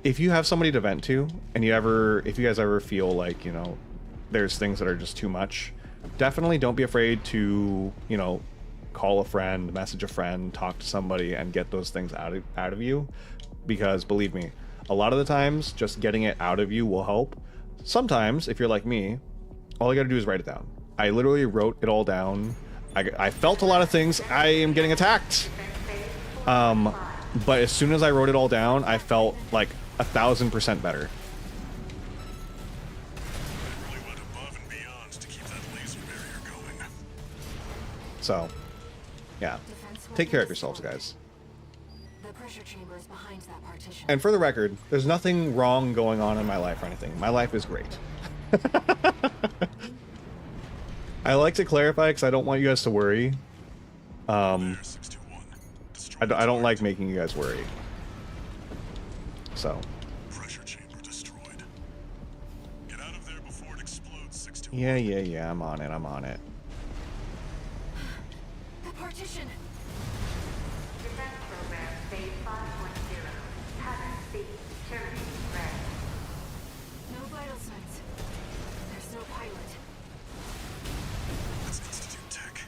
if you have somebody to vent to, and if you guys ever feel like, you know, there's things that are just too much, definitely don't be afraid to, you know, call a friend, message a friend, talk to somebody, and get those things out of you. Because believe me, a lot of the times just getting it out of you will help. Sometimes, if you're like me, all you gotta do is write it down. I literally wrote it all down. I felt a lot of things. I am getting attacked. But as soon as I wrote it all down, I felt like 1,000% better. Really went above and beyond to keep that laser barrier going. So, yeah. Take care of yourselves, guys. The pressure chamber is behind that partition. And for the record, there's nothing wrong going on in my life or anything. My life is great. I like to clarify because I don't want you guys to worry. I don't like making you guys worry. So. Pressure chamber destroyed. Get out of there before it explodes. 621. Yeah, I'm on it. The partition. Defense program phase 5.0. Hazard C. Terminating red. No vital signs. There's no pilot. That's Institute Tech.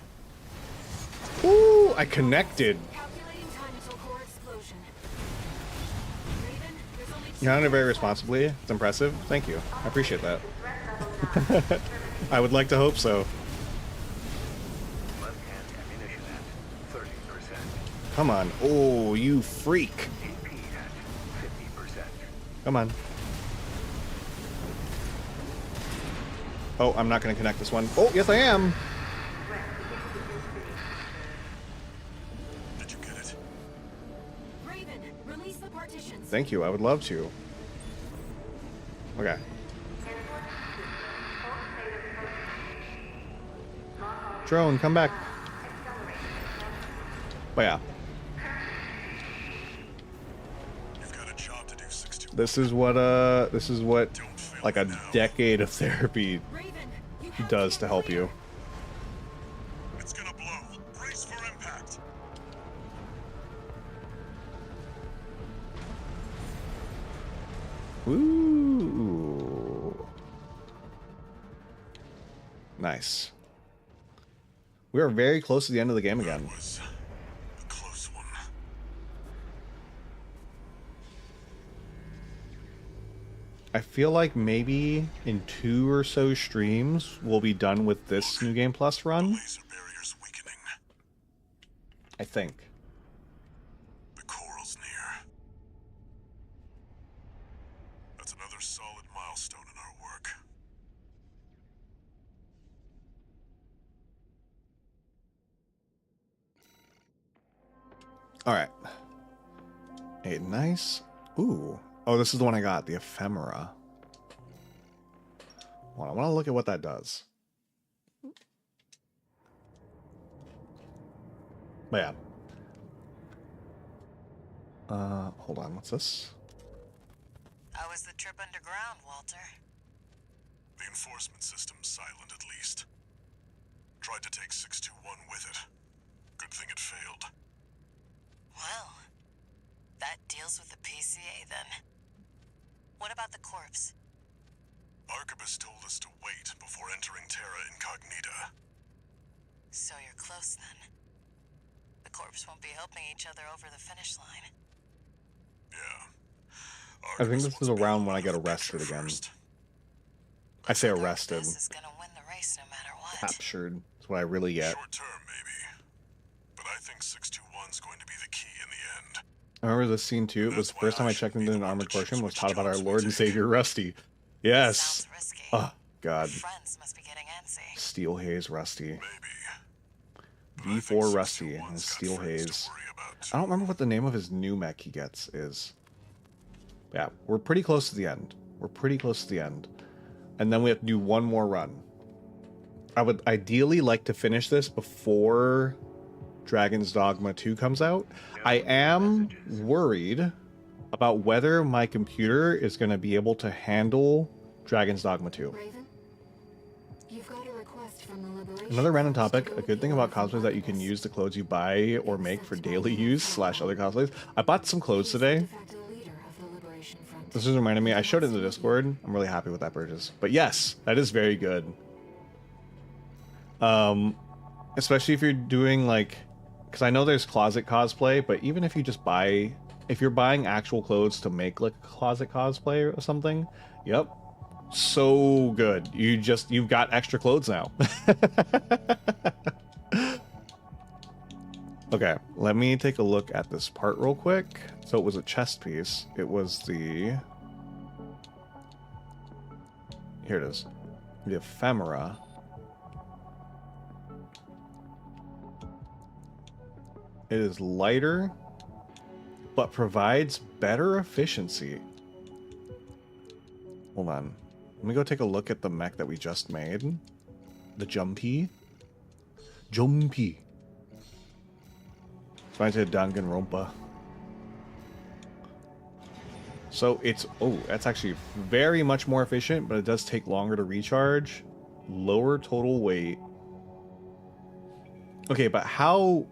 Ooh, I connected. Calculating time until core explosion. Raven, there's only You handled it very responsibly. It's impressive. Thank you. I appreciate that. I would like to hope so. Left hand ammunition at 30%. Come on. Oh, you freak. AP at 50%. Come on. Oh, I'm not going to connect this one. Oh, yes, I am. Did you get it? Raven, release the partitions. Thank you. I would love to. Okay. Drone, come back. But yeah. You've got a job to do. 621. This is what like a decade of therapy Raven, you have does get to help clear. you. It's gonna blow. Brace for impact. Ooh. Nice. We are very close to the end of the game again. That was a close one. I feel like maybe in 2 or so streams we'll be done with this New Game Plus run. Laser barrier's weakening. I think. The coral's near. That's another solid milestone in our work. Alright. A nice... Ooh. Oh, this is the one I got. The ephemera. Well, I want to look at what that does. But yeah. Hold on. What's this? How was the trip underground, Walter? The enforcement system's silent at least. Tried to take 621 with it. Good thing it failed. Well, that deals with the PCA then. What about the corpse? Arquebus told us to wait before entering Terra Incognita. So you're close then. The corps won't be helping each other over the finish line. Yeah. I think Arquebus this wants is to be around the when I one get in the picture arrested again. first. I say arrested. This is gonna win the race no matter what. Captured. That's what I really get. Short term, maybe. But I think 621's going to be the key in the end. I remember this scene too. It was the first time I checked into an armored portion, was taught about our Lord and Savior Rusty. Yes. Sounds risky. Oh, God. Friends must be getting antsy. Steel Haze Rusty. Maybe. But I think V4 Rusty 621's and got Steel friends to Haze. worry about, too. I don't remember what the name of his new mech he gets is. Yeah, we're pretty close to the end. We're pretty close to the end. And then we have to do one more run. I would ideally like to finish this before Dragon's Dogma 2 comes out. I am worried about whether my computer is going to be able to handle Dragon's Dogma 2. Raven, you've got a request from the Liberation Another random Force to topic, go a good thing about with cosplays is that you can use the clothes you buy or make for daily use / other cosplays. I bought some clothes He's the today. de facto leader of the Liberation Front. This just reminded me, I showed it in the Discord. I'm really happy with that purchase. But yes, that is very good. Especially if you're doing like, because I know there's closet cosplay, but even if you just buy, if you're buying actual clothes to make like a closet cosplay or something, yep, so good. You've got extra clothes now. Okay, let me take a look at this part real quick. So it was a chest piece. It was the... Here it is. The ephemera. It is lighter, but provides better efficiency. Hold on. Let me go take a look at the mech that we just made. The Jumpy. Jumpy. It's mine to Danganronpa. So it's... Oh, that's actually very much more efficient, but it does take longer to recharge. Lower total weight. Okay, but how...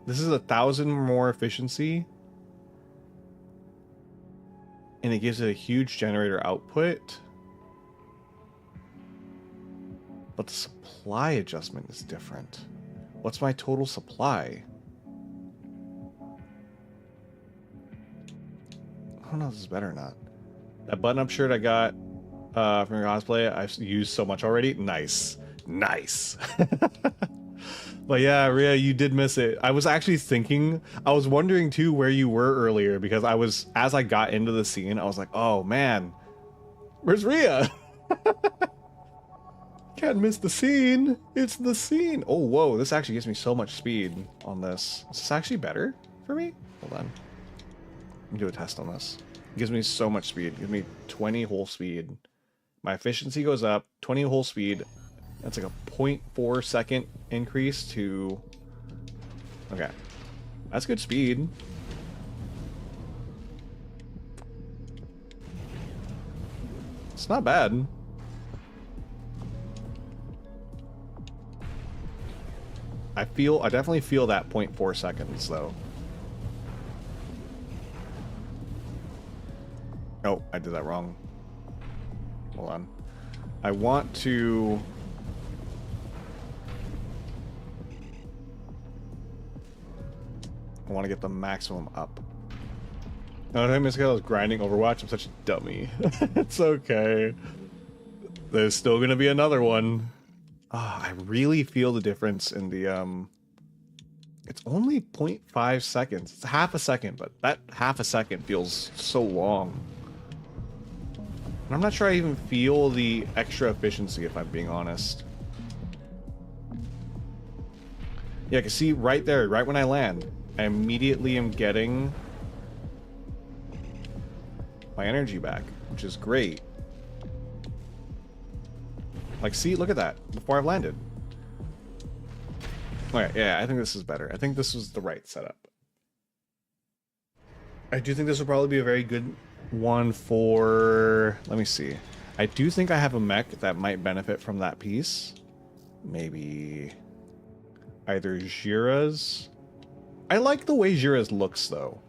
This is 1,000 more efficiency. And it gives it a huge generator output. But the supply adjustment is different. What's my total supply? I don't know if this is better or not. That button-up shirt I got from your cosplay, I've used so much already. Nice. Nice. But yeah, Rhea, you did miss it. I was actually thinking, I was wondering too where you were earlier, because I was, as I got into the scene, I was like, oh man, where's Rhea? Can't miss the scene. It's the scene. Oh, whoa, this actually gives me so much speed on this. Is this actually better for me? Hold on. Let me do a test on this. It gives me so much speed. It gives me 20 whole speed. My efficiency goes up, 20 whole speed. That's like a 0.4 second increase to... Okay. That's good speed. It's not bad. I definitely feel that 0.4 seconds though. Oh, I did that wrong. Hold on. I want to... I want to get the maximum up. No, I missed because I was grinding Overwatch. I'm such a dummy. It's okay. There's still gonna be another one. I really feel the difference in the it's only 0.5 seconds. It's half a second, but that half a second feels so long. And I'm not sure I even feel the extra efficiency, if I'm being honest. Yeah, I can see right there, right when I land, I immediately am getting my energy back, which is great. Like, see, look at that, before I've landed. Okay, yeah, I think this is better. I think this was the right setup. I do think this will probably be a very good one for... Let me see. I do think I have a mech that might benefit from that piece. Maybe... either Jira's... I like the way Jira's looks, though.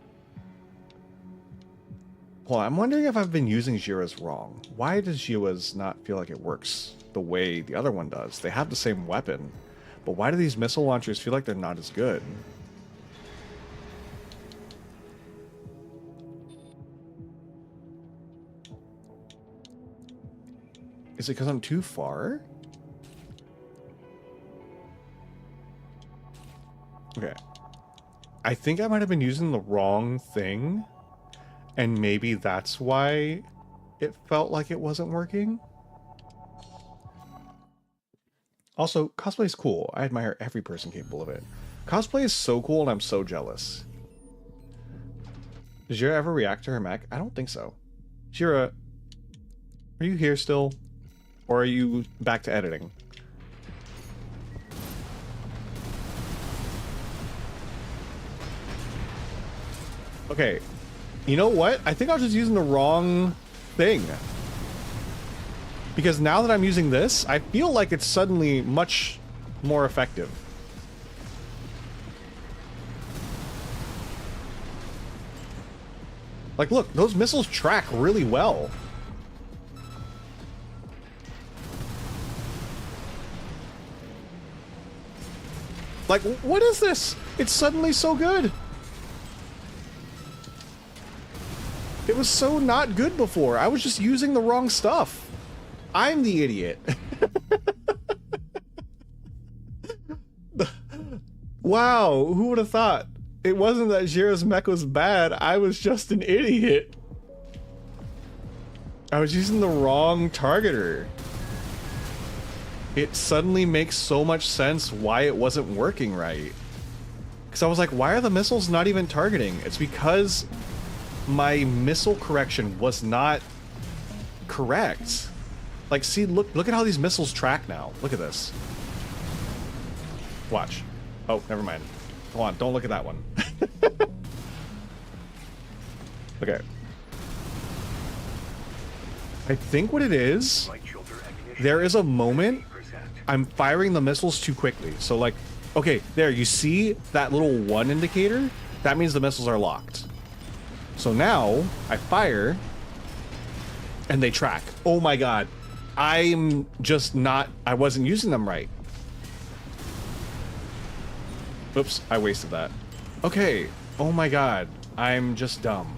Well, I'm wondering if I've been using Jira's wrong. Why does Jira's not feel like it works the way the other one does? They have the same weapon, but why do these missile launchers feel like they're not as good? Is it because I'm too far? Okay. I think I might have been using the wrong thing, and maybe that's why it felt like it wasn't working. Also, cosplay is cool. I admire every person capable of it. Cosplay is so cool, and I'm so jealous. Does Jira ever react to her mech? I don't think so. Jira, are you here still? Or are you back to editing? Okay, you know what? I think I was just using the wrong thing. Because now that I'm using this, I feel like it's suddenly much more effective. Like, look, those missiles track really well. Like, what is this? It's suddenly so good. It was so not good before. I was just using the wrong stuff. I'm the idiot. Wow, who would have thought? It wasn't that Jira's mech was bad, I was just an idiot. I was using the wrong targeter. It suddenly makes so much sense why it wasn't working right. Because I was like, why are the missiles not even targeting? It's because my missile correction was not correct. Like, see, look at how these missiles track now. Look at this. Watch. Oh, never mind. Hold on, don't look at that one. Okay. I think what it is, there is a moment I'm firing the missiles too quickly. So like, okay, there, you see that little 1 indicator? That means the missiles are locked. So now I fire and they track. Oh my God. I'm just not, I wasn't using them right. Oops, I wasted that. Okay. Oh my God. I'm just dumb.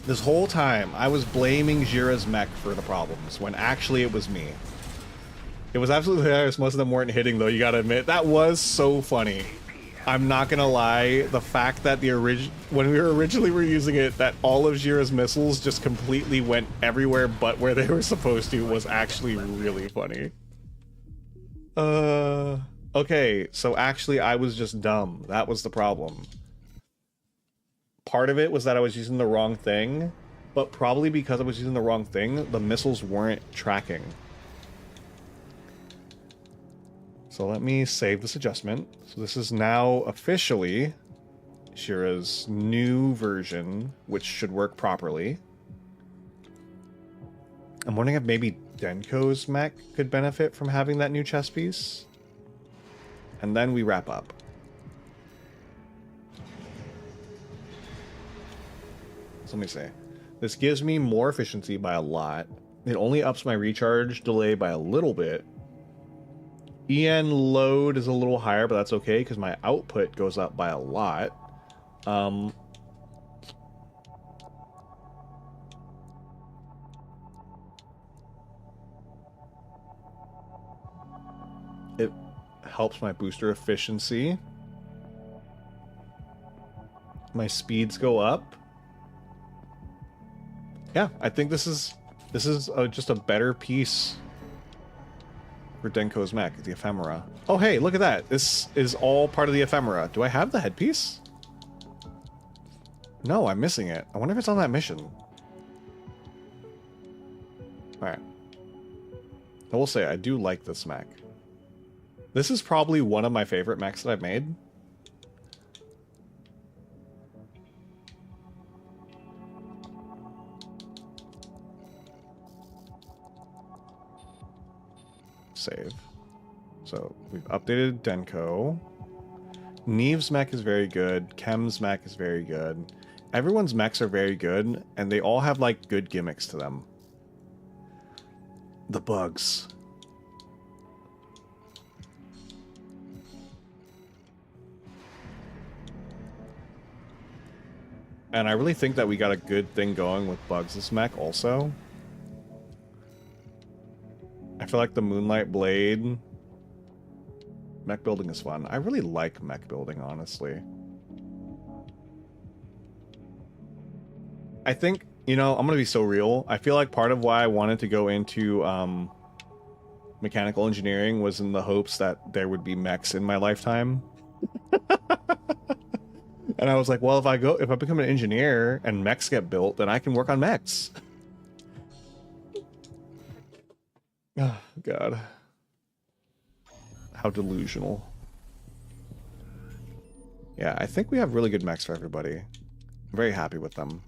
This whole time I was blaming Jira's mech for the problems when actually it was me. It was absolutely hilarious. Most of them weren't hitting though, you gotta admit. That was so funny. I'm not gonna lie, the fact that when we were originally using it, that all of Jira's missiles just completely went everywhere but where they were supposed to was actually really funny. Okay, so actually I was just dumb. That was the problem. Part of it was that I was using the wrong thing, but probably because I was using the wrong thing, the missiles weren't tracking. So let me save this adjustment. So this is now officially Jira's new version, which should work properly. I'm wondering if maybe Denko's mech could benefit from having that new chess piece. And then we wrap up. So let me say, this gives me more efficiency by a lot. It only ups my recharge delay by a little bit. EN load is a little higher, but that's okay because my output goes up by a lot. It helps my booster efficiency. My speeds go up. Yeah, I think this is just a better piece for Denko's mech, the ephemera. Oh hey, look at that. This is all part of the ephemera. Do I have the headpiece? No, I'm missing it. I wonder if it's on that mission. Alright. I will say, I do like this mech. This is probably one of my favorite mechs that I've made. Save. So we've updated Denko. Neve's mech is very good. Chem's mech is very good. Everyone's mechs are very good, and they all have like good gimmicks to them. The bugs. And I really think that we got a good thing going with Bugs' mech also. I feel like the Moonlight Blade mech building is fun. I really like mech building, honestly. I think, you know, I'm gonna be so real. I feel like part of why I wanted to go into mechanical engineering was in the hopes that there would be mechs in my lifetime. And I was like, well, if I become an engineer and mechs get built, then I can work on mechs. Oh, God. How delusional. Yeah, I think we have really good mechs for everybody. I'm very happy with them.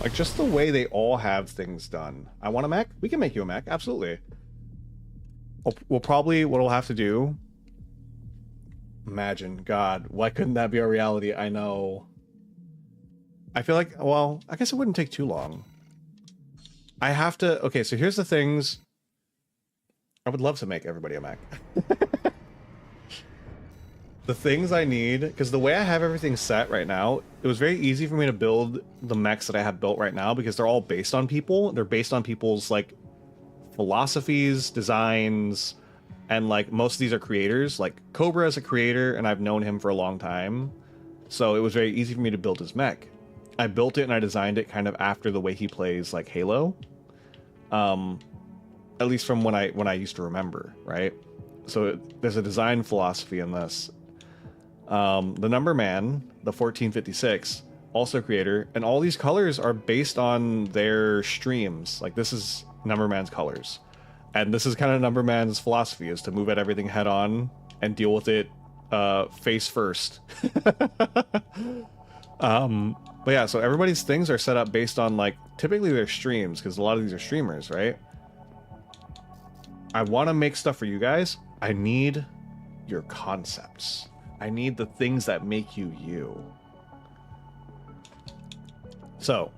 Like, just the way they all have things done. I want a mech? We can make you a mech, absolutely. We'll probably, what we'll have to do... Imagine, God, why couldn't that be our reality? I know. I feel like, well, I guess it wouldn't take too long. I have to, okay, so here's the things. I would love to make everybody a mech. The things I need, because the way I have everything set right now, it was very easy for me to build the mechs that I have built right now because they're all based on people. They're based on people's, like, philosophies, designs, and, like, most of these are creators. Like, Cobra is a creator, and I've known him for a long time. So it was very easy for me to build his mech. I built it and I designed it kind of after the way he plays, like, Halo. At least from when I used to remember, right? So there's a design philosophy in this. The Number Man, the 1456, also creator, and all these colors are based on their streams. Like, this is Number Man's colors. And this is kind of Number Man's philosophy, is to move at everything head on and deal with it face first. But yeah, so everybody's things are set up based on, like, typically their streams, because a lot of these are streamers, right? I want to make stuff for you guys. I need your concepts. I need the things that make you you. So,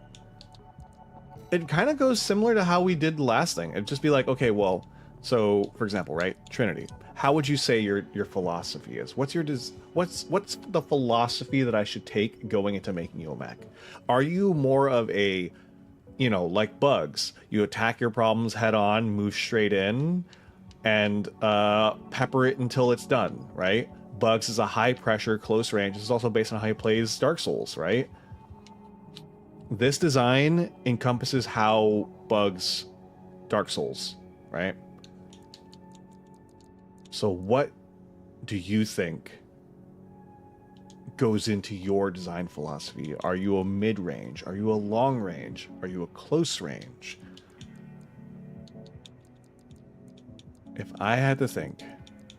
it kind of goes similar to how we did the last thing. It'd just be like, okay, well, so, for example, right? Trinity. How would you say your philosophy is? What's the philosophy that I should take going into making you a mech? Are you more of a, you know, like Bugs, you attack your problems head on, move straight in, and pepper it until it's done, right? Bugs is a high pressure, close range. This is also based on how he plays Dark Souls, right? This design encompasses how Bugs Dark Souls, right? So what do you think goes into your design philosophy? Are you a mid-range? Are you a long range? Are you a close range? If I had to think,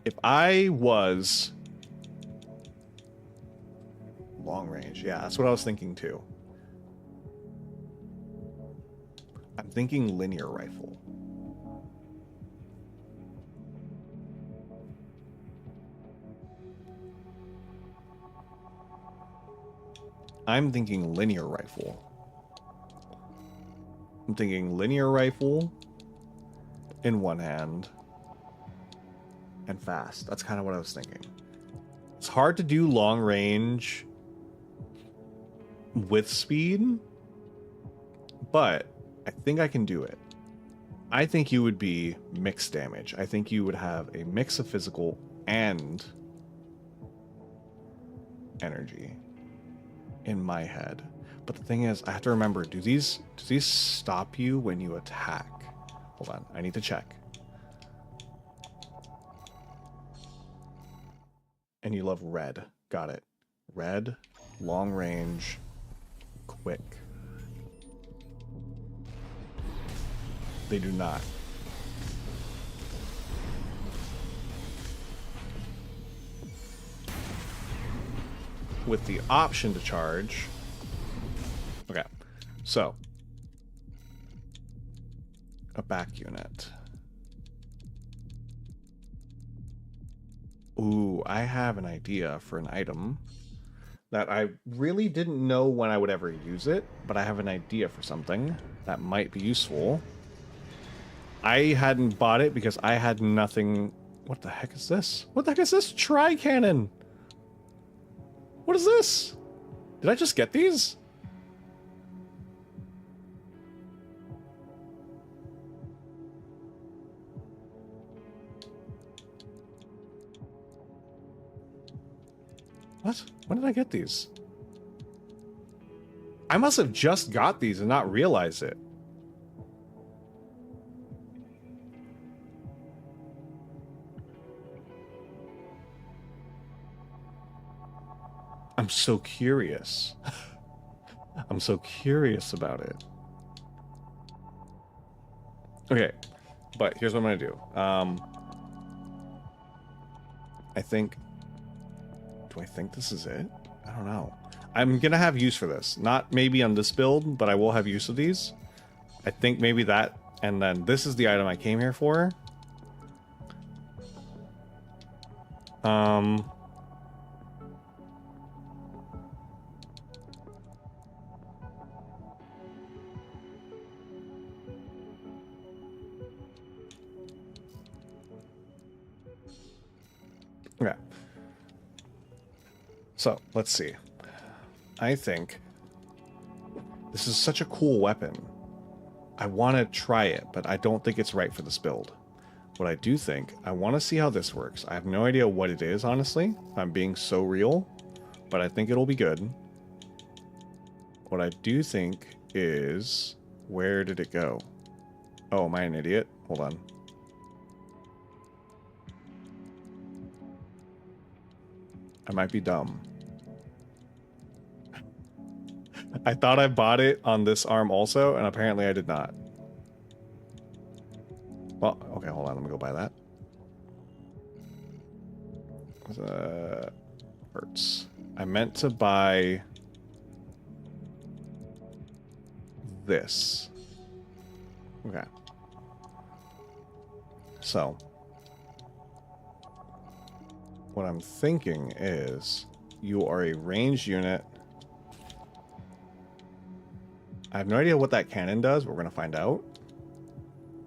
if I was long range, yeah, that's what I was thinking too. I'm thinking linear rifle. I'm thinking linear rifle. I'm thinking linear rifle in one hand and fast. That's kind of what I was thinking. It's hard to do long range with speed, but I think I can do it. I think you would be mixed damage. I think you would have a mix of physical and energy in my head. But the thing is, I have to remember, do these stop you when you attack? Hold on, I need to check. And you love red. Got it. Red, long range, quick. They do not. with the option to charge. Okay, so a back unit. Ooh, I have an idea for an item that I really didn't know when I would ever use it, but I have an idea for something that might be useful. I hadn't bought it because I had nothing. What the heck is this? What the heck is this? Tri-cannon! What is this? Did I just get these? What? When did I get these? I must have just got these and not realized it. I'm so curious. I'm so curious about it. Okay, but here's what I'm gonna do. I think... Do I think this is it? I don't know. I'm gonna have use for this. Not maybe on this build, but I will have use of these. I think maybe that, and then this is the item I came here for. Okay. So, let's see. I think this is such a cool weapon. I want to try it, but I don't think it's right for this build. What I do think, I want to see how this works. I have no idea what it is, honestly. I'm being so real, but I think it'll be good. What I do think is... Where did it go? Oh, am I an idiot? Hold on. I might be dumb. I thought I bought it on this arm also, and apparently I did not. Well, okay, hold on. Let me go buy that. Hurts. I meant to buy this. Okay. So, what I'm thinking is you are a ranged unit. I have no idea what that cannon does, but we're going to find out.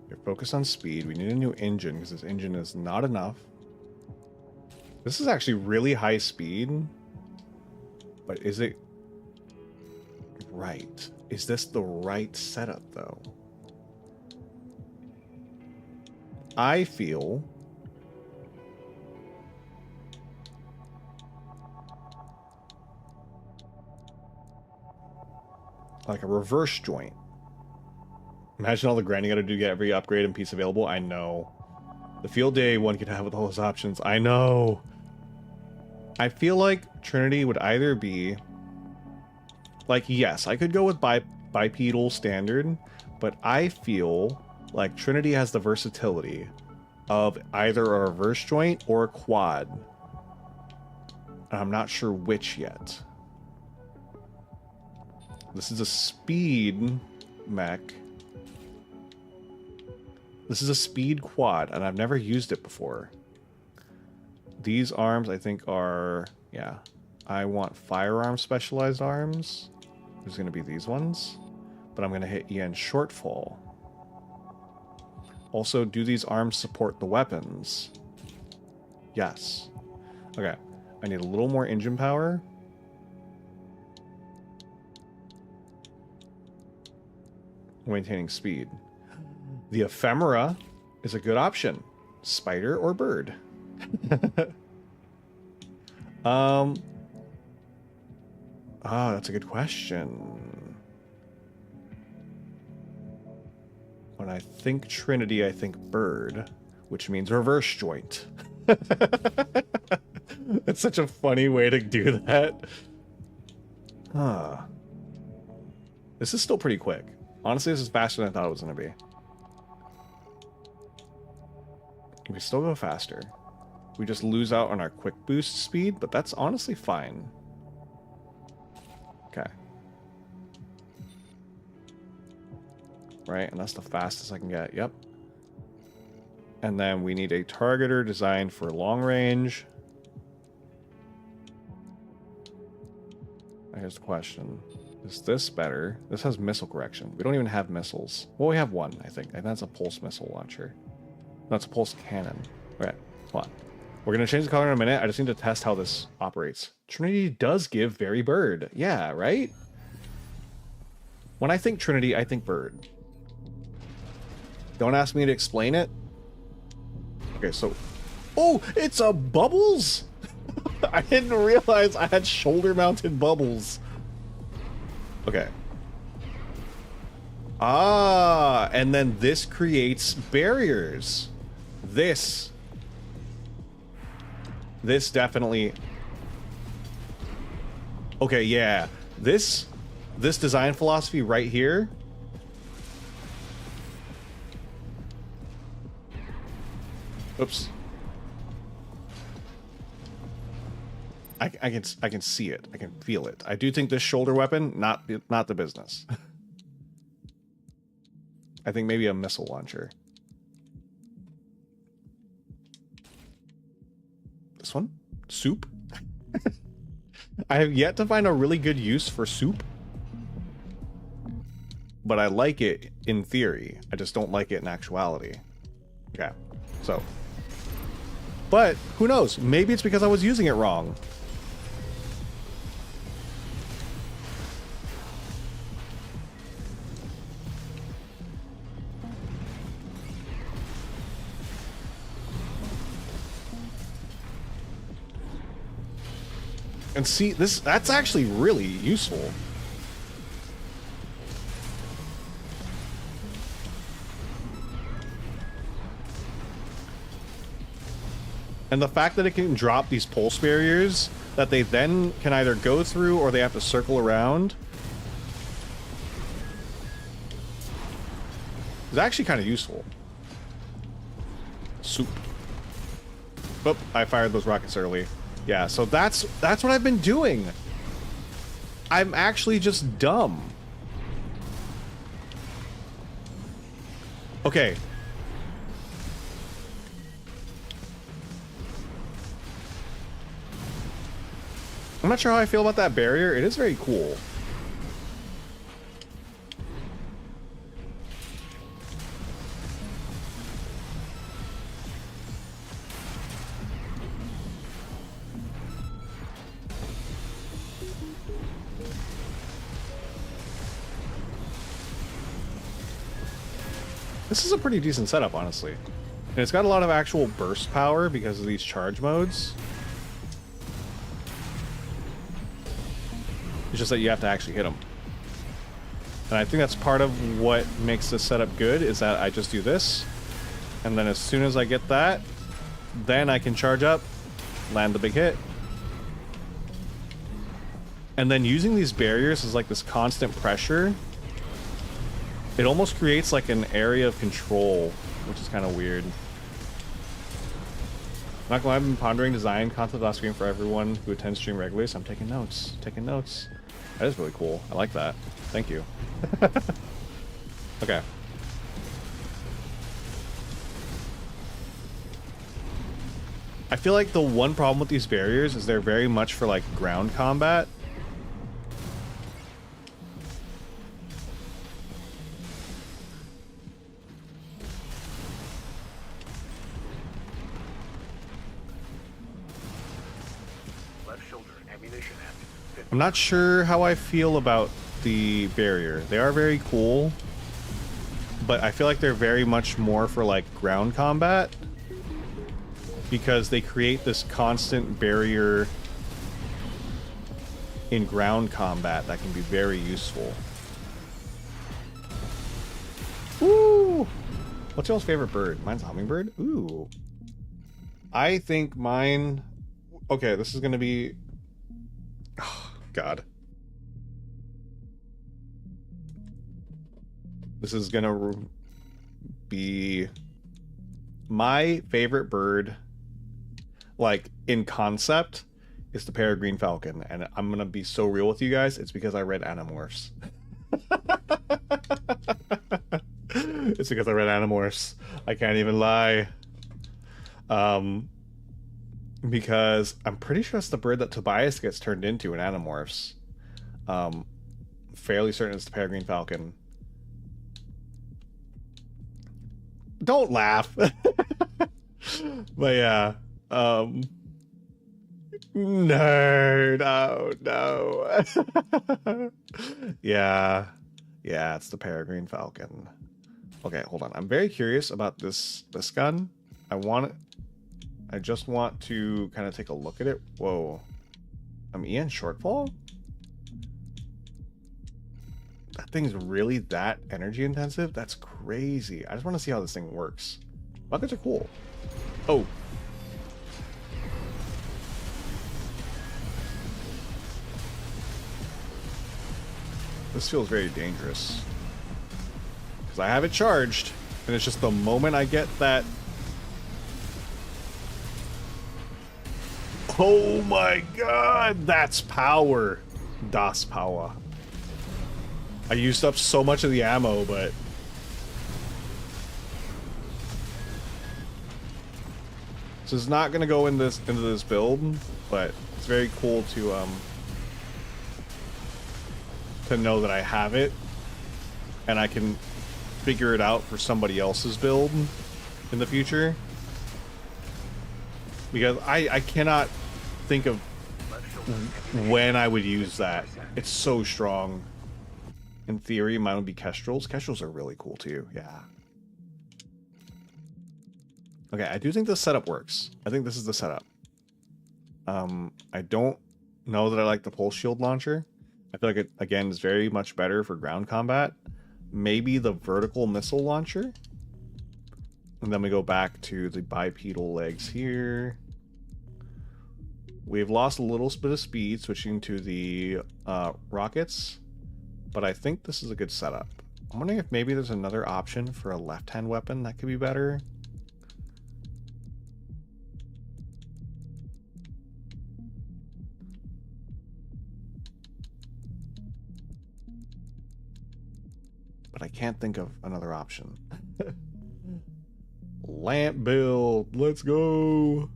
You're focused on speed. We need a new engine because this engine is not enough. This is actually really high speed. But is it right? Is this the right setup, though? I feel... like a reverse joint. Imagine all the grinding you gotta do to get every upgrade and piece available. I know. The field day one could have with all those options. I know. I feel like Trinity would either be... like, yes, I could go with bipedal standard, but I feel like Trinity has the versatility of either a reverse joint or a quad. And I'm not sure which yet. This is a speed mech. This is a speed quad, and I've never used it before. These arms, I think, are... yeah. I want firearm specialized arms. There's going to be these ones. But I'm going to hit EN shortfall. Also, do these arms support the weapons? Yes. Okay. I need a little more engine power. Maintaining speed. The ephemera is a good option. Spider or bird? That's a good question. When I think Trinity, I think bird, which means reverse joint. That's such a funny way to do that. This is still pretty quick. Honestly, this is faster than I thought it was going to be. We still go faster. We just lose out on our quick boost speed, but that's honestly fine. right? And that's the fastest I can get. Yep. And then we need a targeter designed for long range. Here's the question. Is this better? This has missile correction. We don't even have missiles. Well, we have one, I think. And that's a pulse missile launcher. No, it's a pulse cannon. Okay, hold on. We're going to change the color in a minute. I just need to test how this operates. Trinity does give very bird. Yeah, right? When I think Trinity, I think bird. Don't ask me to explain it. Okay, so... Oh, it's a bubbles? I didn't realize I had shoulder-mounted bubbles. Okay. Ah, and then this creates barriers. This definitely... Okay, yeah. This design philosophy right here... Oops. I can see it. I can feel it. I do think this shoulder weapon, not the business. I think maybe a missile launcher. This one? Soup? I have yet to find a really good use for soup. But I like it in theory. I just don't like it in actuality. Okay, so. But who knows? Maybe it's because I was using it wrong. And see, that's actually really useful. And the fact that it can drop these pulse barriers that they then can either go through or they have to circle around is actually kind of useful. Soup. Oh, I fired those rockets early. Yeah, so that's what I've been doing. I'm actually just dumb. Okay. I'm not sure how I feel about that barrier. It is very cool. This is a pretty decent setup, honestly. And it's got a lot of actual burst power because of these charge modes. It's just that you have to actually hit them. And I think that's part of what makes this setup good, is that I just do this. And then as soon as I get that, then I can charge up, land the big hit. And then using these barriers is like this constant pressure. It almost creates like an area of control, which is kind of weird. Not gonna lie, I've been pondering design content off screen for everyone who attends stream regularly, so I'm taking notes. That is really cool. I like that. Thank you. Okay. I feel like the one problem with these barriers is they're very much for like ground combat. I'm not sure how I feel about the barrier. They are very cool, but I feel like they're very much more for like ground combat because they create this constant barrier in ground combat that can be very useful. Ooh! What's y'all's favorite bird? Mine's hummingbird. Ooh. I think mine... Okay, this is gonna be... God. This is gonna be my favorite bird, like in concept, is the peregrine falcon, and I'm gonna be so real with you guys. It's because I read Animorphs. It's because I read Animorphs. I can't even lie. Because I'm pretty sure that's the bird that Tobias gets turned into in Animorphs. Fairly certain it's the peregrine falcon. Don't laugh. But yeah, nerd. Oh no. Yeah, it's the peregrine falcon. Okay, hold on. I'm very curious about this gun. I just want to kind of take a look at it. Whoa, Ian Shortfall. That thing's really that energy intensive? That's crazy. I just want to see how this thing works. Buckets are cool. Oh. This feels very dangerous. Because I have it charged, and it's just the moment I get that... Oh my god! That's power! Das Power. I used up so much of the ammo, but... So it's not gonna go into this build, but it's very cool to know that I have it, and I can figure it out for somebody else's build in the future. Because I cannot think of when I would use that. It's so strong. In theory, mine would be Kestrels. Kestrels are really cool too, yeah. Okay, I do think this setup works. I think this is the setup. I don't know that I like the pulse shield launcher. I feel like it, again, is very much better for ground combat. Maybe the vertical missile launcher. And then we go back to the bipedal legs here. We've lost a little bit of speed switching to the rockets. But I think this is a good setup. I'm wondering if maybe there's another option for a left-hand weapon that could be better. But I can't think of another option. Lamp build. Let's go.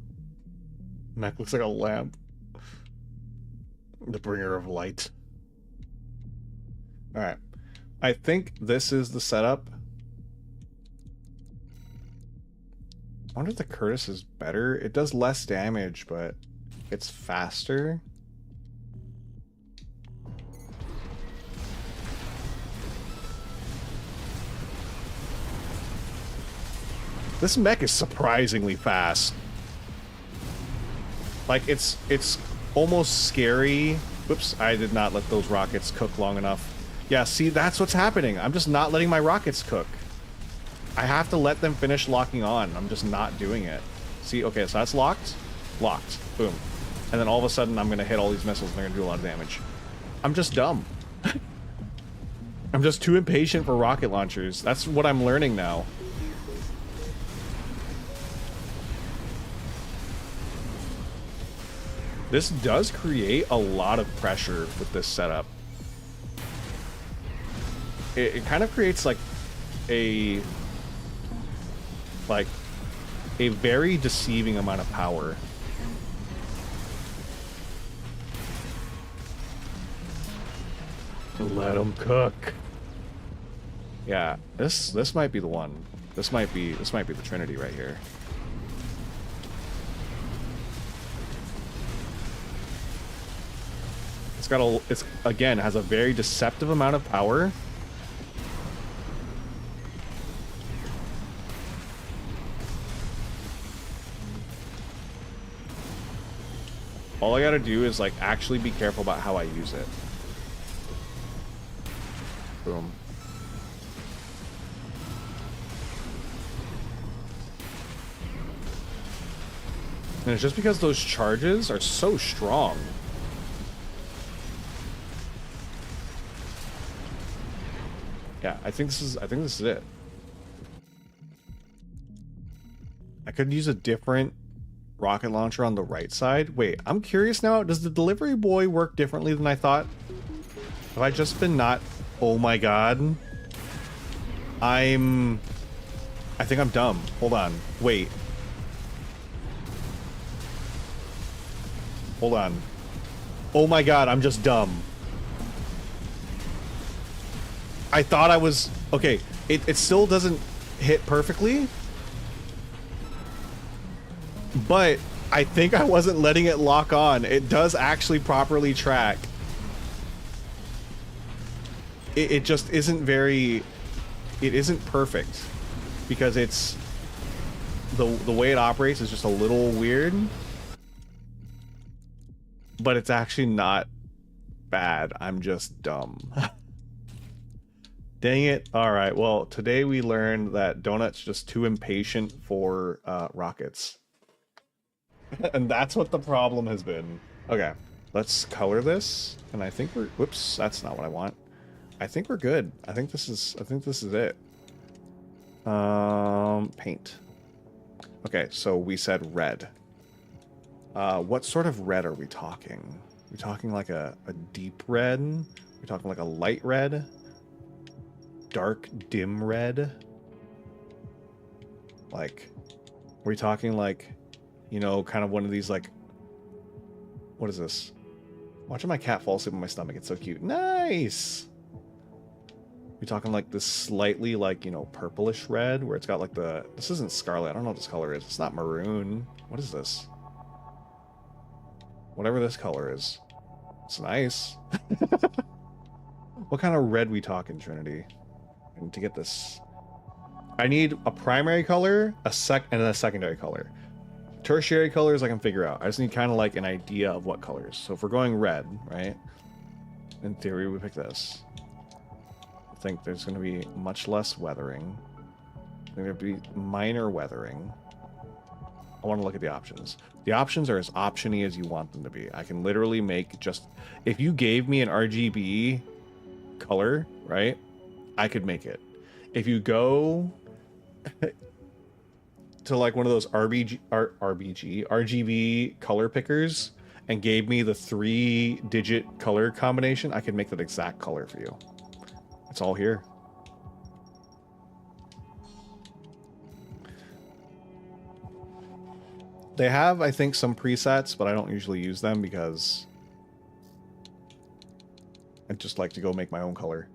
Mech looks like a lamp. The bringer of light. Alright. I think this is the setup. I wonder if the Curtis is better. It does less damage, but it's faster. This mech is surprisingly fast. Like, it's almost scary. Whoops, I did not let those rockets cook long enough. Yeah, see, that's what's happening. I'm just not letting my rockets cook. I have to let them finish locking on. I'm just not doing it. See, okay, so that's locked. Locked. Boom. And then all of a sudden, I'm going to hit all these missiles and they're going to do a lot of damage. I'm just dumb. I'm just too impatient for rocket launchers. That's what I'm learning now. This does create a lot of pressure with this setup. It kind of creates like a very deceiving amount of power. Let them cook. Yeah, this might be the one. This might be the Trinity right here. It's again has a very deceptive amount of power. All I gotta do is like actually be careful about how I use it. Boom. And it's just because those charges are so strong. Yeah, I think this is it. I could use a different rocket launcher on the right side. Wait, I'm curious now. Does the delivery boy work differently than I thought? Have I just been not... Oh my god. I think I'm dumb. Hold on. Wait. Hold on. Oh my god, I'm just dumb. I thought I was... Okay, it still doesn't hit perfectly. But I think I wasn't letting it lock on. It does actually properly track. It just isn't very... It isn't perfect. Because it's... The way it operates is just a little weird. But it's actually not bad. I'm just dumb. Dang it. Alright, well, today we learned that Donut's just too impatient for rockets. And that's what the problem has been. Okay, let's color this. And I think we're... Whoops, that's not what I want. I think we're good. I think this is it. Paint. Okay, so we said red. What sort of red are we talking? Are we talking like a deep red? Are we talking like a light red? Dark, dim red? Like, are we talking like, you know, kind of one of these like... What is this? Watching my cat fall asleep on my stomach. It's so cute. Nice! We talking like this slightly like, you know, purplish red where it's got like the... This isn't scarlet. I don't know what this color is. It's not maroon. What is this? Whatever this color is. It's nice. What kind of red we talking, Trinity? And to get this... I need a primary color, and a secondary color. Tertiary colors I can figure out. I just need kind of like an idea of what colors. So if we're going red, right? In theory, we pick this. I think there's going to be much less weathering. There'll be minor weathering. I want to look at the options. The options are as option-y as you want them to be. I can literally make just... If you gave me an RGB color, right? I could make it. If you go to like one of those RGB color pickers and gave me the 3-digit color combination, I could make that exact color for you. It's all here. They have, I think, some presets, but I don't usually use them because I just like to go make my own color.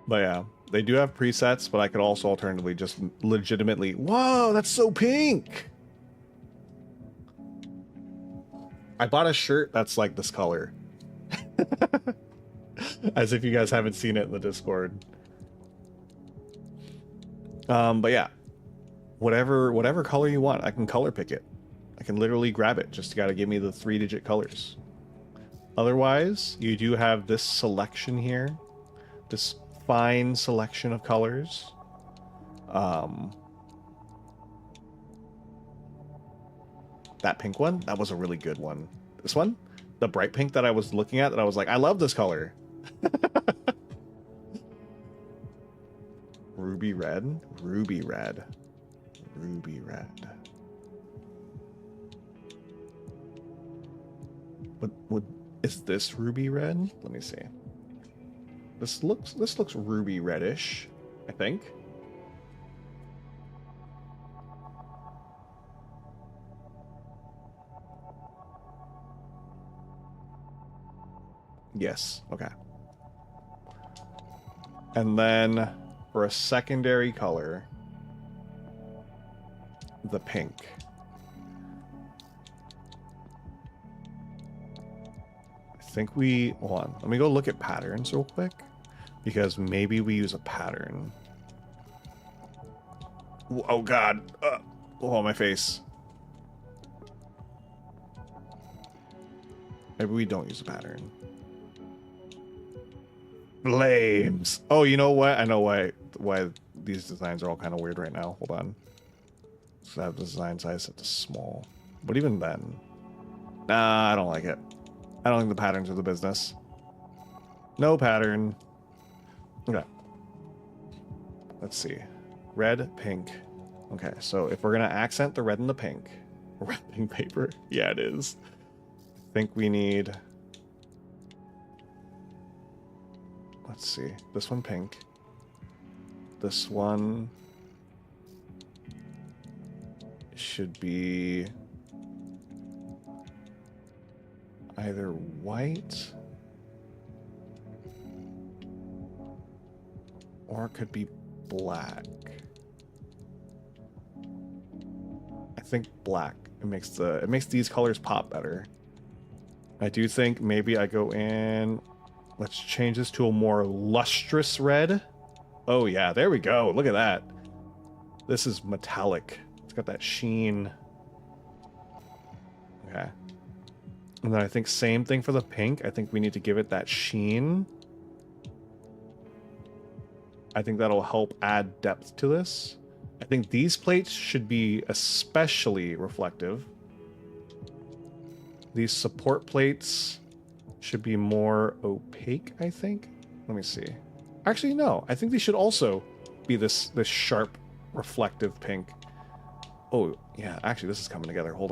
But yeah, they do have presets, but I could also alternatively just legitimately... Whoa, that's so pink! I bought a shirt that's like this color. As if you guys haven't seen it in the Discord. But yeah. Whatever color you want, I can color pick it. I can literally grab it. Just gotta give me the 3-digit colors. Otherwise, you do have this selection here. This fine selection of colors. That pink one, that was a really good one. This one, the bright pink that I was looking at, that I was like, I love this color. Ruby red, ruby red, ruby red. What is this ruby red? Let me see. This looks ruby reddish, I think. Yes, okay. And then for a secondary color, the pink. I think we... Hold on. Let me go look at patterns real quick. Because maybe we use a pattern. Oh god. Oh, my face. Maybe we don't use a pattern. Flames. Oh, you know what? I know why these designs are all kind of weird right now. Hold on. So I have the design size set to small. But even then... Nah, I don't like it. I don't think the patterns are the business. No pattern. Okay. Let's see. Red, pink. Okay, so if we're going to accent the red and the pink... Wrapping paper? Yeah, it is. I think we need... let's see. This one pink. This one should be either white or it could be black. I think black. It makes these colors pop better. I do think maybe I go in. Let's change this to a more lustrous red. Oh yeah, there we go. Look at that. This is metallic. It's got that sheen. Okay. And then I think same thing for the pink. I think we need to give it that sheen. I think that'll help add depth to this. I think these plates should be especially reflective. These support plates should be more opaque, I think. Let me see. Actually, no. I think these should also be this sharp, reflective pink. Oh, yeah. Actually, this is coming together. Hold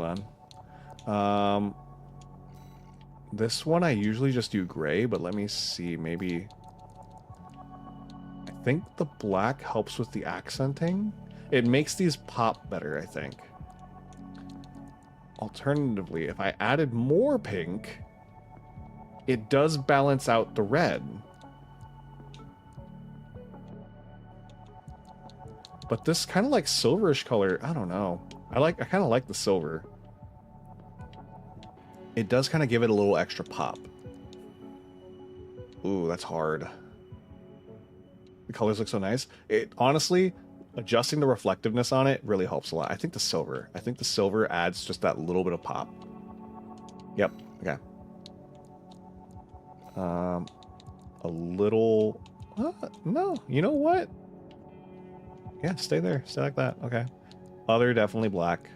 on. This one I usually just do gray, but let me see. Maybe... I think the black helps with the accenting. It makes these pop better, I think. Alternatively, if I added more pink, it does balance out the red. But this kind of like silverish color, I don't know. I kind of like the silver. It does kind of give it a little extra pop. Ooh, that's hard. The colors look so nice. It honestly, adjusting the reflectiveness on it really helps a lot. I think the silver adds just that little bit of pop. Yep. Okay. A little. No. You know what? Yeah, stay there. Stay like that. Okay. Other definitely black.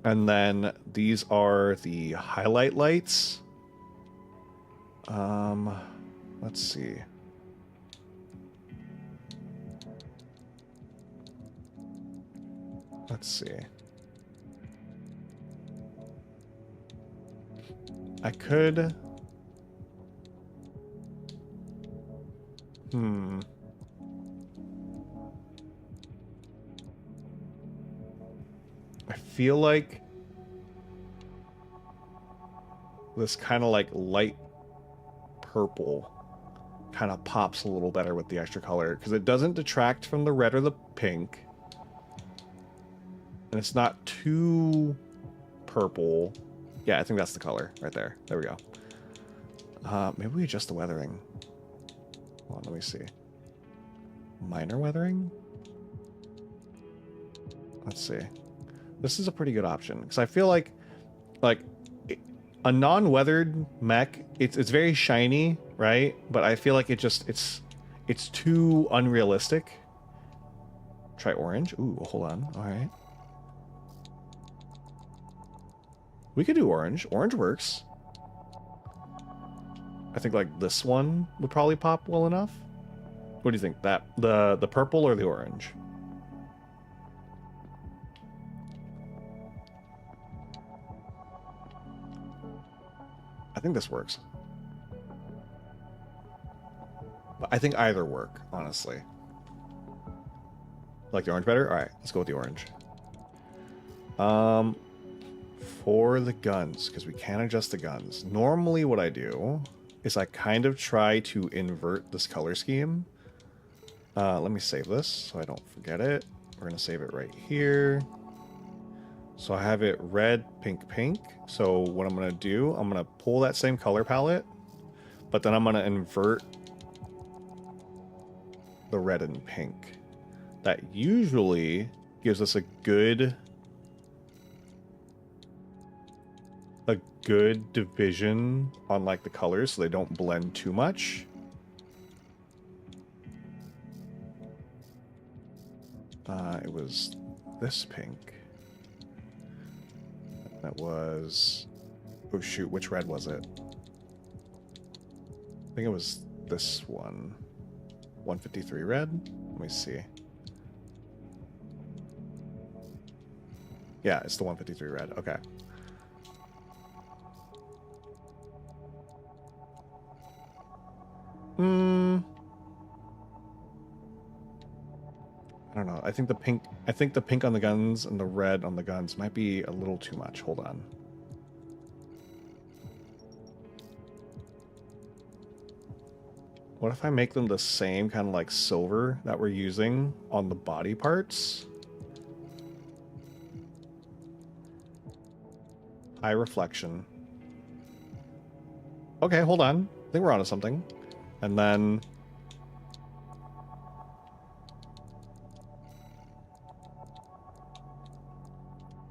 And then these are the highlight lights. Let's see. Let's see. I could... I feel like this kind of like light purple kind of pops a little better with the extra color because it doesn't detract from the red or the pink. And it's not too purple. Yeah, I think that's the color right there. There we go. Maybe we adjust the weathering. Hold on, let me see. Minor weathering? Let's see. This is a pretty good option because I feel like a non-weathered mech, it's very shiny, right? But I feel like it's too unrealistic. Try orange. Ooh, hold on. All right. We could do orange. Orange works. I think like this one would probably pop well enough. What do you think? That the purple or the orange? I think this works. But I think either work, honestly. Like the orange better? Alright, let's go with the orange. For the guns, because we can adjust the guns. Normally what I do is I kind of try to invert this color scheme. Let me save this so I don't forget it. We're going to save it right here. So I have it red, pink, pink. So what I'm going to do, I'm going to pull that same color palette, but then I'm going to invert the red and pink. That usually gives us a good division on like the colors so they don't blend too much. It was this pink. That was... Oh shoot, which red was it? I think it was this one. 153 red? Let me see. Yeah, it's the 153 red. Okay. don't know. I think the pink on the guns and the red on the guns might be a little too much. Hold on. What if I make them the same kind of like silver that we're using on the body parts? High reflection. Okay, hold on. I think we're onto something. And then...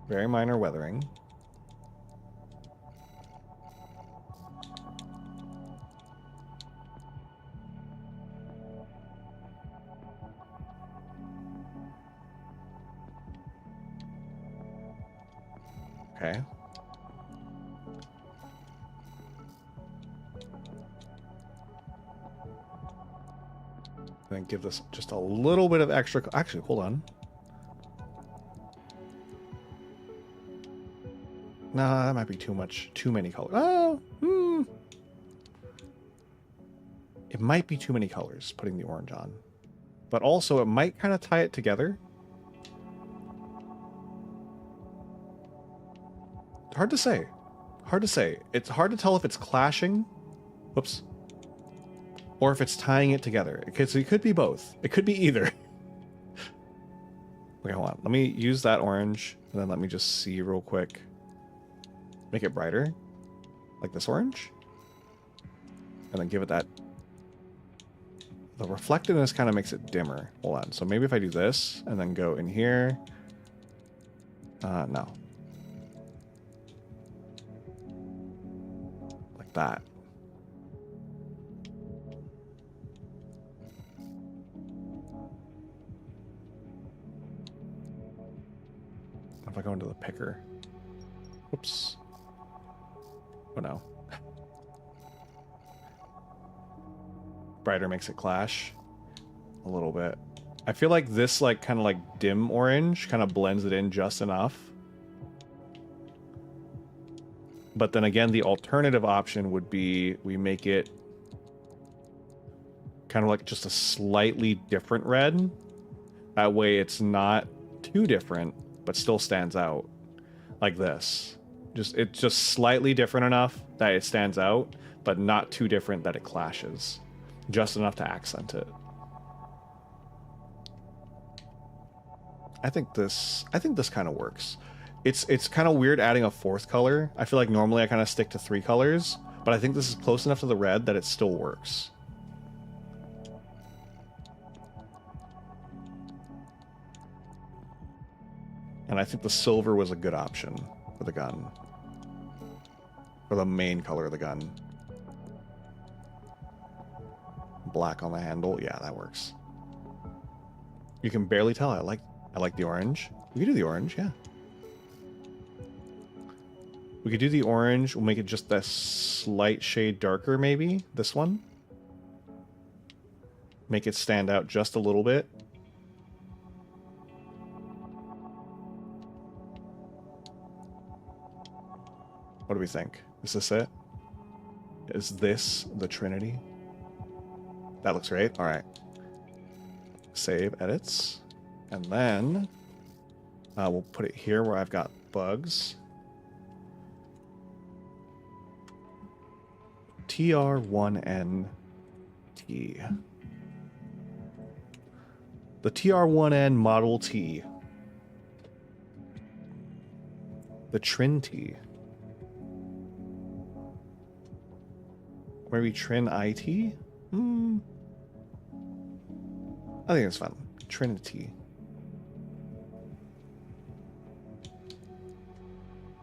very minor weathering. Okay. Then give this just a little bit of extra... actually, hold on. Nah, that might be too much. Too many colors. Oh, It might be too many colors, putting the orange on. But also, it might kind of tie it together. Hard to say. Hard to say. It's hard to tell if it's clashing. Whoops. Or if it's tying it together. So it could be both. It could be either. Okay, hold on. Let me use that orange, and then let me just see real quick. Make it brighter. Like this orange. And then give it that... the reflectiveness kind of makes it dimmer. Hold on. So maybe if I do this, and then go in here... no. Like that. If I go into the picker. Whoops. Oh no. Brighter makes it clash a little bit. I feel like this like kind of like dim orange kind of blends it in just enough. But then again, the alternative option would be we make it kind of like just a slightly different red. That way it's not too different, but still stands out like this. It's just slightly different enough that it stands out, but not too different that it clashes. Just enough to accent it. I think this kind of works. It's kind of weird adding a fourth color. I feel like normally I kind of stick to 3 colors, but I think this is close enough to the red that it still works. And I think the silver was a good option for the gun. For the main color of the gun. Black on the handle. Yeah, that works. You can barely tell. I like the orange. We could do the orange, yeah. We could do the orange. We'll make it just a slight shade darker, maybe. This one. Make it stand out just a little bit. What do we think? Is this it? Is this the Trinity? That looks great. All right. Save edits. And then we'll put it here where I've got bugs. TR1NT. The TR1N Model T. The Trin T. Maybe Trin IT? I think it's fun. Trinity.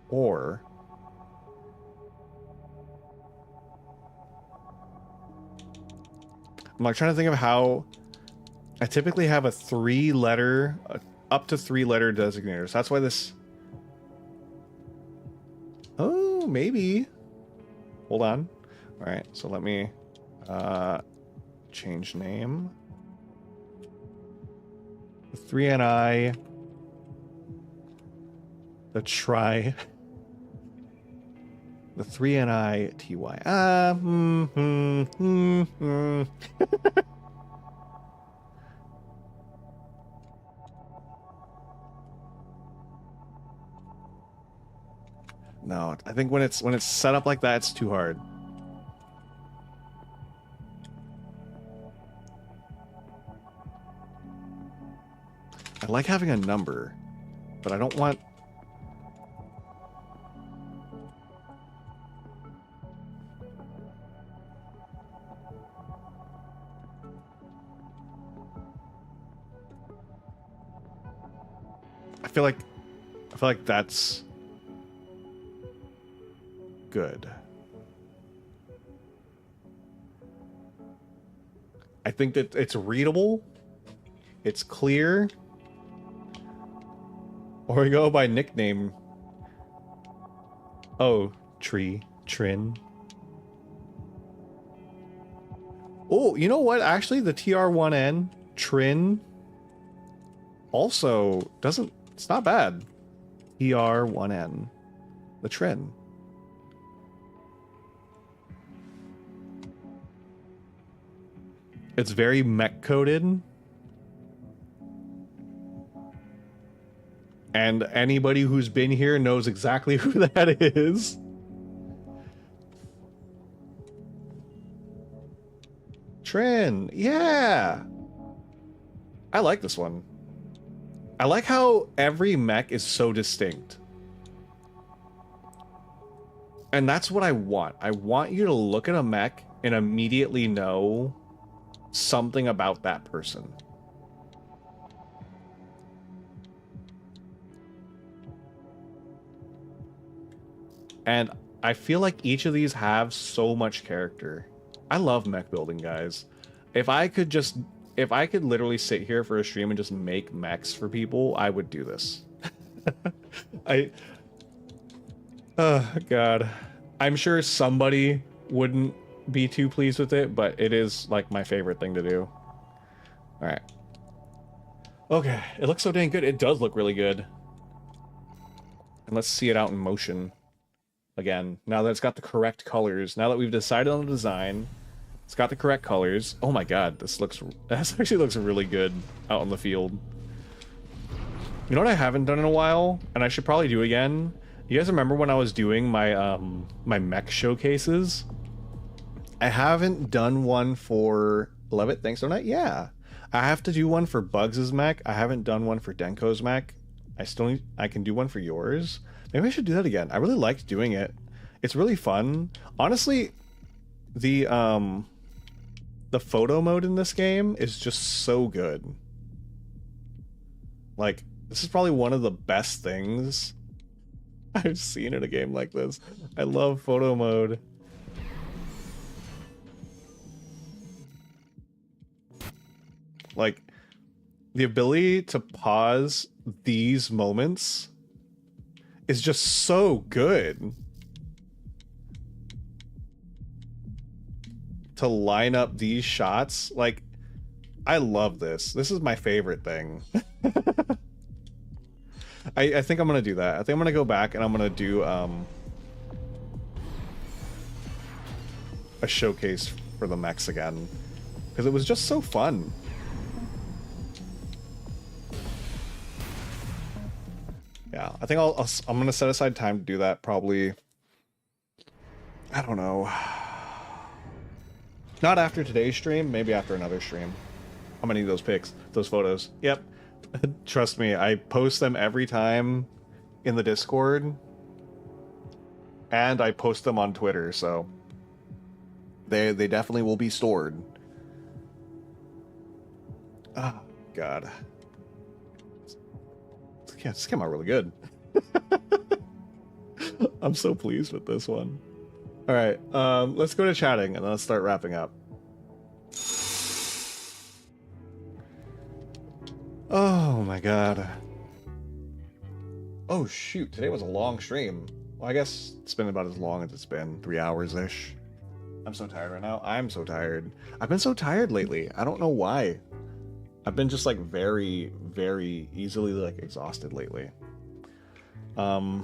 Or... I'm like trying to think of how... I typically have a 3-letter... up to 3-letter designator. So that's why this... Oh, maybe. Hold on. Alright, so let me... change name. The 3NI. The try. The 3NI TY. No, I think when it's set up like that, it's too hard. I like having a number, but I don't want... I feel like that's good. I think that it's readable, it's clear, or we go by nickname. Oh, Trin. Oh, you know what? Actually, the TR1N Trin also doesn't. It's not bad. TR1N, the Trin. It's very mech coded. And anybody who's been here knows exactly who that is. Trin, yeah. I like this one. I like how every mech is so distinct. And that's what I want. I want you to look at a mech and immediately know something about that person. And I feel like each of these have so much character. I love mech building, guys. If I could literally sit here for a stream and just make mechs for people, I would do this. Oh God. I'm sure somebody wouldn't be too pleased with it, but it is like my favorite thing to do. All right. Okay, it looks so dang good. It does look really good. And let's see it out in motion again. Now that it's got the correct colors, now that we've decided on the design, it's got the correct colors. Oh my God, this actually looks really good out in the field. You know what I haven't done in a while, and I should probably do again? You guys remember when I was doing my my mech showcases? I haven't done one for Love It, Thanks Donut. Yeah, I have to do one for Bugs' mech. I haven't done one for Denko's mech. I can do one for yours. Maybe I should do that again. I really liked doing it. It's really fun. Honestly, the photo mode in this game is just so good. Like, this is probably one of the best things I've seen in a game like this. I love photo mode. Like, the ability to pause these moments is just so good. To line up these shots, like, I love this. This is my favorite thing. I think I'm gonna do that. I think I'm gonna go back and I'm gonna do a showcase for the mechs again, because it was just so fun. Yeah, I think I'm gonna set aside time to do that. Probably, I don't know. Not after today's stream, maybe after another stream. How many of those pics, those photos? Yep. Trust me, I post them every time in the Discord. And I post them on Twitter, so they definitely will be stored. Oh, God. Yeah, this came out really good. I'm so pleased with this one. All right, let's go to chatting and then let's start wrapping up. Oh my God. Oh shoot, today was a long stream. Well, I guess it's been about as long as it's been, 3 hours-ish. I'm so tired right now. I'm so tired. I've been so tired lately. I don't know why. I've been just like very, very easily like exhausted lately. I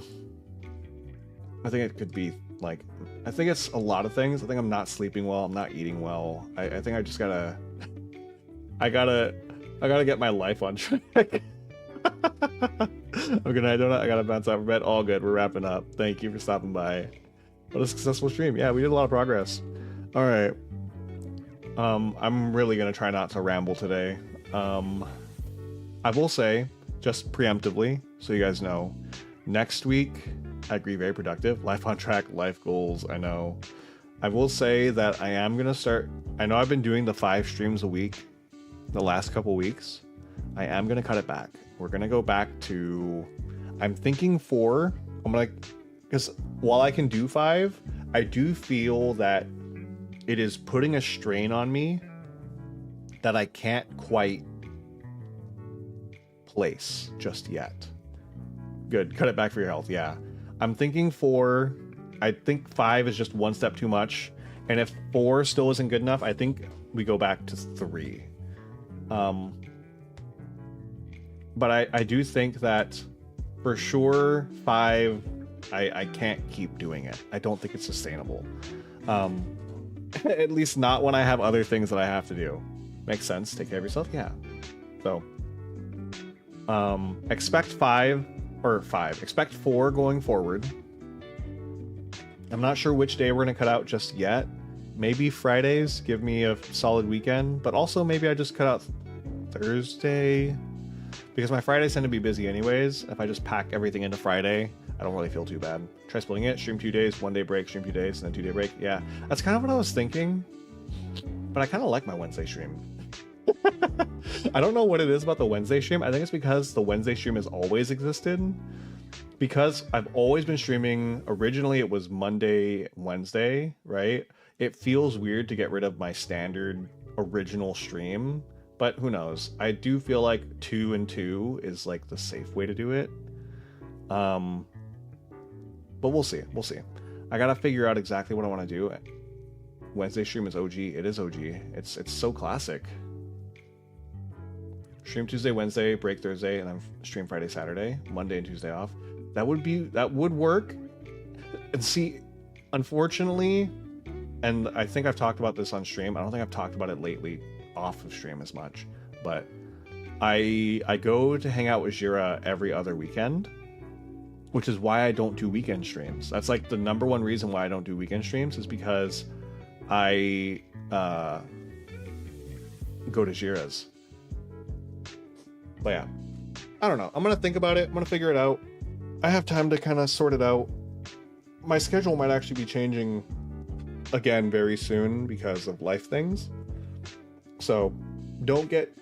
think it could be like, I think it's a lot of things. I think I'm not sleeping well. I'm not eating well. I think I just gotta, I gotta get my life on track. Oh, good night, Donut. I gotta bounce out for bed. All good. We're wrapping up. Thank you for stopping by. What a successful stream. Yeah, we did a lot of progress. All right. I'm really gonna try not to ramble today. I will say, just preemptively, so you guys know, next week I agree, very productive. Life on track, life goals. I know. I will say that I am gonna start. I know I've been doing the 5 streams a week the last couple weeks. I am gonna cut it back. We're gonna go back to, I'm thinking 4. I'm gonna, because while I can do 5, I do feel that it is putting a strain on me that I can't quite place just yet. Good, cut it back for your health. Yeah, I'm thinking 4. I think 5 is just one step too much, and if 4 still isn't good enough, I think we go back to 3. But I do think that for sure 5, I can't keep doing it. I don't think it's sustainable. At least not when I have other things that I have to do. Makes sense. Take care of yourself. Yeah. So expect 5. Expect 4 going forward. I'm not sure which day we're gonna cut out just yet. Maybe Fridays give me a solid weekend, but also maybe I just cut out Thursday, because my Fridays tend to be busy anyways. If I just pack everything into Friday, I don't really feel too bad. Try splitting it, stream 2 days, 1 day break, stream 2 days, and then 2-day break. Yeah, that's kind of what I was thinking, but I kind of like my Wednesday stream. I don't know what it is about the Wednesday stream. I think it's because the Wednesday stream has always existed. Because I've always been streaming, originally it was Monday, Wednesday, right? It feels weird to get rid of my standard original stream, but who knows? I do feel like 2 and 2 is like the safe way to do it. But we'll see. We'll see. I gotta figure out exactly what I want to do. Wednesday stream is OG. It is OG. It's so classic. Stream Tuesday, Wednesday, break Thursday, and then stream Friday, Saturday, Monday and Tuesday off. That would work. And see, unfortunately, and I think I've talked about this on stream. I don't think I've talked about it lately off of stream as much, but I go to hang out with Jira every other weekend, which is why I don't do weekend streams. That's like the number one reason why I don't do weekend streams, is because I go to Jira's. But yeah, I don't know. I'm gonna think about it. I'm gonna figure it out. I have time to kind of sort it out. My schedule might actually be changing again very soon because of life things. So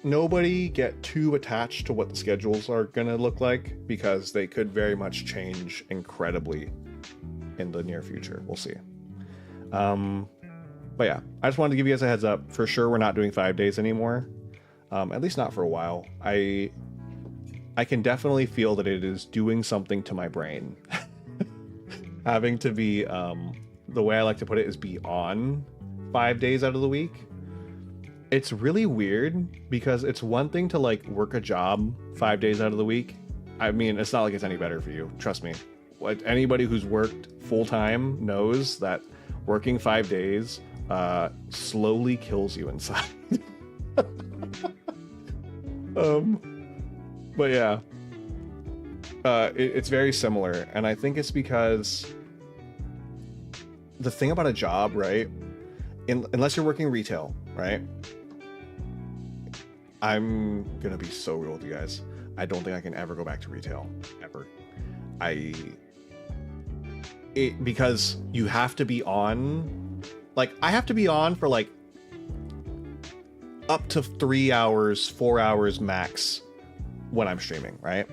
nobody get too attached to what the schedules are gonna look like, because they could very much change incredibly in the near future. We'll see. But yeah, I just wanted to give you guys a heads up. For sure, we're not doing 5 days anymore. At least not for a while. I can definitely feel that it is doing something to my brain. Having to be, the way I like to put it is be on 5 days out of the week. It's really weird, because it's one thing to like work a job 5 days out of the week. I mean, it's not like it's any better for you. Trust me. Anybody who's worked full time knows that working 5 days slowly kills you inside. But yeah, it's very similar, and I think it's because the thing about a job, right? Unless you're working retail, right? I'm gonna be so real with you guys. I don't think I can ever go back to retail, ever. Because you have to be on, like, I have to be on for like up to 3 hours, 4 hours max when I'm streaming, right?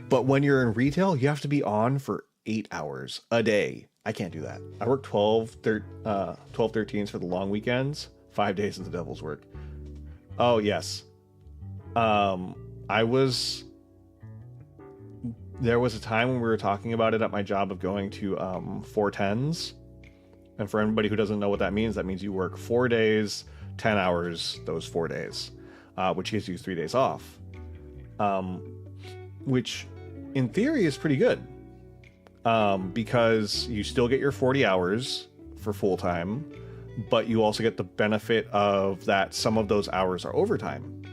But when you're in retail, you have to be on for 8 hours a day. I can't do that. I work 12-13s for the long weekends. 5 days of the devil's work. Oh, yes. There was a time when we were talking about it at my job of going to 410s. And for anybody who doesn't know what that means you work 4 days, 10 hours those 4 days, which gives you 3 days off. Which in theory is pretty good, because you still get your 40 hours for full time, but you also get the benefit of that some of those hours are overtime.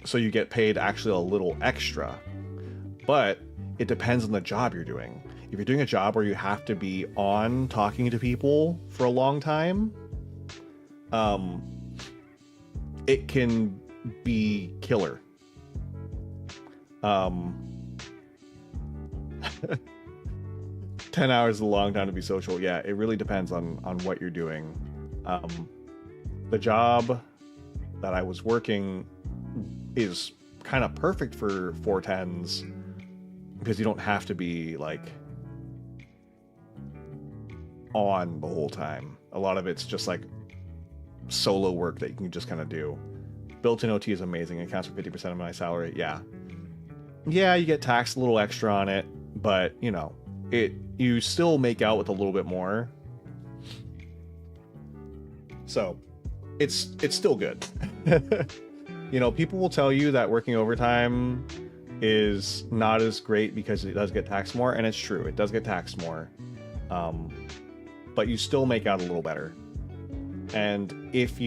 so you get paid actually a little extra. But it depends on the job you're doing. If you're doing a job where you have to be on talking to people for a long time, it can be killer. 10 hours is a long time to be social. Yeah, it really depends on what you're doing. The job that I was working is kind of perfect for 410s because you don't have to be like on the whole time. A lot of it's just like solo work that you can just kind of do. Built-in OT is amazing. It accounts for 50% of my salary. Yeah, you get taxed a little extra on it, but you know, you still make out with a little bit more. So it's still good. You know, people will tell you that working overtime is not as great because it does get taxed more, and it's true, it does get taxed more. But you still make out a little better. And if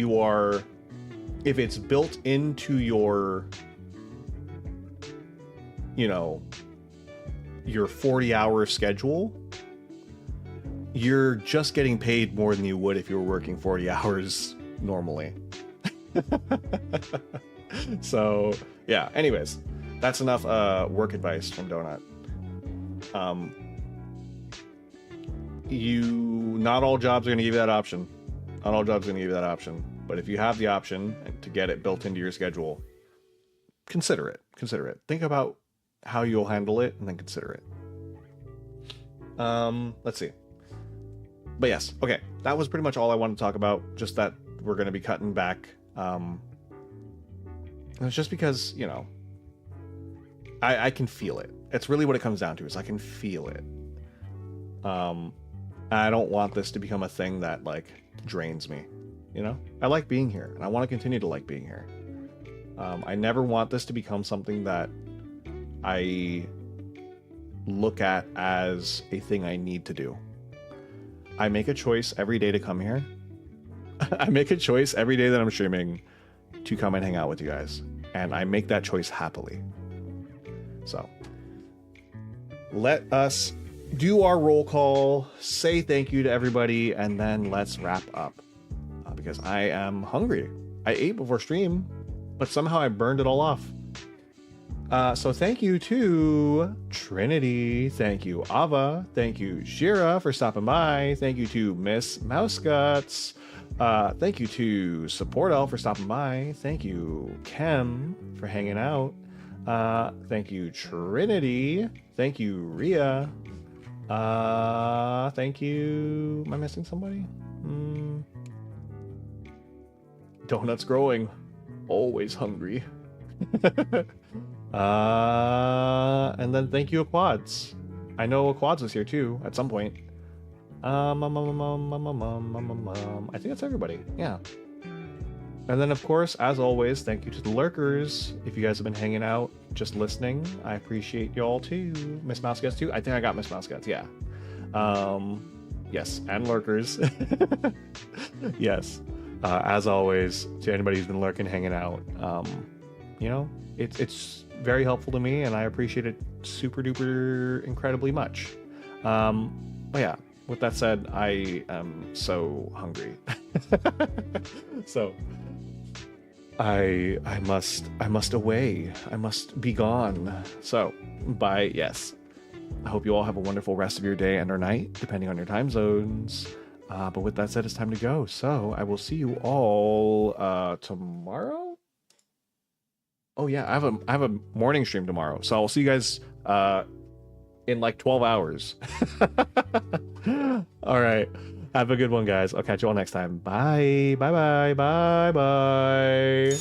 it's built into your, you know, your 40-hour schedule, you're just getting paid more than you would if you were working 40 hours normally. So yeah, anyways, that's enough work advice from Donut. Not all jobs are going to give you that option. Not all jobs are going to give you that option. But if you have the option to get it built into your schedule, consider it. Consider it. Think about how you'll handle it and then consider it. Let's see. But yes, okay. That was pretty much all I wanted to talk about. Just that we're going to be cutting back. It's just because, you know, I can feel it. It's really what it comes down to, is I can feel it. I don't want this to become a thing that like drains me. You know, I like being here and I want to continue to like being here. I never want this to become something that I look at as a thing I need to do. I make a choice every day to come here. I make a choice every day that I'm streaming to come and hang out with you guys. And I make that choice happily. So let us do our roll call, say thank you to everybody, and then let's wrap up. Because I am hungry. I ate before stream, but somehow I burned it all off. So thank you to Trinity. Thank you, Ava. Thank you, Shira, for stopping by. Thank you to Miss Mouseguts. Thank you to SupportL for stopping by. Thank you, Kem, for hanging out. Thank you, Trinity. Thank you, Ria. Thank you... Am I missing somebody? Donuts growing. Always hungry. And then thank you, Aquads. I know Aquads was here too at some point. I think that's everybody. Yeah. And then, of course, as always, thank you to the lurkers. If you guys have been hanging out, just listening, I appreciate y'all too. Miss Mouseguts too. I think I got Miss Mouseguts. Yeah. Yes, and lurkers. Yes. As always, to anybody who's been lurking, hanging out, you know, it's very helpful to me, and I appreciate it super duper incredibly much. But yeah, with that said, I am so hungry. So I must away. I must be gone. So bye. Yes. I hope you all have a wonderful rest of your day and or night, depending on your time zones. But with that said, it's time to go. So I will see you all tomorrow. Oh yeah, I have a morning stream tomorrow. So I'll see you guys in like 12 hours. All right. Have a good one, guys. I'll catch you all next time. Bye. Bye. Bye. Bye. Bye.